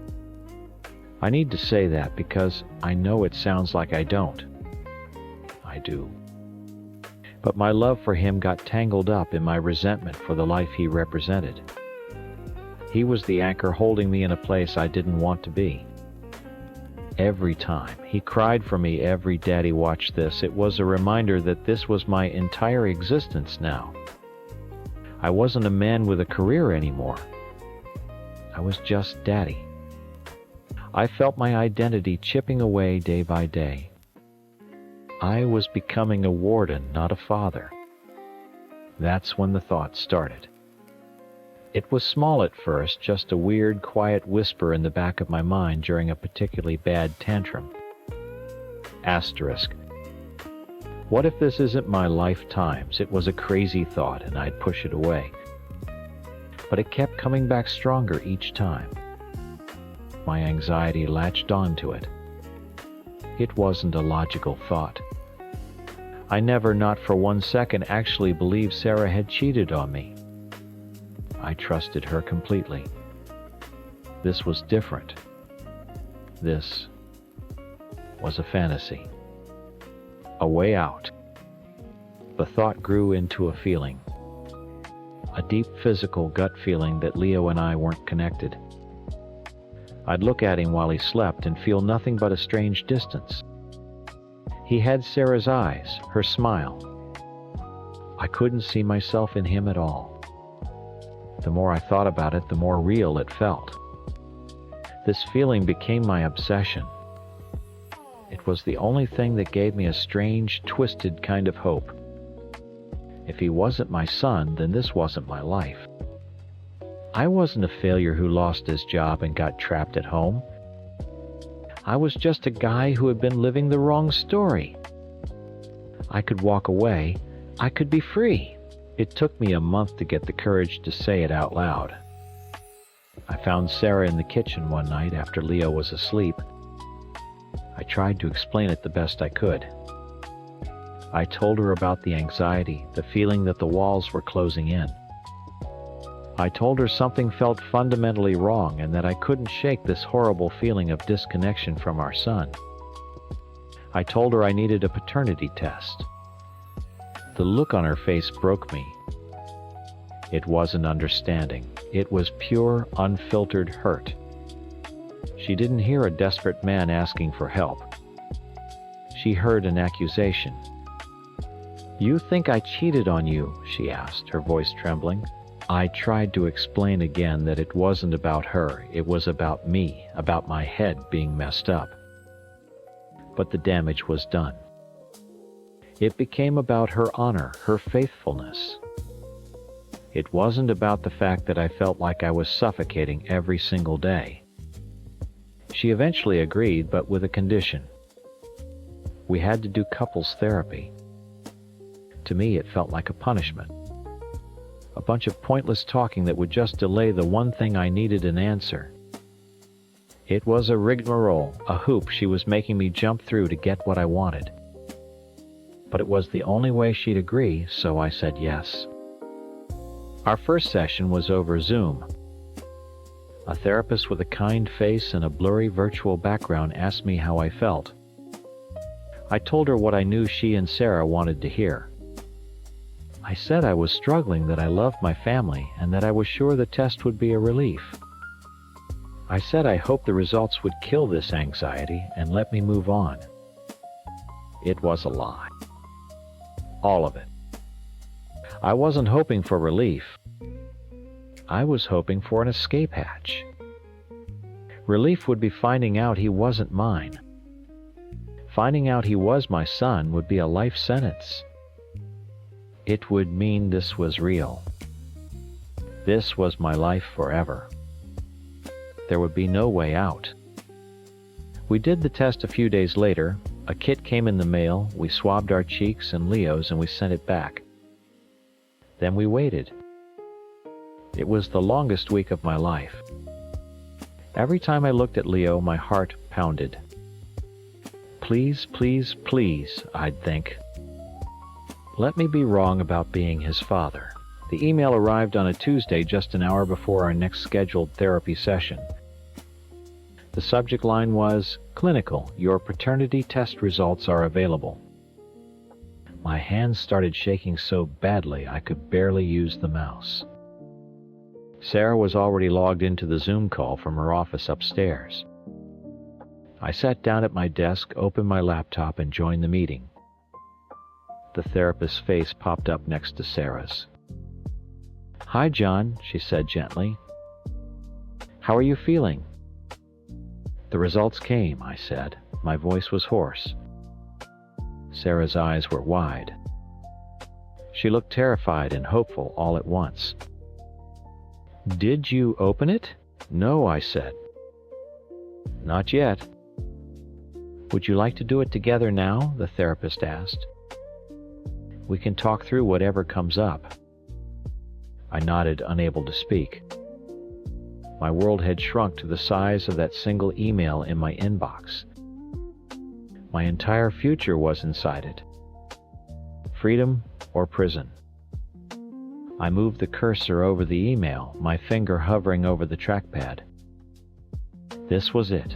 Speaker 3: I need to say that because I know it sounds like I don't. I do. But my love for him got tangled up in my resentment for the life he represented. He was the anchor holding me in a place I didn't want to be. Every time he cried for me, every "Daddy, watch this," it was a reminder that this was my entire existence now. I wasn't a man with a career anymore. I was just Daddy. I felt my identity chipping away day by day. I was becoming a warden, not a father. That's when the thought started. It was small at first, just a weird, quiet whisper in the back of my mind during a particularly bad tantrum. Asterisk. What if this isn't my lifetimes? It was a crazy thought, and I'd push it away. But it kept coming back stronger each time. My anxiety latched onto it. It wasn't a logical thought. I never, not for 1 second, actually believed Sarah had cheated on me. I trusted her completely. This was different. This was a fantasy. A way out. The thought grew into a feeling. A deep physical gut feeling that Leo and I weren't connected. I'd look at him while he slept and feel nothing but a strange distance. He had Sarah's eyes, her smile. I couldn't see myself in him at all. The more I thought about it, the more real it felt. This feeling became my obsession. It was the only thing that gave me a strange, twisted kind of hope. If he wasn't my son, then this wasn't my life. I wasn't a failure who lost his job and got trapped at home. I was just a guy who had been living the wrong story. I could walk away. I could be free. It took me a month to get the courage to say it out loud. I found Sarah in the kitchen one night after Leo was asleep. I tried to explain it the best I could. I told her about the anxiety, the feeling that the walls were closing in. I told her something felt fundamentally wrong and that I couldn't shake this horrible feeling of disconnection from our son. I told her I needed a paternity test. The look on her face broke me. It wasn't understanding. It was pure, unfiltered hurt. She didn't hear a desperate man asking for help. She heard an accusation. "You think I cheated on you?" she asked, her voice trembling. I tried to explain again that it wasn't about her, it was about me, about my head being messed up. But the damage was done. It became about her honor, her faithfulness. It wasn't about the fact that I felt like I was suffocating every single day. She eventually agreed, but with a condition. We had to do couples therapy. To me, it felt like a punishment. A bunch of pointless talking that would just delay the one thing I needed an answer. It was a rigmarole, a hoop she was making me jump through to get what I wanted. But it was the only way she'd agree, so I said yes. Our first session was over Zoom. A therapist with a kind face and a blurry virtual background asked me how I felt. I told her what I knew she and Sarah wanted to hear. I said I was struggling, that I loved my family, and that I was sure the test would be a relief. I said I hoped the results would kill this anxiety and let me move on. It was a lie. All of it. I wasn't hoping for relief. I was hoping for an escape hatch. Relief would be finding out he wasn't mine. Finding out he was my son would be a life sentence. It would mean this was real. This was my life forever. There would be no way out. We did the test a few days later. A kit came in the mail, we swabbed our cheeks and Leo's, and we sent it back. Then we waited. It was the longest week of my life. Every time I looked at Leo, my heart pounded. Please, please, please, I'd think. Let me be wrong about being his father. The email arrived on a Tuesday, just an hour before our next scheduled therapy session. The subject line was, "Clinical, your paternity test results are available." My hands started shaking so badly I could barely use the mouse. Sarah was already logged into the Zoom call from her office upstairs. I sat down at my desk, opened my laptop, and joined the meeting. The therapist's face popped up next to Sarah's. "Hi, John," she said gently. "How are you feeling?" "The results came," I said. My voice was hoarse. Sarah's eyes were wide. She looked terrified and hopeful all at once. "Did you open it?" "No," I said. "Not yet." "Would you like to do it together now?" the therapist asked. "We can talk through whatever comes up." I nodded, unable to speak. My world had shrunk to the size of that single email in my inbox. My entire future was inside it. Freedom or prison. I moved the cursor over the email, my finger hovering over the trackpad. This was it.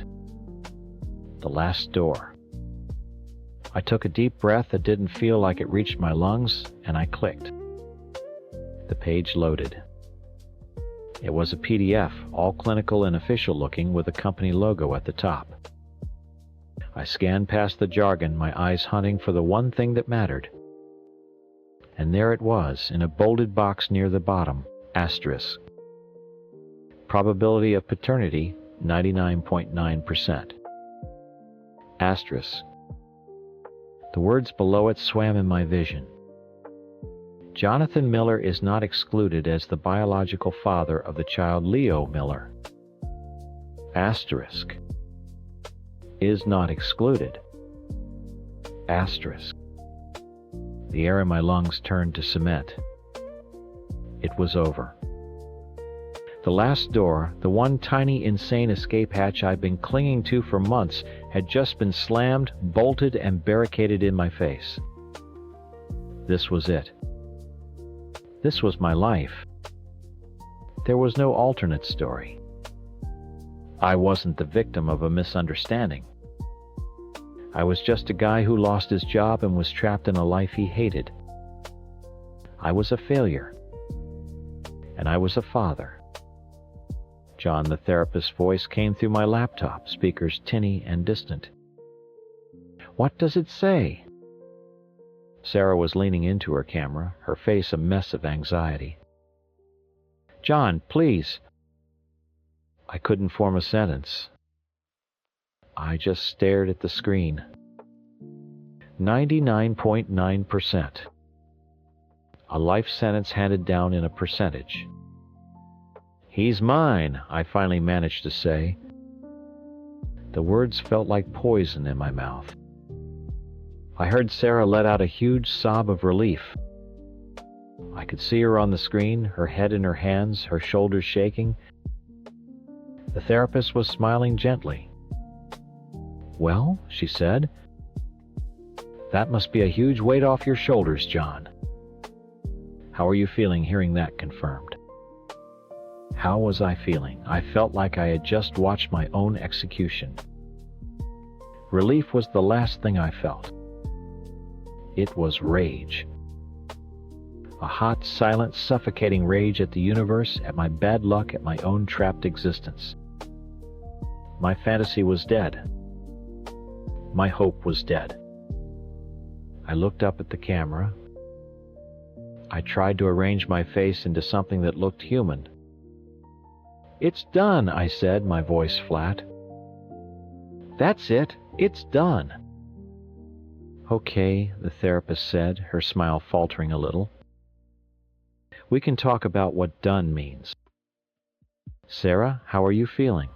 Speaker 3: The last door. I took a deep breath that didn't feel like it reached my lungs, and I clicked. The page loaded. It was a PDF, all clinical and official looking, with a company logo at the top. I scanned past the jargon, my eyes hunting for the one thing that mattered. And there it was, in a bolded box near the bottom, asterisk. Probability of paternity, 99.9%. Asterisk. The words below it swam in my vision. Jonathan Miller is not excluded as the biological father of the child Leo Miller. Asterisk. Is not excluded. Asterisk. The air in my lungs turned to cement. It was over. The last door, the one tiny insane escape hatch I'd been clinging to for months, had just been slammed, bolted, and barricaded in my face. This was it. This was my life. There was no alternate story. I wasn't the victim of a misunderstanding. I was just a guy who lost his job and was trapped in a life he hated. I was a failure. And I was a father. John, the therapist's voice came through my laptop, speakers tinny and distant. What does it say? Sarah was leaning into her camera, her face a mess of anxiety. John, please. I couldn't form a sentence. I just stared at the screen. 99.9%. A life sentence handed down in a percentage. He's mine, I finally managed to say. The words felt like poison in my mouth. I heard Sarah let out a huge sob of relief. I could see her on the screen, her head in her hands, her shoulders shaking. The therapist was smiling gently. Well, she said, that must be a huge weight off your shoulders, John. How are you feeling hearing that confirmed? How was I feeling? I felt like I had just watched my own execution. Relief was the last thing I felt. It was rage. A hot, silent, suffocating rage at the universe, at my bad luck, at my own trapped existence. My fantasy was dead. My hope was dead. I looked up at the camera. I tried to arrange my face into something that looked human. It's done, I said, my voice flat. That's it. It's done. Okay, the therapist said, her smile faltering a little. We can talk about what done means. Sarah, how are you feeling?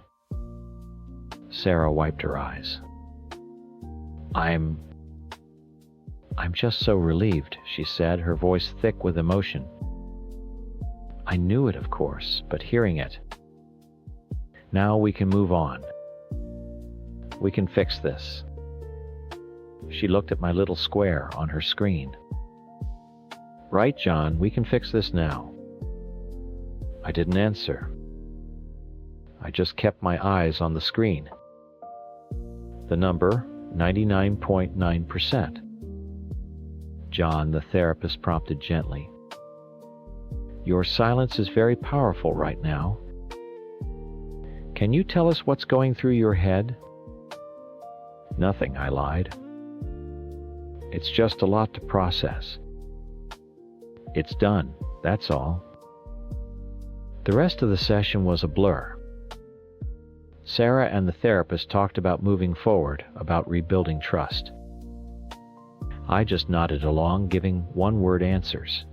Speaker 3: Sarah wiped her eyes. I'm just so relieved, she said, her voice thick with emotion. I knew it, of course, but hearing it. Now we can move on. We can fix this. She looked at my little square on her screen. Right, John, we can fix this now. I didn't answer. I just kept my eyes on the screen. The number, 99.9%. John, the therapist prompted gently. Your silence is very powerful right now. Can you tell us what's going through your head? Nothing, I lied. It's just a lot to process. It's done, that's all. The rest of the session was a blur. Sarah and the therapist talked about moving forward, about rebuilding trust. I just nodded along, giving one-word answers.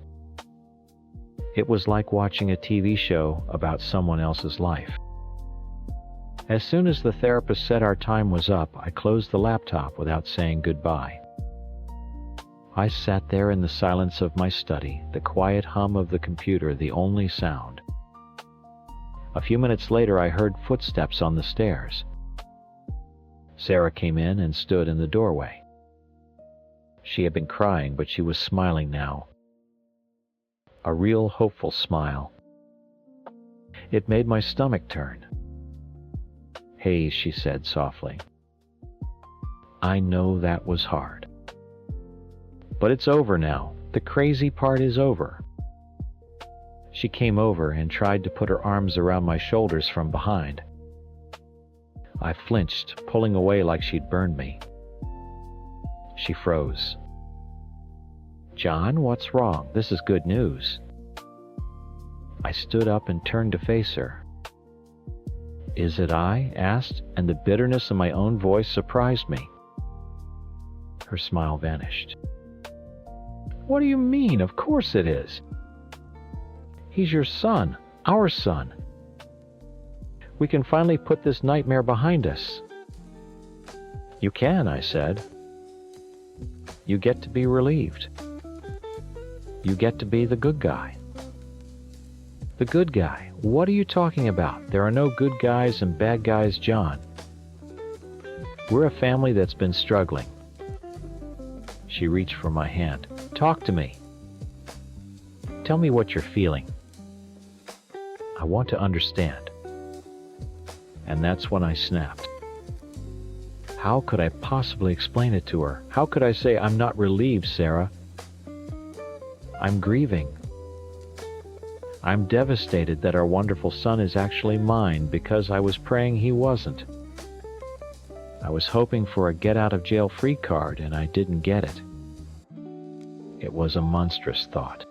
Speaker 3: It was like watching a TV show about someone else's life. As soon as the therapist said our time was up, I closed the laptop without saying goodbye. I sat there in the silence of my study, the quiet hum of the computer the only sound. A few minutes later, I heard footsteps on the stairs. Sarah came in and stood in the doorway. She had been crying, but she was smiling now. a real hopeful smile. It made my stomach turn. "Hayes," she said softly, "I know that was hard. But it's over now. The crazy part is over." She came over and tried to put her arms around my shoulders from behind. I flinched, pulling away like she'd burned me. She froze. "John, what's wrong? This is good news." I stood up and turned to face her. "Is it?" I asked, and the bitterness in my own voice surprised me. Her smile vanished. "What do you mean? Of course it is. He's your son, our son. We can finally put this nightmare behind us." "You can," I said. "You get to be relieved. You get to be the good guy." "The good guy? What are you talking about? There are no good guys and bad guys, John. We're a family that's been struggling." She reached for my hand. "Talk to me. Tell me what you're feeling. I want to understand." And that's when I snapped. How could I possibly explain it to her? How could I say, "I'm not relieved, Sarah. I'm grieving. I'm devastated that our wonderful son is actually mine because I was praying he wasn't. I was hoping for a get-out-of-jail-free card and I didn't get it." It was a monstrous thought.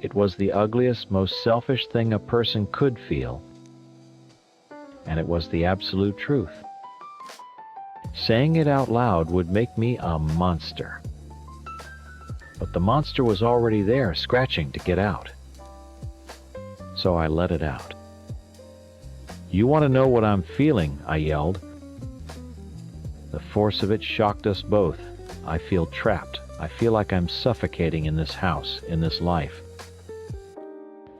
Speaker 3: It was the ugliest, most selfish thing a person could feel, and it was the absolute truth. Saying it out loud would make me a monster. But the monster was already there, scratching to get out. So I let it out. "You want to know what I'm feeling?" I yelled. The force of it shocked us both. I feel trapped. I feel like I'm suffocating in this house, in this life.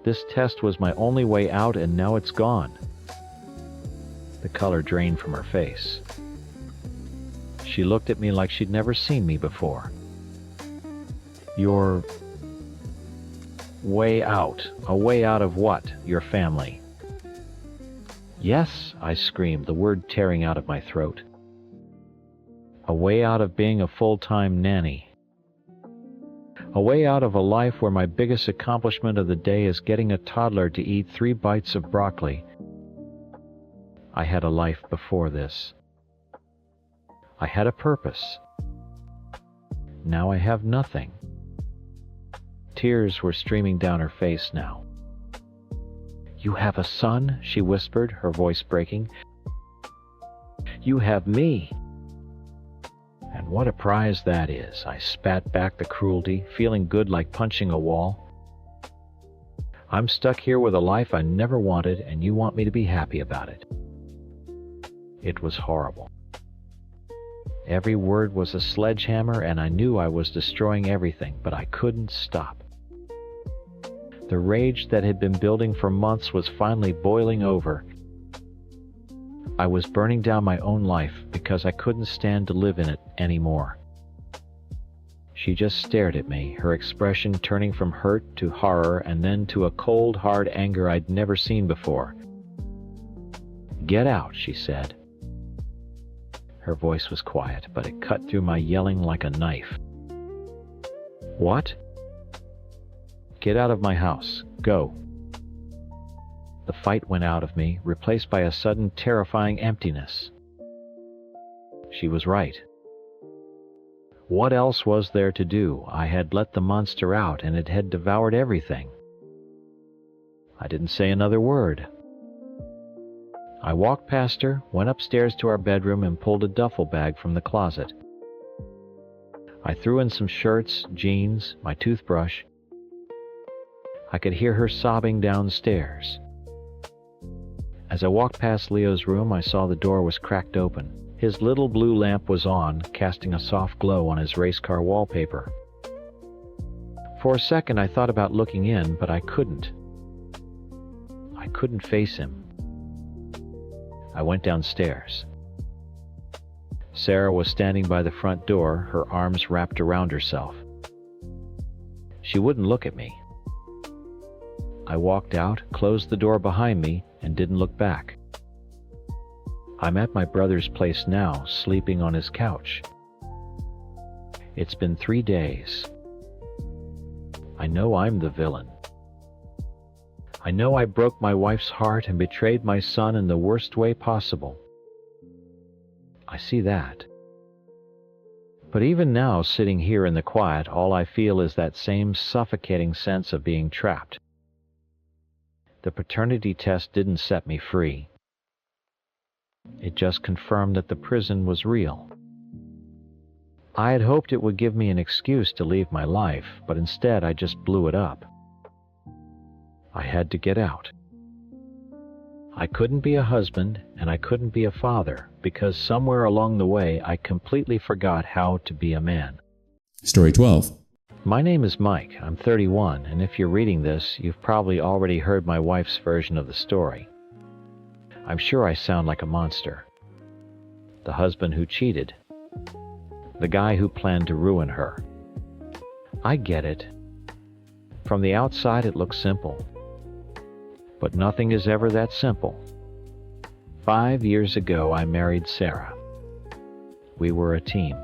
Speaker 3: This test was my only way out, and now it's gone. The color drained from her face. She looked at me like she'd never seen me before. "Your way out. A way out of what? Your family?" "Yes," I screamed, the word tearing out of my throat. "A way out of being a full-time nanny. A way out of a life where my biggest accomplishment of the day is getting a toddler to eat 3 bites of broccoli. I had a life before this. I had a purpose. Now I have nothing." Tears were streaming down her face now. "You have a son?" she whispered, her voice breaking. "You have me. And what a prize that is." I spat back the cruelty, feeling good like punching a wall. "I'm stuck here with a life I never wanted, and you want me to be happy about it." It was horrible. Every word was a sledgehammer, and I knew I was destroying everything, but I couldn't stop. The rage that had been building for months was finally boiling over. I was burning down my own life because I couldn't stand to live in it anymore. She just stared at me, her expression turning from hurt to horror and then to a cold, hard anger I'd never seen before. "Get out," she said. Her voice was quiet, but it cut through my yelling like a knife. "What?" "Get out of my house. Go." The fight went out of me, replaced by a sudden terrifying emptiness. She was right. What else was there to do? I had let the monster out, and it had devoured everything. I didn't say another word. I walked past her, went upstairs to our bedroom, and pulled a duffel bag from the closet. I threw in some shirts, jeans, my toothbrush. I could hear her sobbing downstairs. As I walked past Leo's room, I saw the door was cracked open. His little blue lamp was on, casting a soft glow on his race car wallpaper. For a second I thought about looking in, but I couldn't. I couldn't face him. I went downstairs. Sarah was standing by the front door, her arms wrapped around herself. She wouldn't look at me. I walked out, closed the door behind me, and didn't look back. I'm at my brother's place now, sleeping on his couch. It's been 3 days. I know I'm the villain. I know I broke my wife's heart and betrayed my son in the worst way possible. I see that. But even now, sitting here in the quiet, all I feel is that same suffocating sense of being trapped. The paternity test didn't set me free. It just confirmed that the prison was real. I had hoped it would give me an excuse to leave my life, but instead I just blew it up. I had to get out. I couldn't be a husband and I couldn't be a father because somewhere along the way I completely forgot how to be a man.
Speaker 2: Story 12.
Speaker 3: My name is Mike. I'm 31, and if you're reading this, you've probably already heard my wife's version of the story. I'm sure I sound like a monster. The husband who cheated. The guy who planned to ruin her. I get it. From the outside it looks simple. But nothing is ever that simple. 5 years ago I married Sarah. We were a team.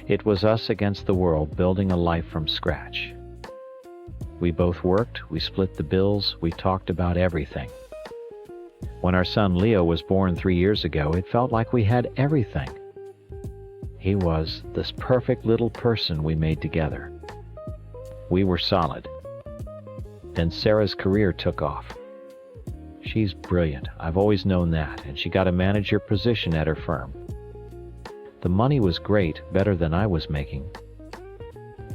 Speaker 3: It was us against the world, building a life from scratch. We both worked, we split the bills, we talked about everything. When our son Leo was born 3 years ago, it felt like we had everything. He was this perfect little person we made together. We were solid. Then Sarah's career took off. She's brilliant, I've always known that, and she got a manager position at her firm. The money was great, better than I was making.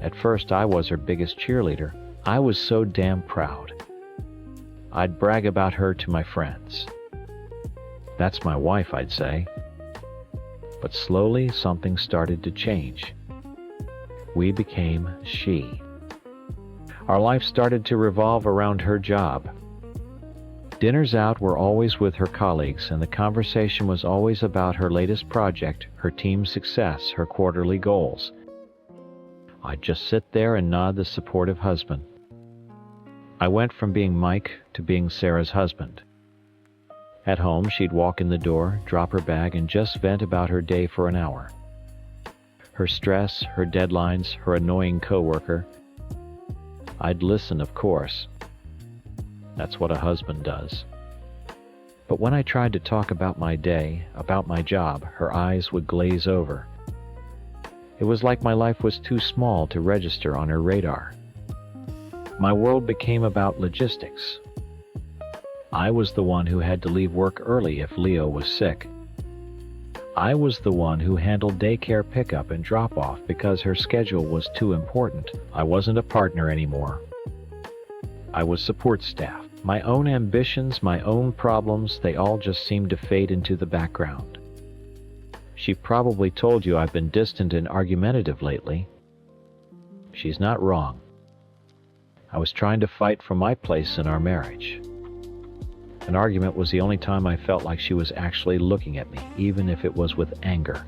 Speaker 3: At first I was her biggest cheerleader. I was so damn proud. I'd brag about her to my friends. That's my wife, I'd say. But slowly something started to change. We became she. Our life started to revolve around her job. Dinners out were always with her colleagues, and the conversation was always about her latest project, her team's success, her quarterly goals. I'd just sit there and nod the supportive husband. I went from being Mike to being Sarah's husband. At home, she'd walk in the door, drop her bag, and just vent about her day for an hour. Her stress, her deadlines, her annoying coworker. I'd listen, of course. That's what a husband does. But when I tried to talk about my day, about my job, her eyes would glaze over. It was like my life was too small to register on her radar. My world became about logistics. I was the one who had to leave work early if Leo was sick. I was the one who handled daycare pickup and drop-off because her schedule was too important. I wasn't a partner anymore. I was support staff. My own ambitions, my own problems, they all just seemed to fade into the background. She probably told you I've been distant and argumentative lately. She's not wrong. I was trying to fight for my place in our marriage. An argument was the only time I felt like she was actually looking at me, even if it was with anger.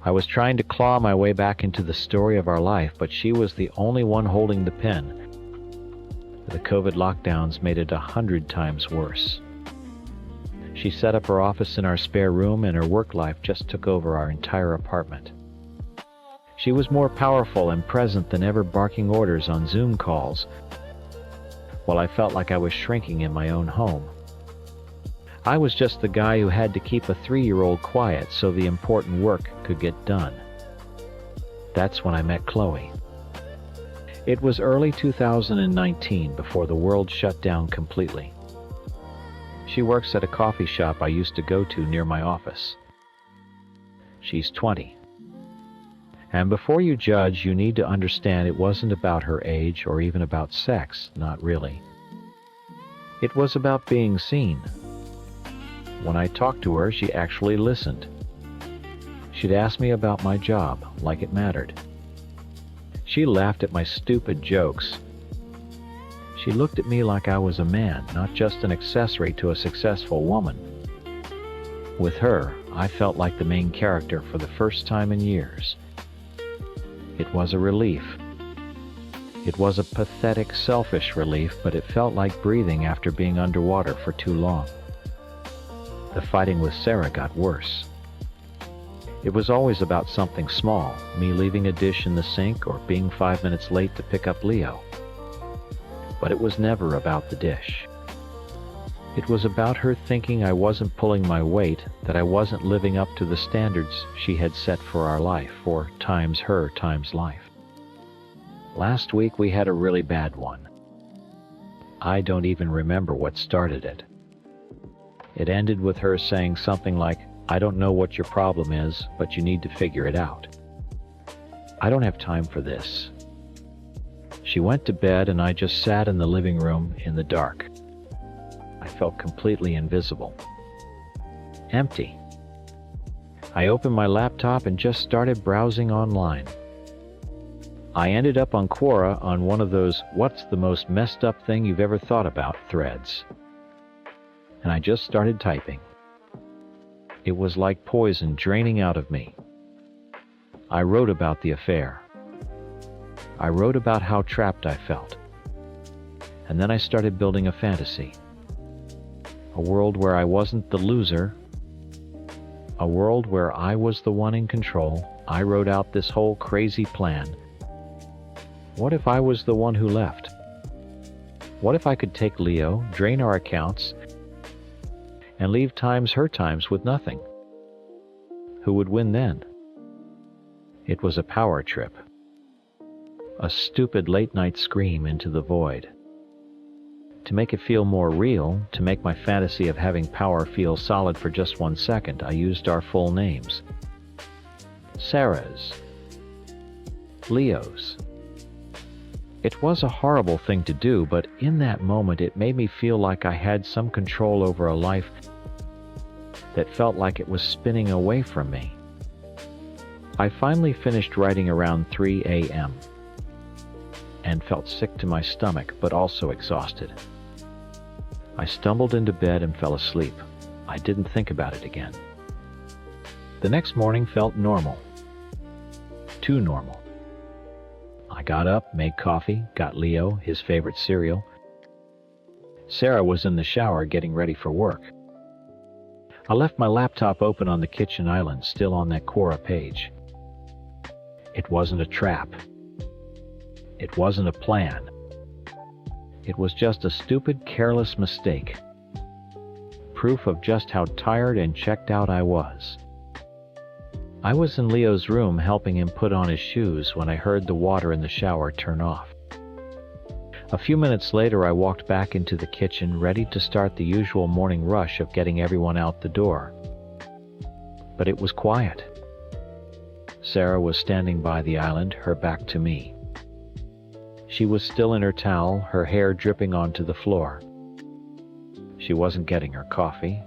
Speaker 3: I was trying to claw my way back into the story of our life, but she was the only one holding the pen. The COVID lockdowns made it 100 times worse. She set up her office in our spare room, and her work life just took over our entire apartment. She was more powerful and present than ever, barking orders on Zoom calls, while I felt like I was shrinking in my own home. I was just the guy who had to keep a 3-year-old quiet so the important work could get done. That's when I met Chloe. It was early 2019, before the world shut down completely. She works at a coffee shop I used to go to near my office. She's 20. And before you judge, you need to understand it wasn't about her age or even about sex, not really. It was about being seen. When I talked to her, she actually listened. She'd ask me about my job, like it mattered. She laughed at my stupid jokes. She looked at me like I was a man, not just an accessory to a successful woman. With her, I felt like the main character for the first time in years. It was a relief. It was a pathetic, selfish relief, but it felt like breathing after being underwater for too long. The fighting with Sarah got worse. It was always about something small, me leaving a dish in the sink or being 5 minutes late to pick up Leo. But it was never about the dish. It was about her thinking I wasn't pulling my weight, that I wasn't living up to the standards she had set for our life, for times her times life. Last week we had a really bad one. I don't even remember what started it. It ended with her saying something like, "I don't know what your problem is, but you need to figure it out. I don't have time for this." She went to bed and I just sat in the living room in the dark. I felt completely invisible. Empty. I opened my laptop and just started browsing online. I ended up on Quora on one of those "what's the most messed up thing you've ever thought about" threads. And I just started typing. It was like poison draining out of me. I wrote about the affair. I wrote about how trapped I felt. And then I started building a fantasy. A world where I wasn't the loser. A world where I was the one in control. I wrote out this whole crazy plan. What if I was the one who left? What if I could take Leo, drain our accounts, and leave times her times with nothing? Who would win then? It was a power trip. A stupid late-night scream into the void. To make it feel more real, to make my fantasy of having power feel solid for just 1 second, I used our full names. Sarah's. Leo's. It was a horrible thing to do, but in that moment it made me feel like I had some control over a life that felt like it was spinning away from me. I finally finished writing around 3 a.m. and felt sick to my stomach, but also exhausted. I stumbled into bed and fell asleep. I didn't think about it again. The next morning felt normal. Too normal. I got up, made coffee, got Leo his favorite cereal. Sarah was in the shower getting ready for work. I left my laptop open on the kitchen island, still on that Quora page. It wasn't a trap. It wasn't a plan. It was just a stupid, careless mistake. Proof of just how tired and checked out I was. I was in Leo's room helping him put on his shoes when I heard the water in the shower turn off. A few minutes later, I walked back into the kitchen, ready to start the usual morning rush of getting everyone out the door. But it was quiet. Sarah was standing by the island, her back to me. She was still in her towel, her hair dripping onto the floor. She wasn't getting her coffee.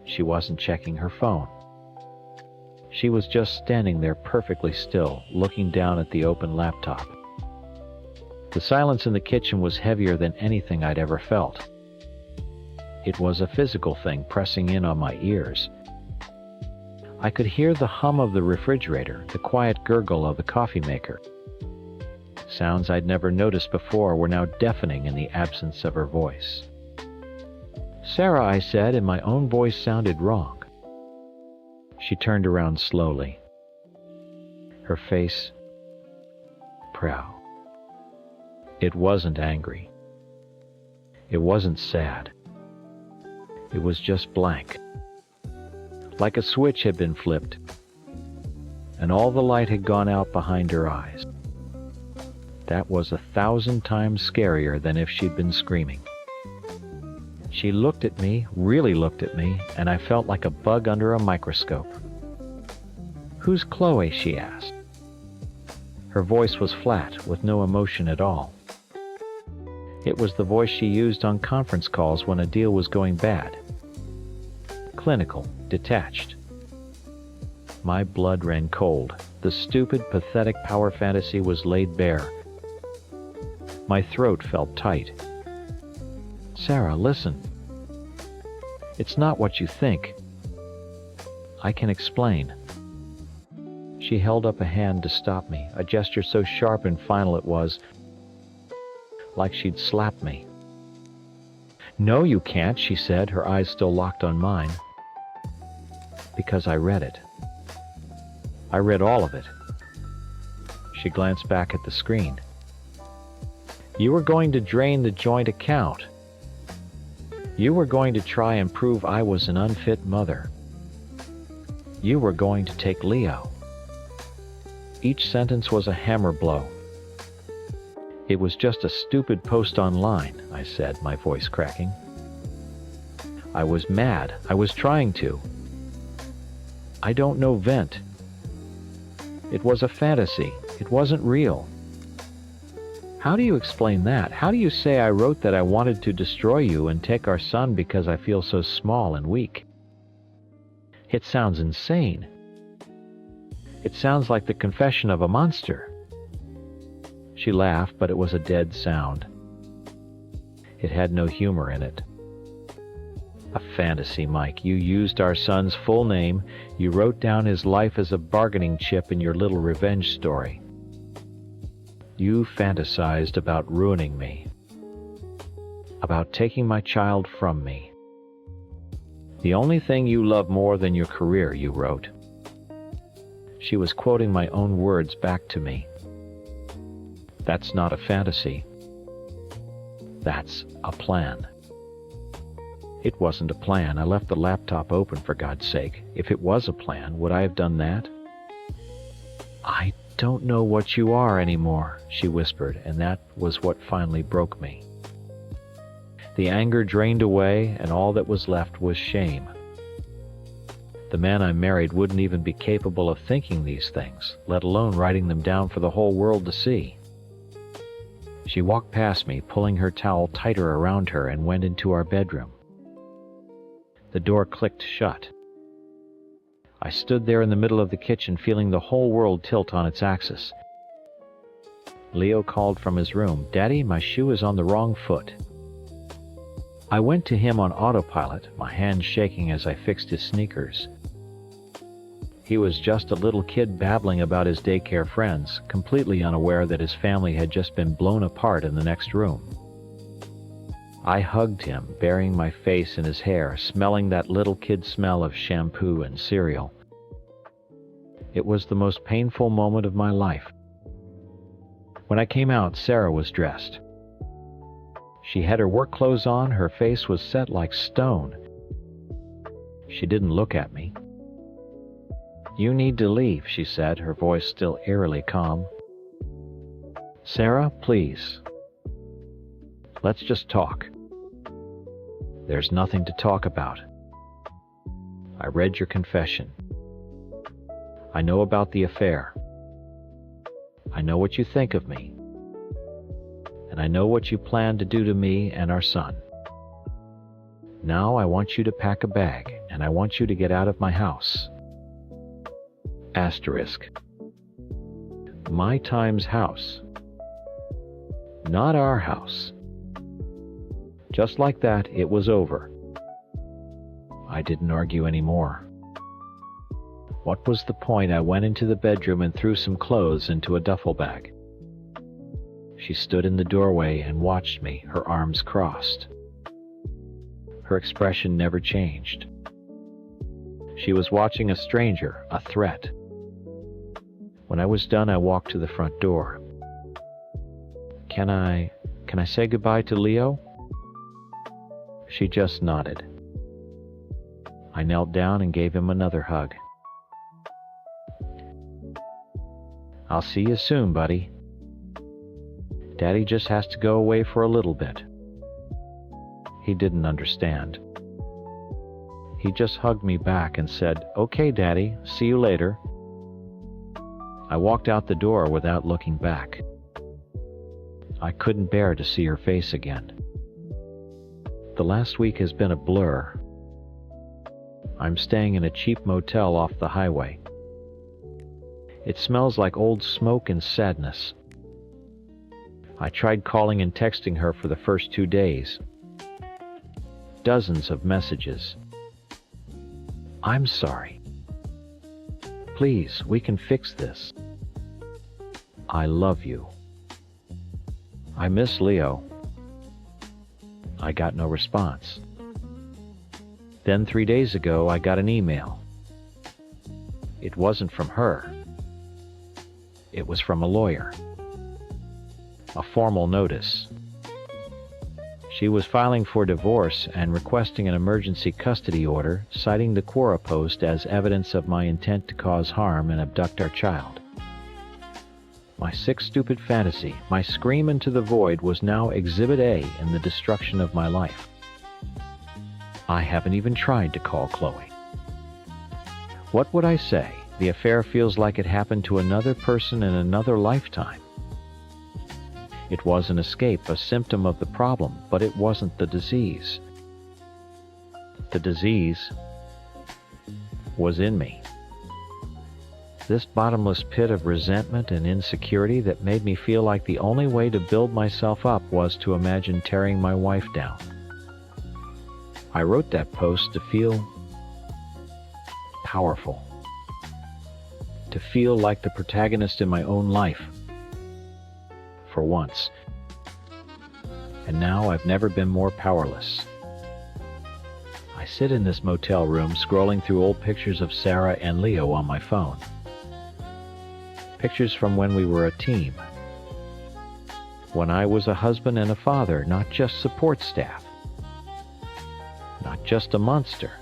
Speaker 3: She wasn't checking her phone. She was just standing there perfectly still, looking down at the open laptop. The silence in the kitchen was heavier than anything I'd ever felt. It was a physical thing pressing in on my ears. I could hear the hum of the refrigerator, the quiet gurgle of the coffee maker. Sounds I'd never noticed before were now deafening in the absence of her voice. "Sarah," I said, and my own voice sounded wrong. She turned around slowly. Her face proud. It wasn't angry. It wasn't sad. It was just blank. Like a switch had been flipped, and all the light had gone out behind her eyes. That was 1,000 times scarier than if she'd been screaming. She looked at me, really looked at me, and I felt like a bug under a microscope. "Who's Chloe?" she asked. Her voice was flat, with no emotion at all. It was the voice she used on conference calls when a deal was going bad. Clinical, detached. My blood ran cold. The stupid, pathetic power fantasy was laid bare. My throat felt tight. "Sarah, listen. It's not what you think. I can explain." She held up a hand to stop me, a gesture so sharp and final it was, like she'd slapped me. "No, you can't," she said, her eyes still locked on mine. "Because I read it. I read all of it." She glanced back at the screen. "You were going to drain the joint account. You were going to try and prove I was an unfit mother. You were going to take Leo." Each sentence was a hammer blow. "It was just a stupid post online," I said, my voice cracking. "I was mad. I was trying to. I don't know vent. It was a fantasy. It wasn't real." "How do you explain that? How do you say I wrote that I wanted to destroy you and take our son because I feel so small and weak? It sounds insane. It sounds like the confession of a monster." She laughed, but it was a dead sound. It had no humor in it. "A fantasy, Mike. You used our son's full name. You wrote down his life as a bargaining chip in your little revenge story. You fantasized about ruining me. About taking my child from me. The only thing you love more than your career, you wrote." She was quoting my own words back to me. "That's not a fantasy. That's a plan." It wasn't a plan. I left the laptop open, for God's sake. If it was a plan, would I have done that? "I don't know what you are anymore," she whispered, and that was what finally broke me. The anger drained away, and all that was left was shame. The man I married wouldn't even be capable of thinking these things, let alone writing them down for the whole world to see. She walked past me, pulling her towel tighter around her, and went into our bedroom. The door clicked shut. I stood there in the middle of the kitchen, feeling the whole world tilt on its axis. Leo called from his room, "Daddy, my shoe is on the wrong foot." I went to him on autopilot, my hands shaking as I fixed his sneakers. He was just a little kid babbling about his daycare friends, completely unaware that his family had just been blown apart in the next room. I hugged him, burying my face in his hair, smelling that little kid smell of shampoo and cereal. It was the most painful moment of my life. When I came out, Sarah was dressed. She had her work clothes on, her face was set like stone. She didn't look at me. "You need to leave," she said, her voice still eerily calm. "Sarah, please. Let's just talk." "There's nothing to talk about. I read your confession. I know about the affair. I know what you think of me. And I know what you plan to do to me and our son. Now I want you to pack a bag, and I want you to get out of my house. Asterisk. My Time's house. Not our house." Just like that, it was over. I didn't argue anymore. What was the point? I went into the bedroom and threw some clothes into a duffel bag. She stood in the doorway and watched me, her arms crossed. Her expression never changed. She was watching a stranger, a threat. When I was done, I walked to the front door. Can I say goodbye to Leo?" She just nodded. I knelt down and gave him another hug. "I'll see you soon, buddy. Daddy just has to go away for a little bit." He didn't understand. He just hugged me back and said, "Okay, Daddy, see you later." I walked out the door without looking back. I couldn't bear to see her face again. The last week has been a blur. I'm staying in a cheap motel off the highway. It smells like old smoke and sadness. I tried calling and texting her for the first 2 days. Dozens of messages. "I'm sorry. Please, we can fix this. I love you. I miss Leo. I got no response. Then 3 days ago, I got an email. It wasn't from her. It was from a lawyer. A formal notice. She was filing for divorce and requesting an emergency custody order, citing the Quora post as evidence of my intent to cause harm and abduct our child. My sick, stupid fantasy, my scream into the void, was now Exhibit A in the destruction of my life. I haven't even tried to call Chloe. What would I say? The affair feels like it happened to another person in another lifetime. It was an escape, a symptom of the problem, but it wasn't the disease. The disease was in me. This bottomless pit of resentment and insecurity that made me feel like the only way to build myself up was to imagine tearing my wife down. I wrote that post to feel powerful, to feel like the protagonist in my own life, for once. And now I've never been more powerless. I sit in this motel room scrolling through old pictures of Sarah and Leo on my phone. Pictures from when we were a team. When I was a husband and a father, not just support staff. Not just a monster.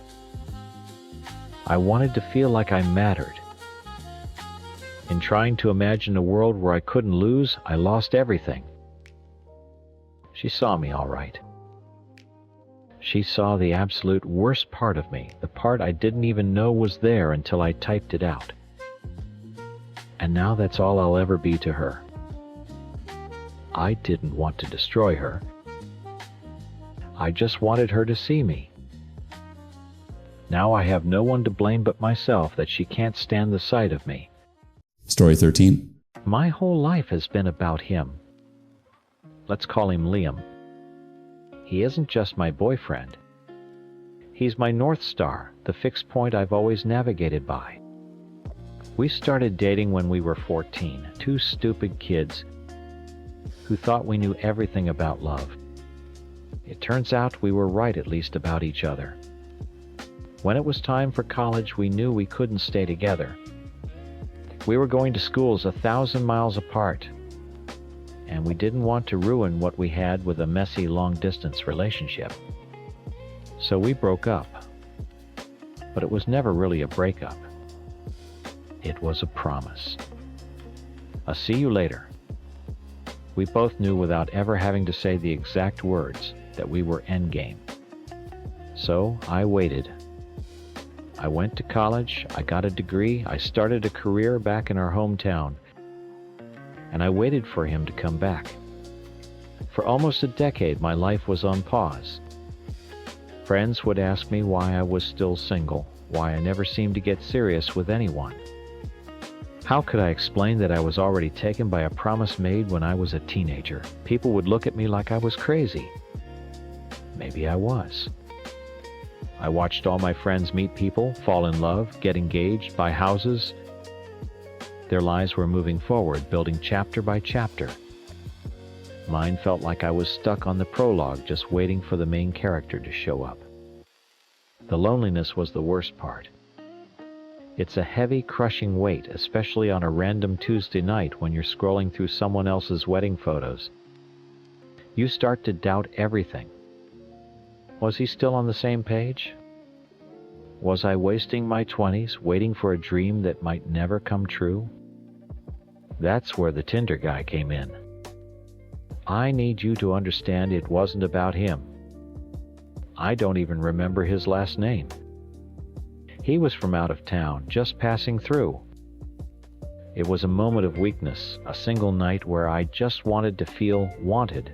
Speaker 3: I wanted to feel like I mattered. In trying to imagine a world where I couldn't lose, I lost everything. She saw me all right. She saw the absolute worst part of me, the part I didn't even know was there until I typed it out. And now that's all I'll ever be to her. I didn't want to destroy her. I just wanted her to see me. Now I have no one to blame but myself that she can't stand the sight of me.
Speaker 2: Story 13.
Speaker 3: My whole life has been about him. Let's call him Liam. He isn't just my boyfriend. He's my North Star, the fixed point I've always navigated by. We started dating when we were 14, two stupid kids who thought we knew everything about love. It turns out we were right, at least about each other. When it was time for college, we knew we couldn't stay together. We were going to schools 1,000 miles apart, and we didn't want to ruin what we had with a messy long-distance relationship. So we broke up. But it was never really a breakup. It was a promise. A see you later. We both knew without ever having to say the exact words that we were endgame. So I waited. I went to college, I got a degree, I started a career back in our hometown, and I waited for him to come back. For almost a decade, my life was on pause. Friends would ask me why I was still single, why I never seemed to get serious with anyone. How could I explain that I was already taken by a promise made when I was a teenager? People would look at me like I was crazy. Maybe I was. I watched all my friends meet people, fall in love, get engaged, buy houses. Their lives were moving forward, building chapter by chapter. Mine felt like I was stuck on the prologue, just waiting for the main character to show up. The loneliness was the worst part. It's a heavy, crushing weight, especially on a random Tuesday night when you're scrolling through someone else's wedding photos. You start to doubt everything. Was he still on the same page? Was I wasting my 20s waiting for a dream that might never come true? That's where the Tinder guy came in. I need you to understand it wasn't about him. I don't even remember his last name. He was from out of town, just passing through. It was a moment of weakness, a single night where I just wanted to feel wanted.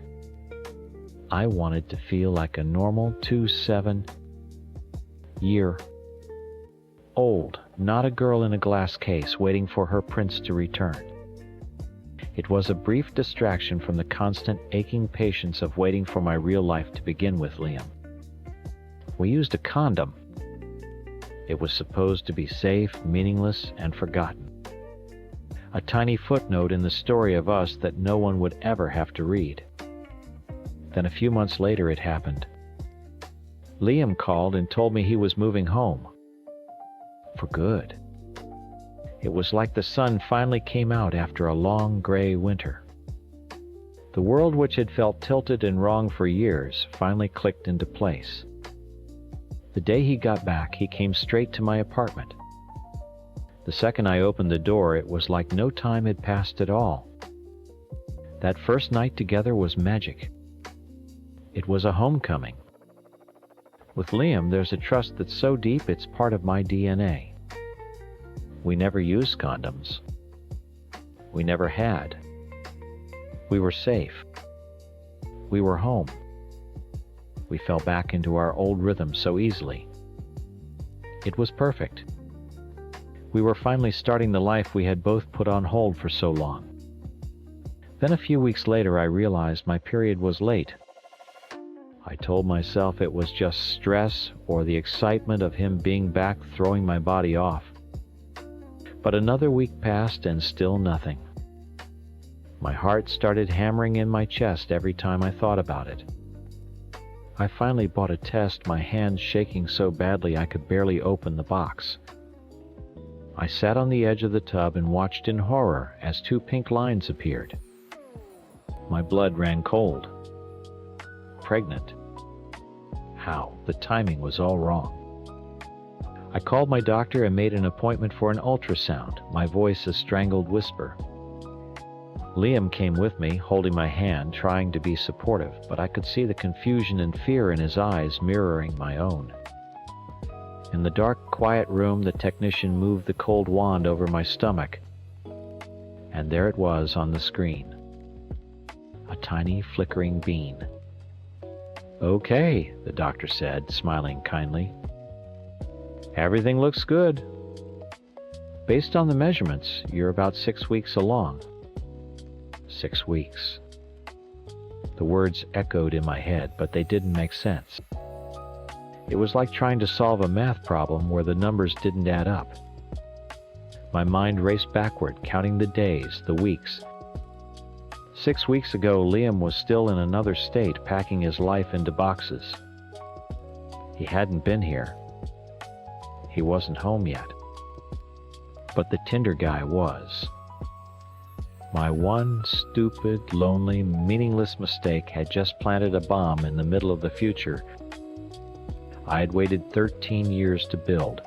Speaker 3: I wanted to feel like a normal 27-year-old, not a girl in a glass case waiting for her prince to return. It was a brief distraction from the constant aching patience of waiting for my real life to begin with Liam. We used a condom. It was supposed to be safe, meaningless, and forgotten. A tiny footnote in the story of us that no one would ever have to read. Then a few months later it happened. Liam called and told me he was moving home. For good. It was like the sun finally came out after a long gray winter. The world which had felt tilted and wrong for years finally clicked into place. The day he got back, he came straight to my apartment. The second I opened the door, it was like no time had passed at all. That first night together was magic. It was a homecoming. With Liam, there's a trust that's so deep it's part of my DNA. We never used condoms. We never had. We were safe. We were home. We fell back into our old rhythm so easily. It was perfect. We were finally starting the life we had both put on hold for so long. Then a few weeks later I realized my period was late. I told myself it was just stress or the excitement of him being back throwing my body off. But another week passed and still nothing. My heart started hammering in my chest every time I thought about it. I finally bought a test, my hands shaking so badly I could barely open the box. I sat on the edge of the tub and watched in horror as 2 pink lines appeared. My blood ran cold. Pregnant. How? The timing was all wrong. I called my doctor and made an appointment for an ultrasound, my voice a strangled whisper. Liam came with me, holding my hand, trying to be supportive, but I could see the confusion and fear in his eyes mirroring my own. In the dark, quiet room, the technician moved the cold wand over my stomach, and there it was on the screen. A tiny, flickering bean. "Okay," the doctor said, smiling kindly. "Everything looks good. Based on the measurements, you're about 6 weeks along." 6 weeks. The words echoed in my head, but they didn't make sense. It was like trying to solve a math problem where the numbers didn't add up. My mind raced backward, counting the days, the weeks. 6 weeks ago, Liam was still in another state, packing his life into boxes. He hadn't been here. He wasn't home yet. But the Tinder guy was. My one stupid, lonely, meaningless mistake had just planted a bomb in the middle of the future I had waited 13 years to build.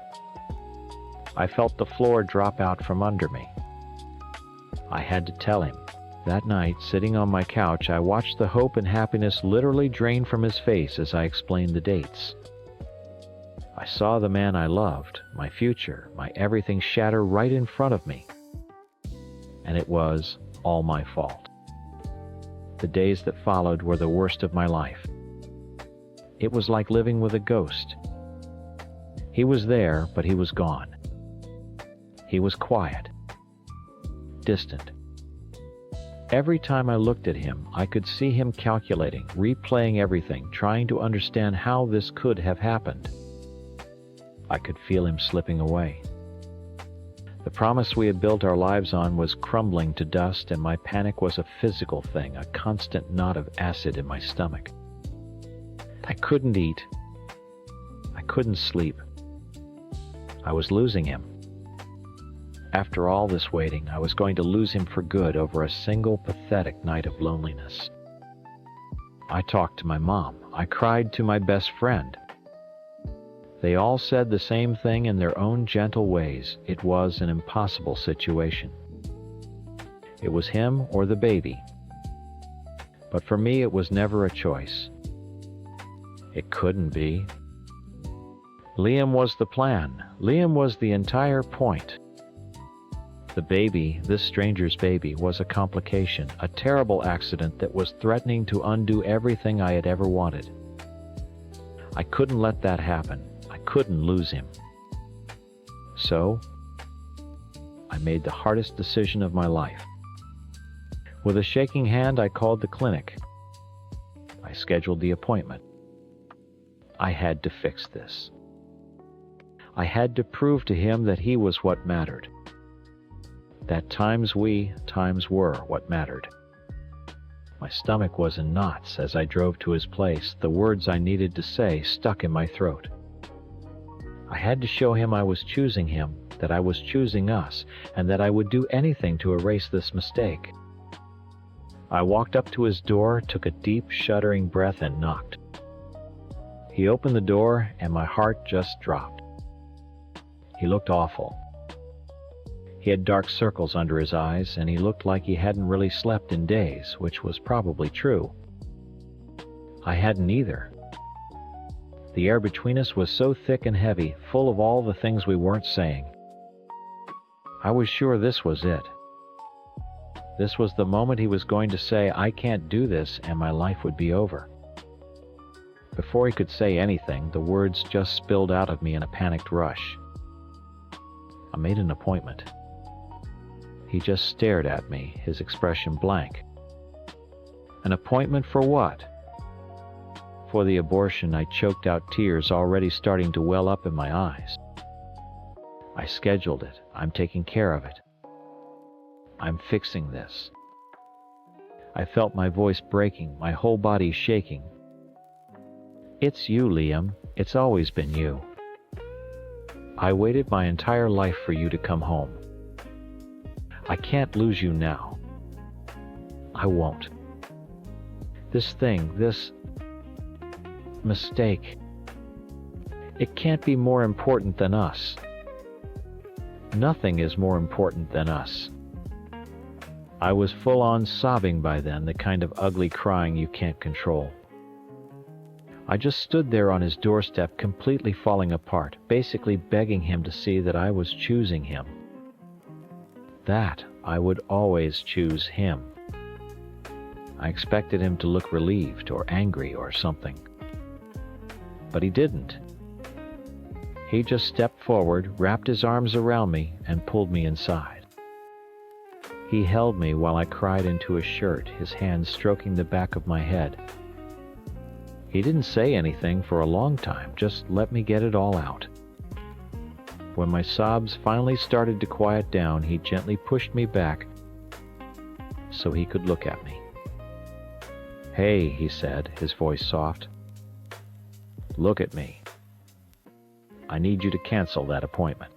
Speaker 3: I felt the floor drop out from under me. I had to tell him. That night, sitting on my couch, I watched the hope and happiness literally drain from his face as I explained the dates. I saw the man I loved, my future, my everything shatter right in front of me. And it was all my fault. The days that followed were the worst of my life. It was like living with a ghost. He was there, but he was gone. He was quiet, distant. Every time I looked at him, I could see him calculating, replaying everything, trying to understand how this could have happened. I could feel him slipping away. The promise we had built our lives on was crumbling to dust, and my panic was a physical thing, a constant knot of acid in my stomach. I couldn't eat. I couldn't sleep. I was losing him. After all this waiting, I was going to lose him for good over a single pathetic night of loneliness. I talked to my mom. I cried to my best friend. They all said the same thing in their own gentle ways. It was an impossible situation. It was him or the baby. But for me, it was never a choice. It couldn't be. Liam was the plan. Liam was the entire point. The baby, this stranger's baby, was a complication, a terrible accident that was threatening to undo everything I had ever wanted. I couldn't let that happen. I couldn't lose him. So, I made the hardest decision of my life. With a shaking hand, I called the clinic. I scheduled the appointment. I had to fix this. I had to prove to him that he was what mattered. That times we, times were what mattered. My stomach was in knots as I drove to his place, the words I needed to say stuck in my throat. I had to show him I was choosing him, that I was choosing us, and that I would do anything to erase this mistake. I walked up to his door, took a deep, shuddering breath, and knocked. He opened the door, and my heart just dropped. He looked awful. He had dark circles under his eyes, and he looked like he hadn't really slept in days, which was probably true. I hadn't either. The air between us was so thick and heavy, full of all the things we weren't saying. I was sure this was it. This was the moment he was going to say, "I can't do this," and my life would be over. Before he could say anything, the words just spilled out of me in a panicked rush. I made an appointment. He just stared at me, his expression blank. An appointment for what? For the abortion. I choked out tears already starting to well up in my eyes. I scheduled it. I'm taking care of it. I'm fixing this. I felt my voice breaking, my whole body shaking. It's you, Liam. It's always been you. I waited my entire life for you to come home. I can't lose you now. I won't. This thing, this mistake, it can't be more important than us. Nothing is more important than us. I was full-on sobbing by then, the kind of ugly crying you can't control. I just stood there on his doorstep, completely falling apart, basically begging him to see that I was choosing him. That I would always choose him. I expected him to look relieved or angry or something. But he didn't. He just stepped forward, wrapped his arms around me, and pulled me inside. He held me while I cried into his shirt, his hands stroking the back of my head. He didn't say anything for a long time, just let me get it all out. When my sobs finally started to quiet down, he gently pushed me back so he could look at me. "Hey," he said, his voice soft. "Look at me. I need you to cancel that appointment."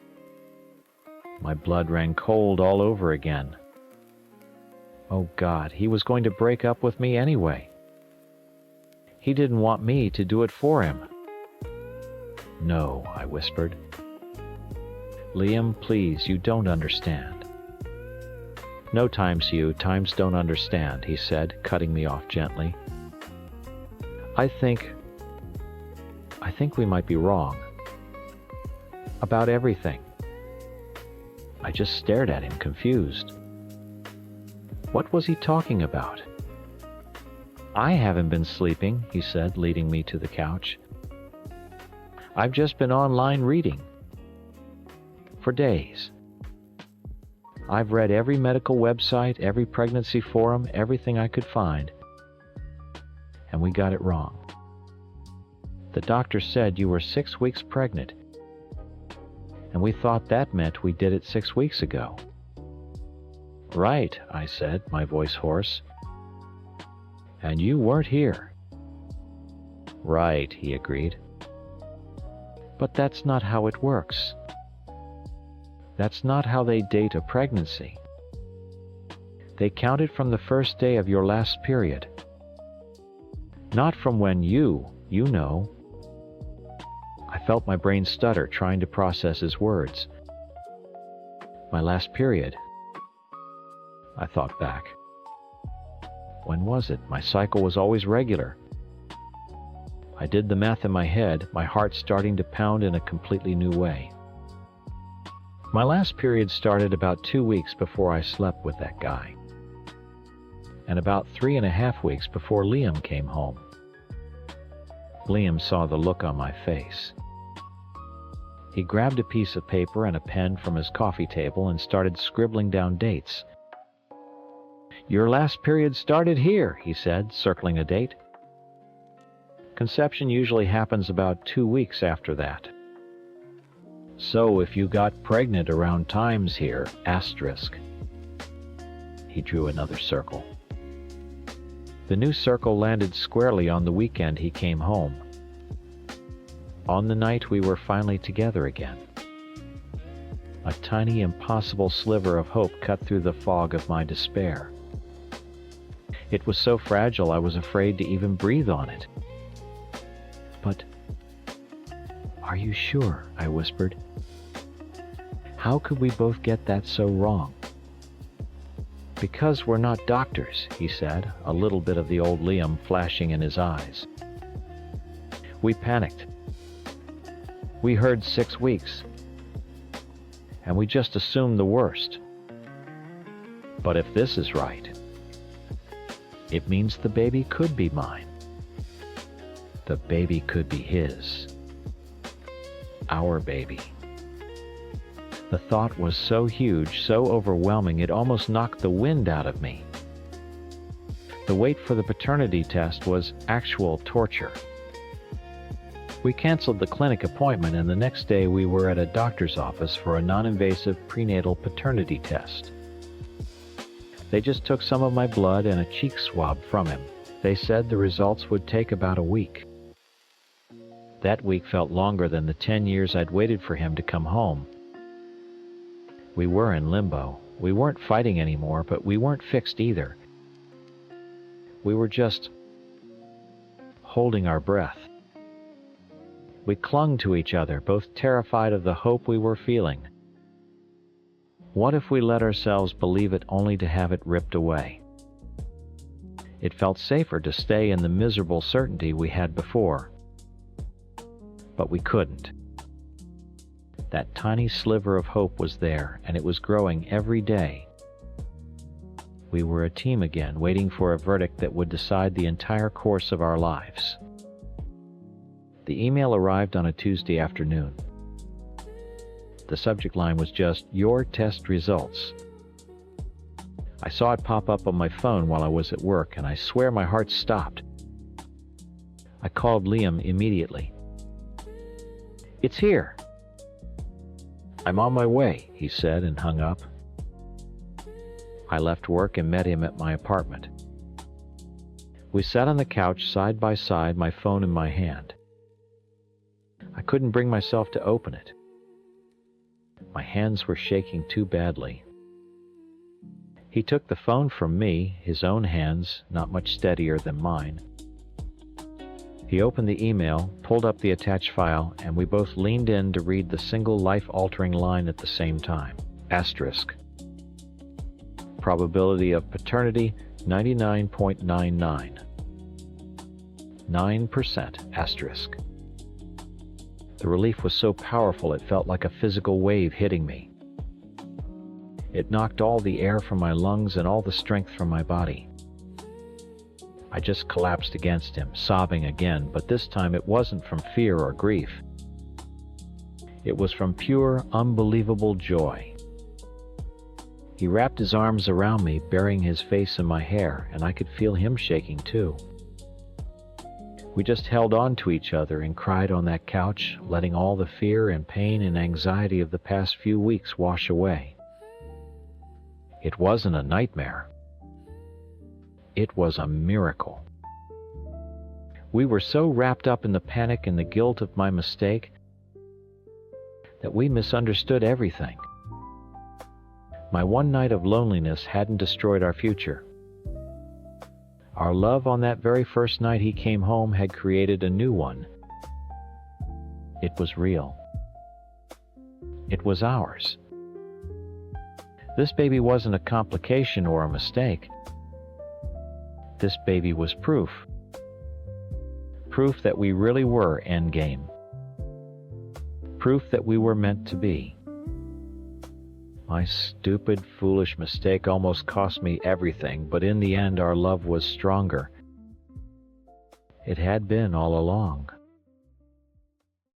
Speaker 3: My blood ran cold all over again. Oh God, he was going to break up with me anyway. He didn't want me to do it for him. "No," I whispered. "Liam, please, you don't understand." "No, times you, times don't understand," he said, cutting me off gently. I think we might be wrong. About everything." I just stared at him, confused. What was he talking about? "I haven't been sleeping," he said, leading me to the couch. "I've just been online reading. For days. I've read every medical website, every pregnancy forum, everything I could find. And we got it wrong. The doctor said you were 6 weeks pregnant. And we thought that meant we did it 6 weeks ago." "Right," I said, my voice hoarse. "And you weren't here." "Right," he agreed. "But that's not how it works. That's not how they date a pregnancy. They count it from the first day of your last period. Not from when you know." I felt my brain stutter, trying to process his words. My last period. I thought back. When was it? My cycle was always regular. I did the math in my head, my heart starting to pound in a completely new way. My last period started about 2 weeks before I slept with that guy. And about 3.5 weeks before Liam came home. Liam saw the look on my face. He grabbed a piece of paper and a pen from his coffee table and started scribbling down dates. "Your last period started here," he said, circling a date. "Conception usually happens about 2 weeks after that." So if you got pregnant around times here, asterisk. He drew another circle. The new circle landed squarely on the weekend he came home. On the night we were finally together again. A tiny, impossible sliver of hope cut through the fog of my despair. It was so fragile I was afraid to even breathe on it. But, are you sure? I whispered. How could we both get that so wrong? Because we're not doctors, he said, a little bit of the old Liam flashing in his eyes. We panicked. We heard 6 weeks. And we just assumed the worst. But if this is right, it means the baby could be mine. The baby could be his. Our baby. The thought was so huge, so overwhelming, it almost knocked the wind out of me. The wait for the paternity test was actual torture. We canceled the clinic appointment, and the next day we were at a doctor's office for a non-invasive prenatal paternity test. They just took some of my blood and a cheek swab from him. They said the results would take about a week. That week felt longer than the 10 years I'd waited for him to come home. We were in limbo. We weren't fighting anymore, but we weren't fixed either. We were just holding our breath. We clung to each other, both terrified of the hope we were feeling. What if we let ourselves believe it only to have it ripped away? It felt safer to stay in the miserable certainty we had before. But we couldn't. That tiny sliver of hope was there, and it was growing every day. We were a team again, waiting for a verdict that would decide the entire course of our lives. The email arrived on a Tuesday afternoon. The subject line was just, "Your test results." I saw it pop up on my phone while I was at work, and I swear my heart stopped. I called Liam immediately. "It's here." "I'm on my way," he said, and hung up. I left work and met him at my apartment. We sat on the couch side by side, my phone in my hand. I couldn't bring myself to open it. My hands were shaking too badly. He took the phone from me, his own hands not much steadier than mine. He opened the email, pulled up the attached file, and we both leaned in to read the single life-altering line at the same time. Asterisk. Probability of paternity, 99.99. 9%, asterisk. The relief was so powerful it felt like a physical wave hitting me. It knocked all the air from my lungs and all the strength from my body. I just collapsed against him, sobbing again, but this time it wasn't from fear or grief. It was from pure, unbelievable joy. He wrapped his arms around me, burying his face in my hair, and I could feel him shaking too. We just held on to each other and cried on that couch, letting all the fear and pain and anxiety of the past few weeks wash away. It wasn't a nightmare. It was a miracle. We were so wrapped up in the panic and the guilt of my mistake that we misunderstood everything. My one night of loneliness hadn't destroyed our future. Our love on that very first night he came home had created a new one. It was real. It was ours. This baby wasn't a complication or a mistake. This baby was proof. Proof that we really were endgame. Proof that we were meant to be. My stupid, foolish mistake almost cost me everything, but in the end our love was stronger. It had been all along.